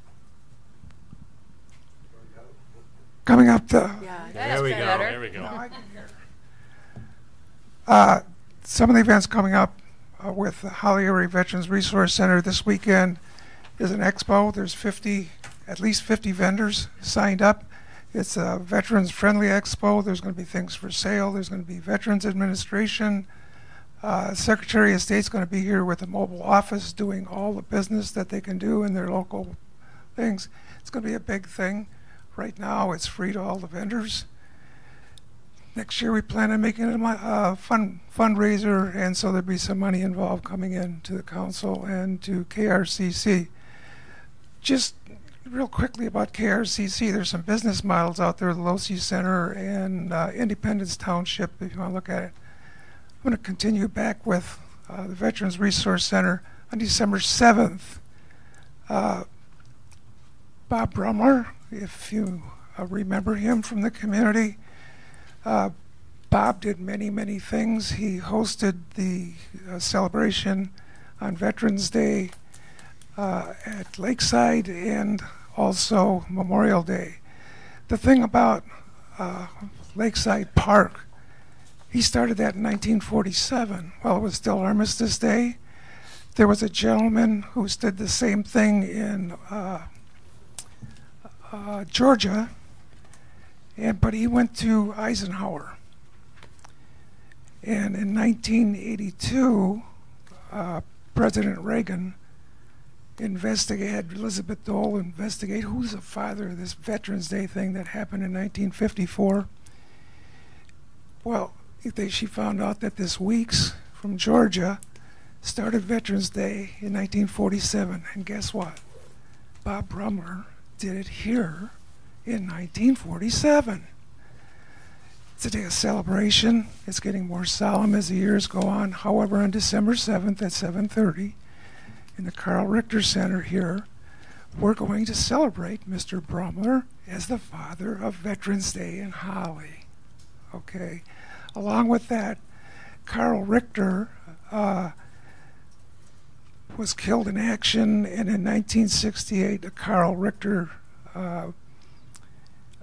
Coming up There we go. There we go. No, I can hear. Some of the events coming up with the Holly Veterans Resource Center this weekend is an expo. There's at least 50 vendors signed up. It's a veterans-friendly expo. There's going to be things for sale. There's going to be Veterans Administration, Secretary of State's going to be here with a mobile office doing all the business that they can do in their local things. It's going to be a big thing. Right now, it's free to all the vendors. Next year, we plan on making it a fundraiser, and so there'll be some money involved coming in to the council and to KRCC. Just real quickly about KRCC, there's some business models out there, the Losi Center and Independence Township, if you want to look at it. I'm going to continue back with the Veterans Resource Center on December 7th. Bob Brumler, if you remember him from the community, Bob did many, many things. He hosted the celebration on Veterans Day at Lakeside and also Memorial Day. The thing about Lakeside Park, he started that in 1947. Well, it was still Armistice Day. There was a gentleman who did the same thing in Georgia, but he went to Eisenhower. And in 1982, President Reagan had Elizabeth Dole investigate who's the father of this Veterans Day thing that happened in 1954. Well, she found out that this Weeks from Georgia started Veterans Day in 1947, and guess what? Bob Brumler did it here in 1947. It's a day of celebration. It's getting more solemn as the years go on. However, on December 7th at 7:30 in the Carl Richter Center here, we're going to celebrate Mr. Brumler as the father of Veterans Day in Holly. Okay. Along with that, Carl Richter was killed in action, and in 1968, the Carl Richter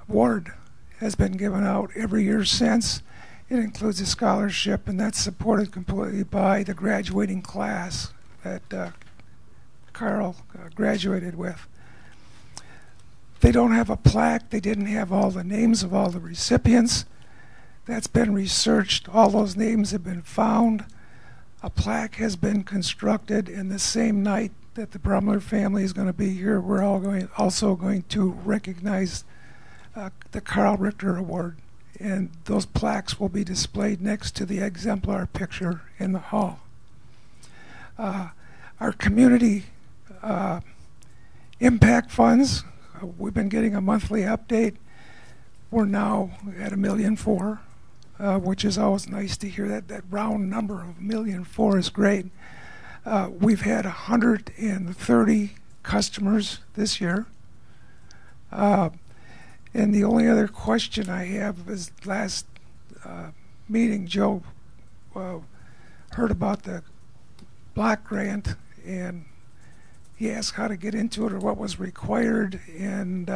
Award has been given out every year since. It includes a scholarship, and that's supported completely by the graduating class that Carl graduated with. They don't have a plaque. They didn't have all the names of all the recipients. That's been researched. All those names have been found. A plaque has been constructed, and the same night that the Brumler family is going to be here, we're also going to recognize the Carl Richter Award. And those plaques will be displayed next to the exemplar picture in the hall. Our community impact funds, we've been getting a monthly update. We're now at $1.4 million, which is always nice to hear. That round number of $1.4 million is great. We've had 130 customers this year. And the only other question I have is last meeting, Joe heard about the block grant, and he asked how to get into it or what was required, and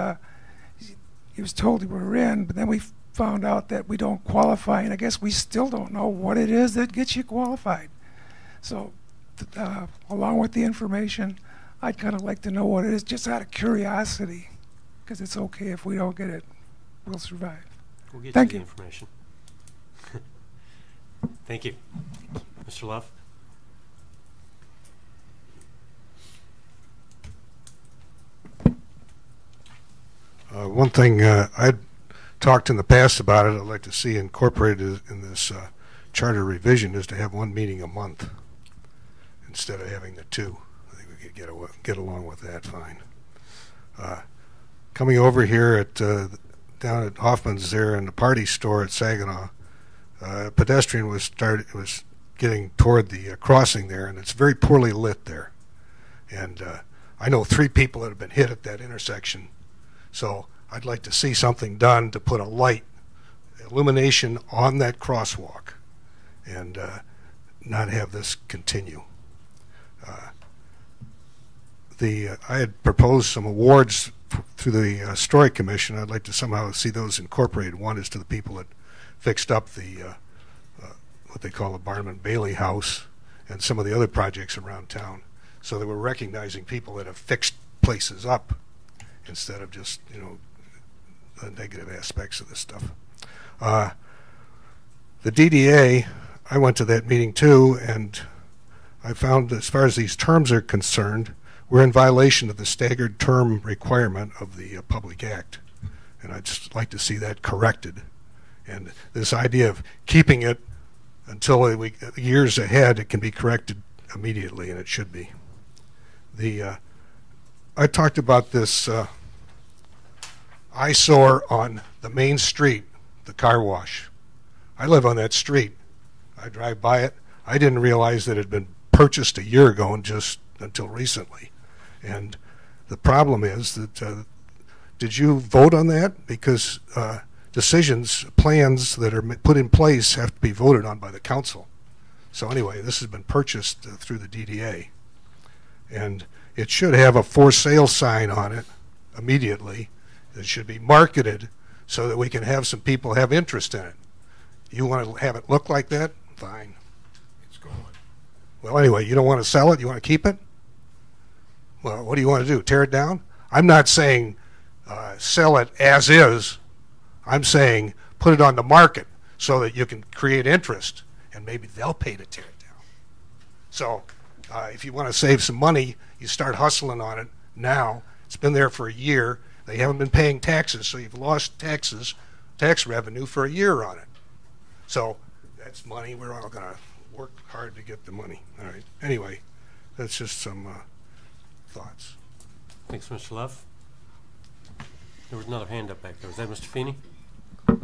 he was told we were in, but then we found out that we don't qualify, and I guess we still don't know what it is that gets you qualified. So along with the information, I'd kind of like to know what it is, just out of curiosity, because it's okay if we don't get it. We'll survive. We'll get Thank you you. the information. Thank you. Mr. Love? One thing I'd talked in the past about it, I'd like to see incorporated in this charter revision is to have one meeting a month instead of having the two. I think we could get along with that fine. Coming over here at down at Hoffman's there in the party store at Saginaw, a pedestrian was getting toward the crossing there, and it's very poorly lit there. And I know 3 people that have been hit at that intersection. So I'd like to see something done to put a light illumination on that crosswalk and not have this continue. I had proposed some awards through the Historic Commission. I'd like to somehow see those incorporated. One is to the people that fixed up the what they call the Barnum Bailey House and some of the other projects around town. So that we're recognizing people that have fixed places up instead of just, you know, the negative aspects of this stuff. The DDA, I went to that meeting too, and I found, as far as these terms are concerned, we're in violation of the staggered term requirement of the Public Act. And I'd just like to see that corrected. And this idea of keeping it until years ahead, it can be corrected immediately, and it should be. I talked about this eyesore on the main street, the car wash. I live on that street. I drive by it. I didn't realize that it had been purchased a year ago and just until recently. And the problem is that did you vote on that? Because decisions, plans that are put in place have to be voted on by the council. So anyway, this has been purchased through the DDA. And it should have a for sale sign on it immediately. It should be marketed so that we can have some people have interest in it. You want to have it look like that? Fine. It's going. Well, anyway, you don't want to sell it? You want to keep it? Well, what do you want to do? Tear it down? I'm not saying sell it as is. I'm saying put it on the market so that you can create interest, and maybe they'll pay to tear it down. So if you want to save some money, you start hustling on it now. It's been there for a year. They haven't been paying taxes, so you've lost tax revenue for a year on it. So that's money. We're all going to work hard to get the money. All right. Anyway, that's just some thoughts. Thanks, Mr. Love. There was another hand up back there. Was that Mr. Feeney? I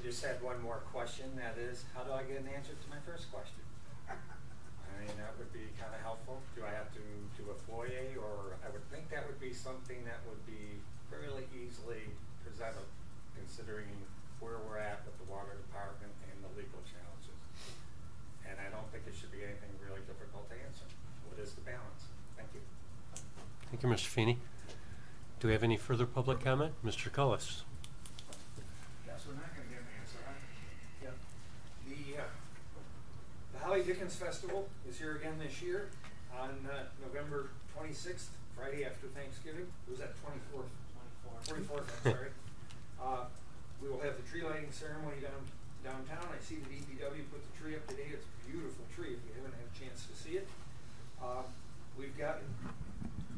just had one more question. That is, how do I get an answer to my first question? I mean, that would be kind of helpful. Do I have to do a FOIA, or I would think that would be something that would be fairly easily presented, considering where we're at with the water department and the legal challenges. And I don't think it should be anything really difficult to answer. What is the balance? Thank you. Thank you, Mr. Feeney. Do we have any further public comment? Mr. Cullis. Yes, we're not going to get an answer, huh? Yeah. The Holly Dickens Festival is here again this year on November 26th, Friday after Thanksgiving. Was that 24th? 24th, I'm sorry. We will have the tree lighting ceremony downtown. I see the DPW put the tree up today. It's a beautiful tree if you haven't had a chance to see it.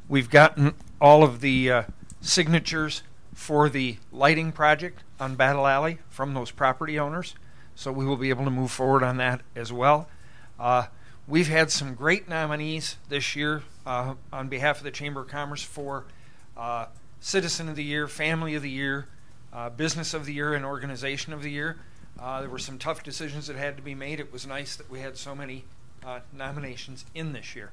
We've gotten all of the signatures for the lighting project on Battle Alley from those property owners, so we will be able to move forward on that as well. We've had some great nominees this year on behalf of the Chamber of Commerce for Citizen of the Year, Family of the Year, Business of the Year, and Organization of the Year. There were some tough decisions that had to be made. It was nice that we had so many nominations in this year.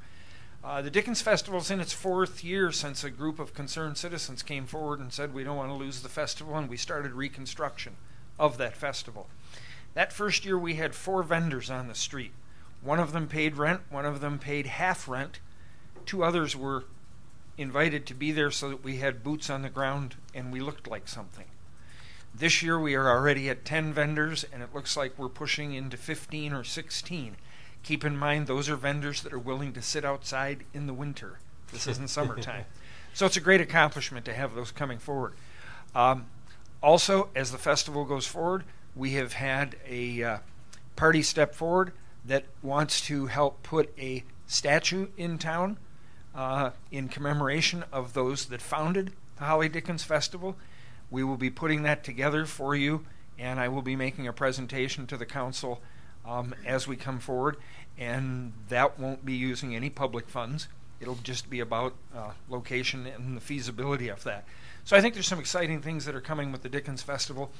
The Dickens Festival is in its 4th year since a group of concerned citizens came forward and said we don't want to lose the festival, and we started reconstruction of that festival. That first year we had 4 vendors on the street. One of them paid rent, one of them paid half rent. 2 others were invited to be there so that we had boots on the ground and we looked like something. This year we are already at 10 vendors, and it looks like we're pushing into 15 or 16. Keep in mind, those are vendors that are willing to sit outside in the winter. This isn't summertime. So it's a great accomplishment to have those coming forward. Also, as the festival goes forward, we have had a party step forward that wants to help put a statue in town in commemoration of those that founded the Holly Dickens Festival. We will be putting that together for you, and I will be making a presentation to the council as we come forward, and that won't be using any public funds. It'll just be about location and the feasibility of that. So I think there's some exciting things that are coming with the Dickens Festival.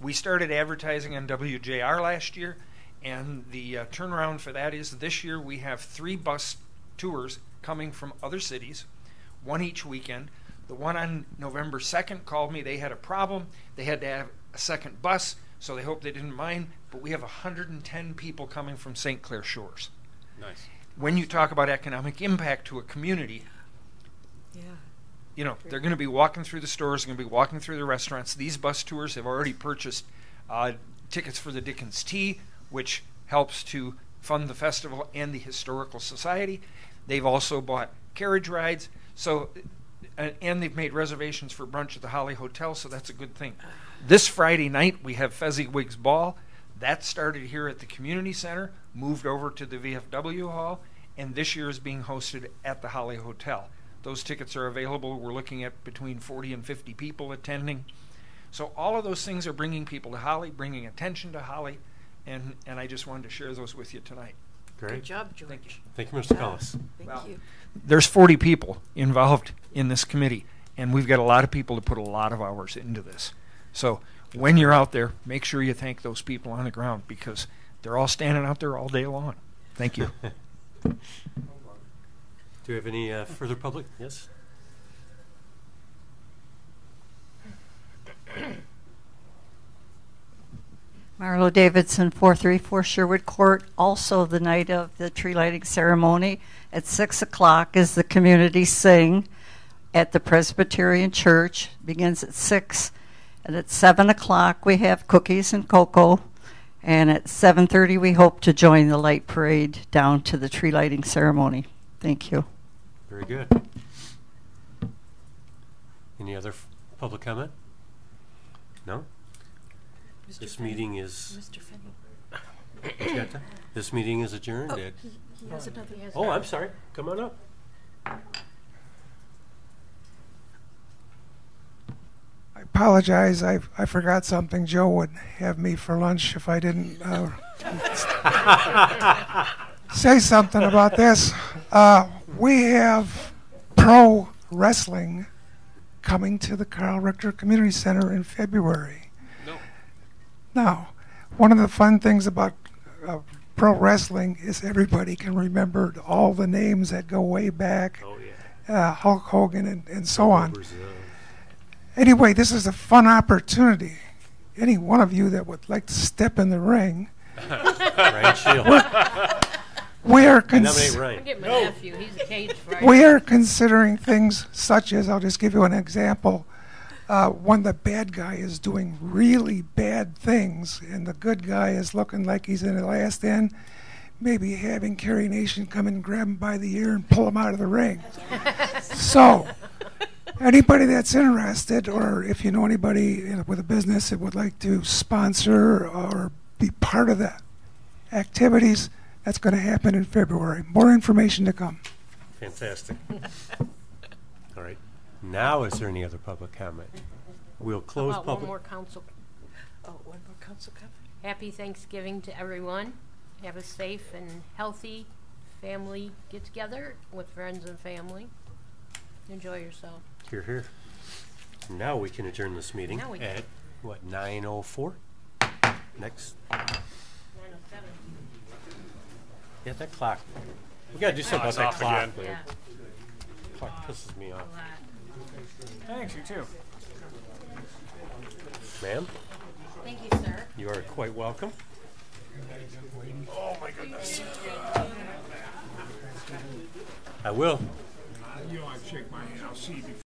We started advertising on WJR last year, and the turnaround for that is this year we have 3 bus tours coming from other cities, 1 each weekend. The one on November 2nd called me. They had a problem. They had to have a second bus, so they hope they didn't mind. But we have 110 people coming from St. Clair Shores. Nice. When you talk about economic impact to a community, you know, they're going to be walking through the stores, they're going to be walking through the restaurants. These bus tours have already purchased tickets for the Dickens Tea, which helps to fund the festival and the Historical Society. They've also bought carriage rides. So and they've made reservations for brunch at the Holly Hotel, so that's a good thing. This Friday night, we have Fezziwig's Ball. That started here at the community center, moved over to the VFW hall, and this year is being hosted at the Holly Hotel. Those tickets are available. We're looking at between 40 and 50 people attending. So all of those things are bringing people to Holly, bringing attention to Holly, and I just wanted to share those with you tonight. Great. Good job, George. Thank you, Mr. Cullis. Thank you. There's 40 people involved in this committee, and we've got a lot of people to put a lot of hours into this. So when you're out there, make sure you thank those people on the ground, because they're all standing out there all day long. Thank you. Do we have any further public? Yes? Marlo Davidson, 434 Sherwood Court. Also the night of the tree lighting ceremony at 6 o'clock is the community sing at the Presbyterian Church. Begins at 6. And at 7 o'clock we have cookies and cocoa. And at 7:30 we hope to join the light parade down to the tree lighting ceremony. Thank you. Very good. Any other public comment? No? This meeting is... Mr. Finney. What you got there? This meeting is adjourned at... He has another. Oh, I'm sorry. Come on up. I apologize. I forgot something. Joe would have me for lunch if I didn't say something about this. We have pro wrestling coming to the Carl Richter Community Center in February. Now, one of the fun things about pro wrestling is everybody can remember all the names that go way back. Oh, yeah. Hulk Hogan and so on. Anyway, this is a fun opportunity. Any one of you that would like to step in the ring, Ryan Shield. we are I nominate Ryan. Get my nephew. He's a cage fighter. we are considering things such as, I'll just give you an example. When the bad guy is doing really bad things and the good guy is looking like he's in the last end, maybe having Carrie Nation come and grab him by the ear and pull him out of the ring. So, anybody that's interested, or if you know anybody with a business that would like to sponsor or be part of the activities, that's going to happen in February. More information to come. Fantastic. All right. Now, is there any other public comment? We'll close How about public. one more council. Oh, one more council comment. Happy Thanksgiving to everyone. Have a safe and healthy family get-together with friends and family. Enjoy yourself. Hear, hear. Now we can adjourn this meeting Now we can. at, what, 9:04? Next. 9:07. Yeah, that clock. We got to do something about that off clock, again. man. Yeah. Clock pisses me off. Thanks, you too. Ma'am, Thank you, sir. you are quite welcome. Oh my goodness. I will. You know, I shake my hand. I'll see you before.